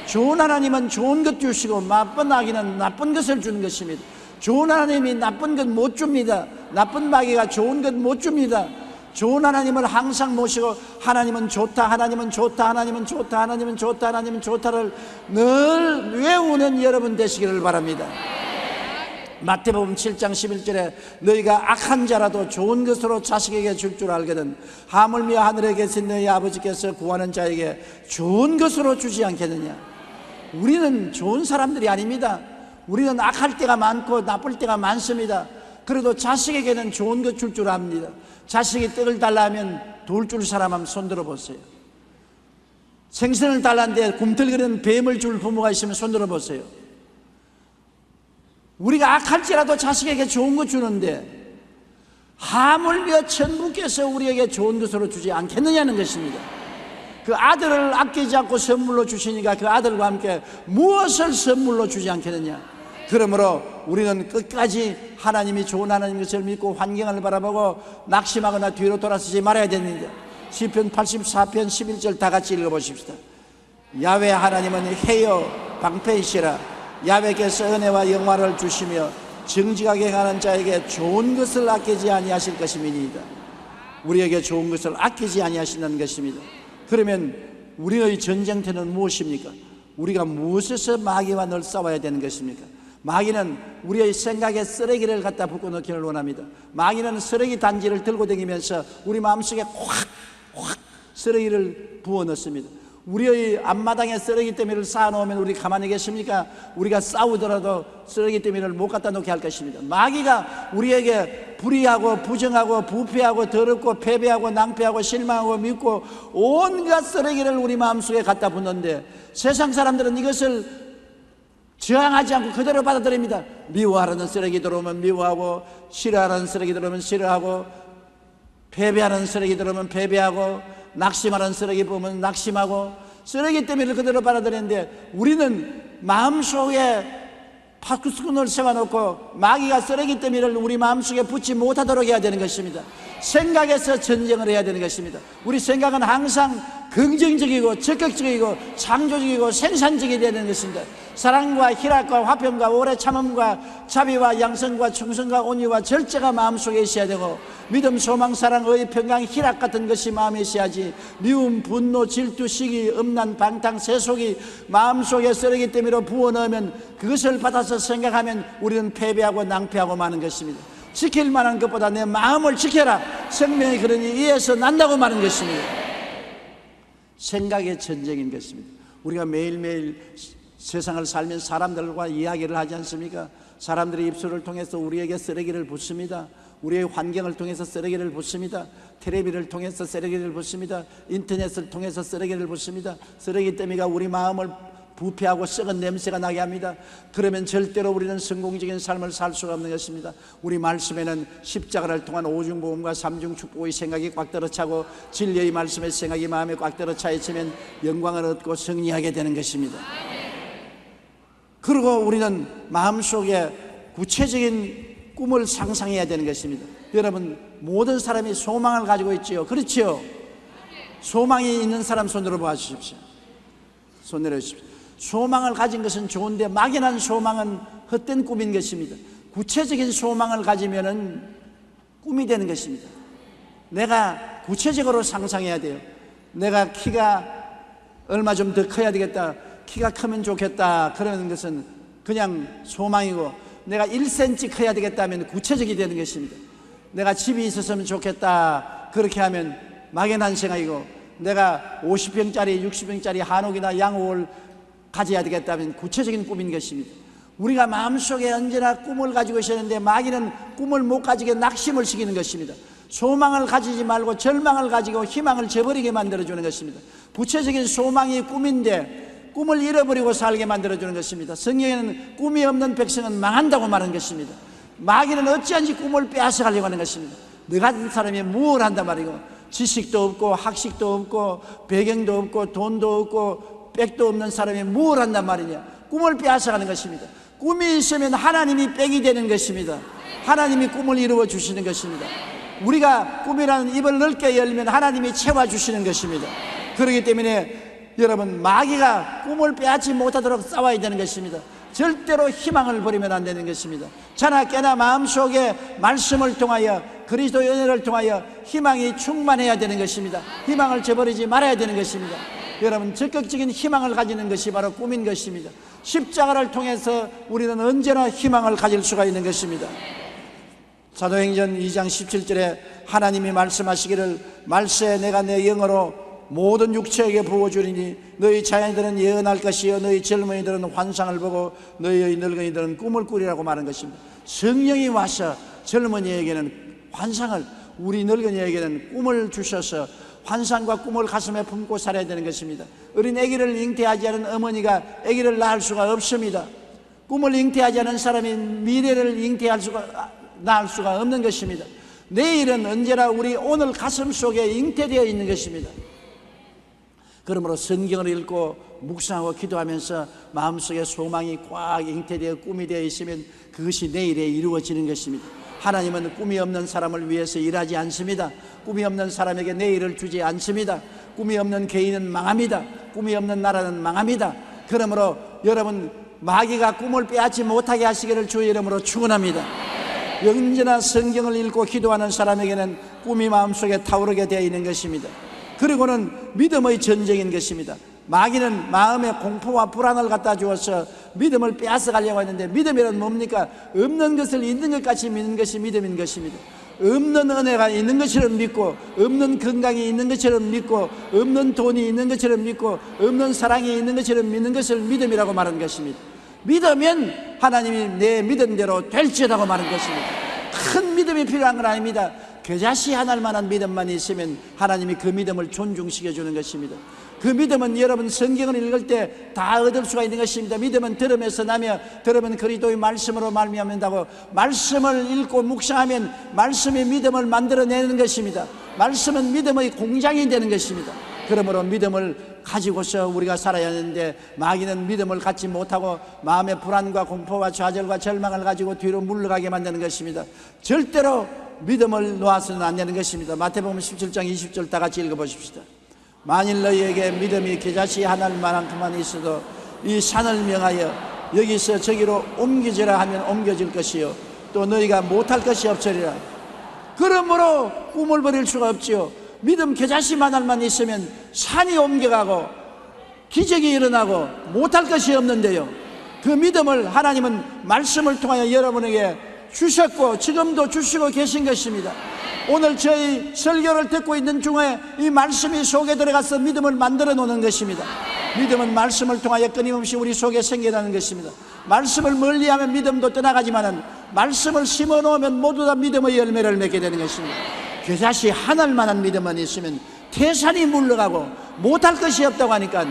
좋은 하나님은 좋은 것 주시고 나쁜 아기는 나쁜 것을 주는 것입니다. 좋은 하나님이 나쁜 것 못 줍니다. 나쁜 마귀가 좋은 것 못 줍니다. 좋은 하나님을 항상 모시고 하나님은 좋다, 하나님은 좋다, 하나님은 좋다, 하나님은 좋다, 하나님은 좋다를 늘 외우는 여러분 되시기를 바랍니다. 마태복음 7장 11절에 너희가 악한 자라도 좋은 것으로 자식에게 줄 줄 알거든 하물며 하늘에 계신 너희 아버지께서 구하는 자에게 좋은 것으로 주지 않겠느냐. 우리는 좋은 사람들이 아닙니다. 우리는 악할 때가 많고 나쁠 때가 많습니다. 그래도 자식에게는 좋은 것 줄 줄 압니다. 자식이 떡을 달라 하면 돌 줄 사람 한번 손들어 보세요. 생선을 달라는데 굼틀거리는 뱀을 줄 부모가 있으면 손들어 보세요. 우리가 악할지라도 자식에게 좋은 것 주는데 하물며 천부께서 우리에게 좋은 것으로 주지 않겠느냐는 것입니다. 그 아들을 아끼지 않고 선물로 주시니까 그 아들과 함께 무엇을 선물로 주지 않겠느냐. 그러므로 우리는 끝까지 하나님이 좋은 하나님인 것을 믿고 환경을 바라보고 낙심하거나 뒤로 돌아서지 말아야 됩니다. 시편 84편 11절 다 같이 읽어보십시다. 야훼 하나님은 해여 방패이시라. 야훼께서 은혜와 영화를 주시며 정직하게 행하는 자에게 좋은 것을 아끼지 아니하실 것임이니이다. 우리에게 좋은 것을 아끼지 아니하신다는 것입니다. 그러면 우리의 전쟁터는 무엇입니까? 우리가 무엇에서 마귀와 늘 싸워야 되는 것입니까? 마귀는 우리의 생각에 쓰레기를 갖다 붓고 넣기를 원합니다. 마귀는 쓰레기 단지를 들고 다니면서 우리 마음속에 확 쓰레기를 부어 넣습니다. 우리의 앞마당에 쓰레기 더미를 쌓아놓으면 우리 가만히 계십니까? 우리가 싸우더라도 쓰레기 더미를 못 갖다 놓게 할 것입니다. 마귀가 우리에게 불의하고 부정하고 부패하고 더럽고 패배하고 낭패하고 실망하고 믿고 온갖 쓰레기를 우리 마음속에 갖다 붓는데 세상 사람들은 이것을 저항하지 않고 그대로 받아들입니다. 미워하는 쓰레기 들어오면 미워하고, 싫어하는 쓰레기 들어오면 싫어하고, 패배하는 쓰레기 들어오면 패배하고, 낙심하는 쓰레기 보면 낙심하고, 쓰레기 때문에 그대로 받아들이는데 우리는 마음속에 파크스콘을 세워놓고 마귀가 쓰레기 때문에 우리 마음속에 붙지 못하도록 해야 되는 것입니다. 생각에서 전쟁을 해야 되는 것입니다. 우리 생각은 항상 긍정적이고 적극적이고 창조적이고 생산적이 되야 되는 것입니다. 사랑과 희락과 화평과 오래 참음과 자비와 양성과 충성과 온유와 절제가 마음속에 있어야 되고 믿음, 소망, 사랑, 의, 평강, 희락 같은 것이 마음에 있어야지 미움, 분노, 질투, 시기, 음란, 방탕, 세속이 마음속에 쓰레기 때문에 부어넣으면 그것을 받아서 생각하면 우리는 패배하고 낭패하고 마는 것입니다. 지킬 만한 것보다 내 마음을 지켜라. 생명이 그러니 이에서 난다고 말하는 것입니다. 생각의 전쟁인 것입니다. 우리가 매일매일 세상을 살면서 사람들과 이야기를 하지 않습니까? 사람들의 입술을 통해서 우리에게 쓰레기를 붓습니다. 우리의 환경을 통해서 쓰레기를 붓습니다. 텔레비를 통해서 쓰레기를 붓습니다. 인터넷을 통해서 쓰레기를 붓습니다. 쓰레기 더미가 우리 마음을 부패하고 썩은 냄새가 나게 합니다. 그러면 절대로 우리는 성공적인 삶을 살 수가 없는 것입니다. 우리 말씀에는 십자가를 통한 오중복음과 삼중축복의 생각이 꽉 들어차고 진리의 말씀의 생각이 마음에 꽉 들어차 있으면 영광을 얻고 승리하게 되는 것입니다. 그리고 우리는 마음속에 구체적인 꿈을 상상해야 되는 것입니다. 여러분, 모든 사람이 소망을 가지고 있지요. 그렇지요? 소망이 있는 사람 손으로 보아주십시오. 손 내려주십시오. 소망을 가진 것은 좋은데 막연한 소망은 헛된 꿈인 것입니다. 구체적인 소망을 가지면은 꿈이 되는 것입니다. 내가 구체적으로 상상해야 돼요. 내가 키가 얼마 좀 더 커야 되겠다. 키가 크면 좋겠다. 그러는 것은 그냥 소망이고, 내가 1cm 커야 되겠다 하면 구체적이 되는 것입니다. 내가 집이 있었으면 좋겠다. 그렇게 하면 막연한 생각이고, 내가 50평짜리 60평짜리 한옥이나 양옥을 가져야 되겠다면 구체적인 꿈인 것입니다. 우리가 마음속에 언제나 꿈을 가지고 있었는데 마귀는 꿈을 못 가지게 낙심을 시키는 것입니다. 소망을 가지지 말고 절망을 가지고 희망을 저버리게 만들어주는 것입니다. 구체적인 소망이 꿈인데 꿈을 잃어버리고 살게 만들어주는 것입니다. 성경에는 꿈이 없는 백성은 망한다고 말하는 것입니다. 마귀는 어찌한지 꿈을 빼앗아가려고 하는 것입니다. 너 같은 사람이 무엇을 한단 말이고, 지식도 없고 학식도 없고 배경도 없고 돈도 없고 백도 없는 사람이 뭘 한단 말이냐. 꿈을 빼앗아가는 것입니다. 꿈이 있으면 하나님이 백이 되는 것입니다. 하나님이 꿈을 이루어 주시는 것입니다. 우리가 꿈이라는 입을 넓게 열면 하나님이 채워주시는 것입니다. 그렇기 때문에 여러분, 마귀가 꿈을 빼앗지 못하도록 싸워야 되는 것입니다. 절대로 희망을 버리면 안 되는 것입니다. 자나 깨나 마음속에 말씀을 통하여 그리스도의 은혜를 통하여 희망이 충만해야 되는 것입니다. 희망을 저버리지 말아야 되는 것입니다. 여러분, 적극적인 희망을 가지는 것이 바로 꿈인 것입니다. 십자가를 통해서 우리는 언제나 희망을 가질 수가 있는 것입니다. 사도행전 2장 17절에 하나님이 말씀하시기를 말세 내가 내 영으로 모든 육체에게 부어주리니 너희 자녀들은 예언할 것이요 너희 젊은이들은 환상을 보고 너희 늙은이들은 꿈을 꾸리라고 말한 것입니다. 성령이 와서 젊은이에게는 환상을, 우리 늙은이에게는 꿈을 주셔서 환상과 꿈을 가슴에 품고 살아야 되는 것입니다. 어린 아기를 잉태하지 않은 어머니가 아기를 낳을 수가 없습니다. 꿈을 잉태하지 않은 사람이 미래를 낳을 수가 없는 것입니다. 내일은 언제나 우리 오늘 가슴 속에 잉태되어 있는 것입니다. 그러므로 성경을 읽고 묵상하고 기도하면서 마음속에 소망이 꽉 잉태되어 꿈이 되어 있으면 그것이 내일에 이루어지는 것입니다. 하나님은 꿈이 없는 사람을 위해서 일하지 않습니다. 꿈이 없는 사람에게 내일을 주지 않습니다. 꿈이 없는 개인은 망합니다. 꿈이 없는 나라는 망합니다. 그러므로 여러분, 마귀가 꿈을 빼앗지 못하게 하시기를 주의 이름으로 축원합니다. 언제나 성경을 읽고 기도하는 사람에게는 꿈이 마음속에 타오르게 되어 있는 것입니다. 그리고는 믿음의 전쟁인 것입니다. 마귀는 마음에 공포와 불안을 갖다 주어서 믿음을 빼앗아 가려고 하는데, 믿음이란 뭡니까? 없는 것을 있는 것 같이 믿는 것이 믿음인 것입니다. 없는 은혜가 있는 것처럼 믿고, 없는 건강이 있는 것처럼 믿고, 없는 돈이 있는 것처럼 믿고, 없는 사랑이 있는 것처럼 믿는 것을 믿음이라고 말하는 것입니다. 믿으면 하나님이 내 믿음대로 될지라고 말하는 것입니다. 큰 믿음이 필요한 건 아닙니다. 겨자씨 하나일 만한 믿음만 있으면 하나님이 그 믿음을 존중시켜 주는 것입니다. 그 믿음은 여러분 성경을 읽을 때 다 얻을 수가 있는 것입니다. 믿음은 들음에서 나며 들음은 그리스도의 말씀으로 말미암는다고, 말씀을 읽고 묵상하면 말씀이 믿음을 만들어내는 것입니다. 말씀은 믿음의 공장이 되는 것입니다. 그러므로 믿음을 가지고서 우리가 살아야 하는데, 마귀는 믿음을 갖지 못하고 마음의 불안과 공포와 좌절과 절망을 가지고 뒤로 물러가게 만드는 것입니다. 절대로 믿음을 놓아서는 안 되는 것입니다. 마태복음 17장 20절 다 같이 읽어보십시다. 만일 너희에게 믿음이 겨자씨 하나만큼만 있어도 이 산을 명하여 여기서 저기로 옮기지라 하면 옮겨질 것이요, 또 너희가 못할 것이 없으리라. 그러므로 꿈을 버릴 수가 없지요. 믿음 겨자씨 하나만 있으면 산이 옮겨가고 기적이 일어나고 못할 것이 없는데요, 그 믿음을 하나님은 말씀을 통하여 여러분에게 주셨고 지금도 주시고 계신 것입니다. 오늘 저희 설교를 듣고 있는 중에 이 말씀이 속에 들어가서 믿음을 만들어 놓는 것입니다. 믿음은 말씀을 통하여 끊임없이 우리 속에 생겨나는 것입니다. 말씀을 멀리하면 믿음도 떠나가지만은 말씀을 심어 놓으면 모두 다 믿음의 열매를 맺게 되는 것입니다. 겨자씨 하늘만한 믿음만 있으면 태산이 물러가고 못할 것이 없다고 하니까,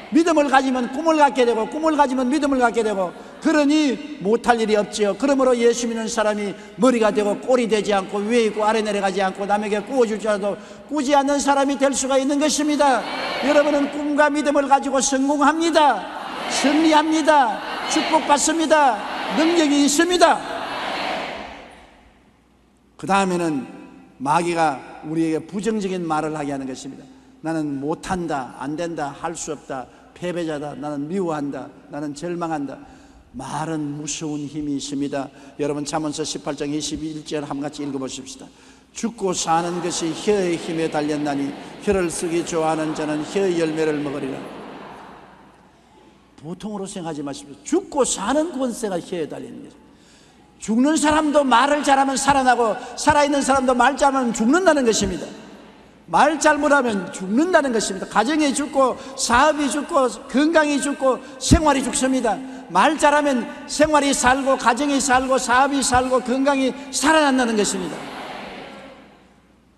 믿음을 가지면 꿈을 갖게 되고 꿈을 가지면 믿음을 갖게 되고, 그러니 못할 일이 없지요. 그러므로 예수 믿는 사람이 머리가 되고 꼴이 되지 않고 위에 있고 아래 내려가지 않고 남에게 꾸어줄 줄 알아도 꾸지 않는 사람이 될 수가 있는 것입니다. 여러분은 꿈과 믿음을 가지고 성공합니다. 승리합니다. 축복받습니다. 능력이 있습니다. 그 다음에는 마귀가 우리에게 부정적인 말을 하게 하는 것입니다. 나는 못한다, 안된다, 할 수 없다, 패배자다, 나는 미워한다, 나는 절망한다. 말은 무서운 힘이 있습니다. 여러분 잠언서 18장 21절 한같이 읽어보십시다. 죽고 사는 것이 혀의 힘에 달렸나니 혀를 쓰기 좋아하는 자는 혀의 열매를 먹으리라. 보통으로 생각하지 마십시오. 죽고 사는 권세가 혀에 달리는 거죠. 죽는 사람도 말을 잘하면 살아나고 살아있는 사람도 말 잘하면 죽는다는 것입니다. 말 잘못하면 죽는다는 것입니다. 가정이 죽고 사업이 죽고 건강이 죽고 생활이 죽습니다. 말 잘하면 생활이 살고 가정이 살고 사업이 살고 건강이 살아난다는 것입니다.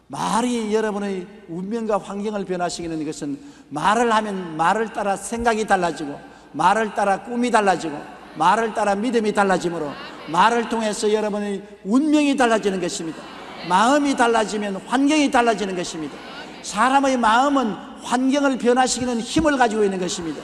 말이 여러분의 운명과 환경을 변화시키는 것은, 말을 하면 말을 따라 생각이 달라지고 말을 따라 꿈이 달라지고 말을 따라 믿음이 달라지므로 말을 통해서 여러분의 운명이 달라지는 것입니다. 마음이 달라지면 환경이 달라지는 것입니다. 사람의 마음은 환경을 변화시키는 힘을 가지고 있는 것입니다.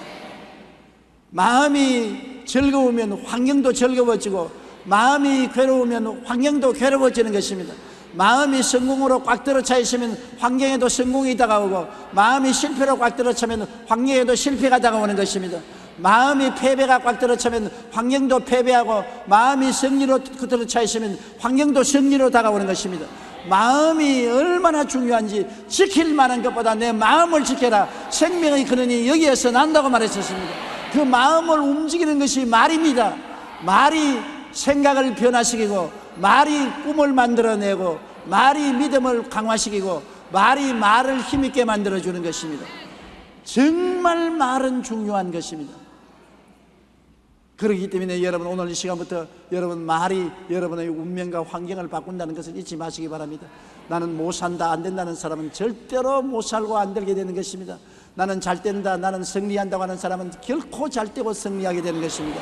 마음이 즐거우면 환경도 즐거워지고 마음이 괴로우면 환경도 괴로워지는 것입니다. 마음이 성공으로 꽉 들어차 있으면 환경에도 성공이 다가오고, 마음이 실패로 꽉 들어차면 환경에도 실패가 다가오는 것입니다. 마음이 패배가 꽉 들어차면 환경도 패배하고, 마음이 승리로 들어차 있으면 환경도 승리로 다가오는 것입니다. 마음이 얼마나 중요한지, 지킬 만한 것보다 내 마음을 지켜라. 생명의 근원이 여기에서 난다고 말했었습니다. 그 마음을 움직이는 것이 말입니다. 말이 생각을 변화시키고, 말이 꿈을 만들어내고, 말이 믿음을 강화시키고, 말이 말을 힘있게 만들어주는 것입니다. 정말 말은 중요한 것입니다. 그렇기 때문에 여러분 오늘 이 시간부터 여러분 말이 여러분의 운명과 환경을 바꾼다는 것을 잊지 마시기 바랍니다. 나는 못 산다, 안 된다는 사람은 절대로 못 살고 안 되게 되는 것입니다. 나는 잘 된다, 나는 승리한다고 하는 사람은 결코 잘 되고 승리하게 되는 것입니다.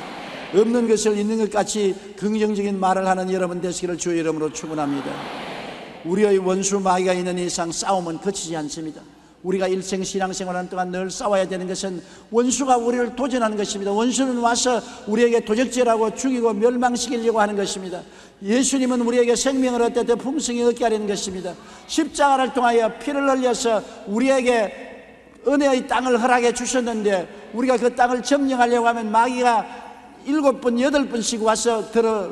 없는 것을 있는 것 같이 긍정적인 말을 하는 여러분 되시기를 주의 이름으로 축원합니다. 우리의 원수 마귀가 있는 이상 싸움은 그치지 않습니다. 우리가 일생 신앙생활하는 동안 늘 싸워야 되는 것은 원수가 우리를 도전하는 것입니다. 원수는 와서 우리에게 도적질하고 죽이고 멸망시키려고 하는 것입니다. 예수님은 우리에게 생명을 얻되 더 풍성히 얻게 하려는 것입니다. 십자가를 통하여 피를 흘려서 우리에게 은혜의 땅을 허락해 주셨는데 우리가 그 땅을 점령하려고 하면 마귀가 7번, 8번씩 와서 들어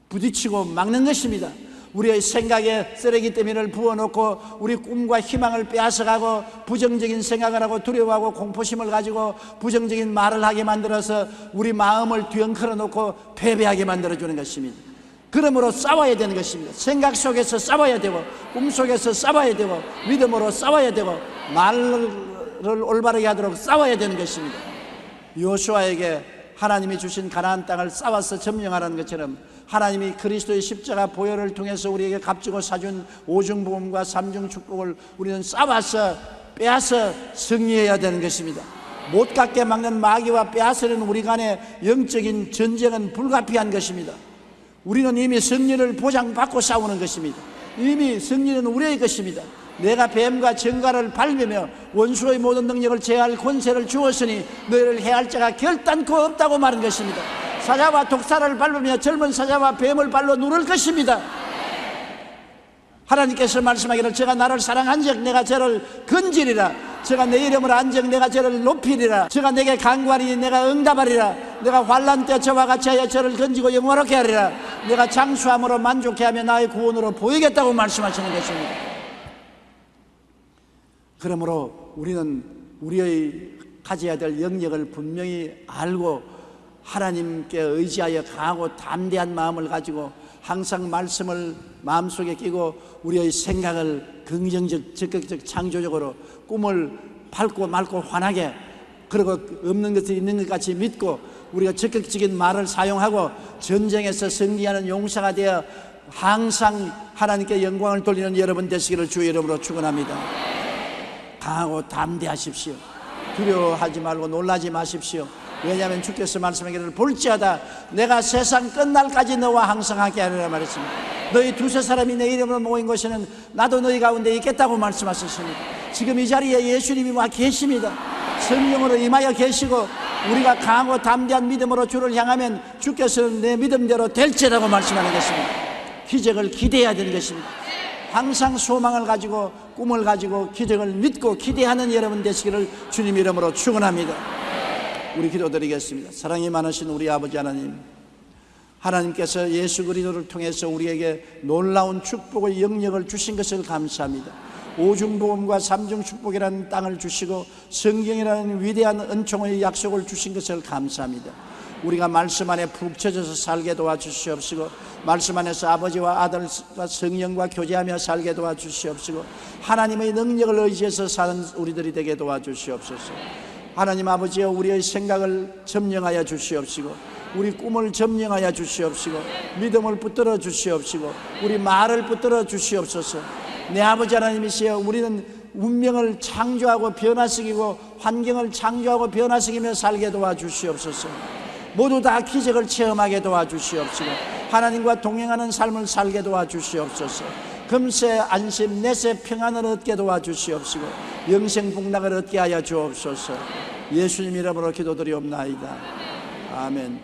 부딪히고 막는 것입니다. 우리의 생각에 쓰레기 더미를 부어놓고 우리 꿈과 희망을 빼앗아가고 부정적인 생각을 하고 두려워하고 공포심을 가지고 부정적인 말을 하게 만들어서 우리 마음을 뒤엉클어 놓고 패배하게 만들어주는 것입니다. 그러므로 싸워야 되는 것입니다. 생각 속에서 싸워야 되고 꿈 속에서 싸워야 되고 믿음으로 싸워야 되고 말을 올바르게 하도록 싸워야 되는 것입니다. 여호수아에게 하나님이 주신 가나안 땅을 싸워서 점령하라는 것처럼 하나님이 그리스도의 십자가 보혈을 통해서 우리에게 값지고 사준 오중복음과 삼중 축복을 우리는 싸워서 빼앗아 승리해야 되는 것입니다. 못 갖게 막는 마귀와 빼앗으려는 우리 간의 영적인 전쟁은 불가피한 것입니다. 우리는 이미 승리를 보장받고 싸우는 것입니다. 이미 승리는 우리의 것입니다. 내가 뱀과 정갈을 밟으며 원수의 모든 능력을 제할 권세를 주었으니 너희를 해할 자가 결단코 없다고 말한 것입니다. 사자와 독사를 밟으며 젊은 사자와 뱀을 발로 누를 것입니다. 하나님께서 말씀하기를 제가 나를 사랑한즉 내가 저를 건지리라. 제가 내 이름을 안즉 내가 저를 높이리라. 제가 내게 간구하리니 내가 응답하리라. 내가 환난 때 저와 같이 하여 저를 건지고 영화롭게 하리라. 내가 장수함으로 만족해 하며 나의 구원으로 보이겠다고 말씀하시는 것입니다. 그러므로 우리는 우리의 가져야 될 영역을 분명히 알고 하나님께 의지하여 강하고 담대한 마음을 가지고 항상 말씀을 마음속에 끼고 우리의 생각을 긍정적, 적극적, 창조적으로 꿈을 밝고 맑고 환하게 그리고 없는 것을 있는 것 같이 믿고 우리가 적극적인 말을 사용하고 전쟁에서 승리하는 용사가 되어 항상 하나님께 영광을 돌리는 여러분 되시기를 주의 이름으로 축원합니다. 강하고 담대하십시오. 두려워하지 말고 놀라지 마십시오. 왜냐하면 주께서 말씀하기를 볼지어다 내가 세상 끝날까지 너와 항상 함께 하리라 말했습니다. 너희 두세 사람이 내 이름으로 모인 곳에는 나도 너희 가운데 있겠다고 말씀하셨습니다. 지금 이 자리에 예수님이 와 계십니다. 성령으로 임하여 계시고 우리가 강하고 담대한 믿음으로 주를 향하면 주께서는 내 믿음대로 될지라고 말씀하는 것입니다. 기적을 기대해야 되는 것입니다. 항상 소망을 가지고 꿈을 가지고 기적을 믿고 기대하는 여러분 되시기를 주님 이름으로 축원합니다. 우리 기도드리겠습니다. 사랑이 많으신 우리 아버지 하나님, 하나님께서 예수 그리스도를 통해서 우리에게 놀라운 축복의 영역을 주신 것을 감사합니다. 오중복음과 삼중 축복이라는 땅을 주시고 성경이라는 위대한 은총의 약속을 주신 것을 감사합니다. 우리가 말씀 안에 푹 젖어서 살게 도와주시옵시고 말씀 안에서 아버지와 아들과 성령과 교제하며 살게 도와주시옵시고 하나님의 능력을 의지해서 사는 우리들이 되게 도와주시옵소서. 하나님 아버지여 우리의 생각을 점령하여 주시옵시고 우리 꿈을 점령하여 주시옵시고 믿음을 붙들어 주시옵시고 우리 말을 붙들어 주시옵소서. 내 아버지 하나님이시여 우리는 운명을 창조하고 변화시키고 환경을 창조하고 변화시키며 살게 도와주시옵소서. 모두 다 기적을 체험하게 도와주시옵시고 하나님과 동행하는 삶을 살게 도와주시옵소서. 금세 안심 내세 평안을 얻게 도와주시옵시고 영생 복락을 얻게 하여 주옵소서. 예수님 이름으로 기도드리옵나이다. 아멘.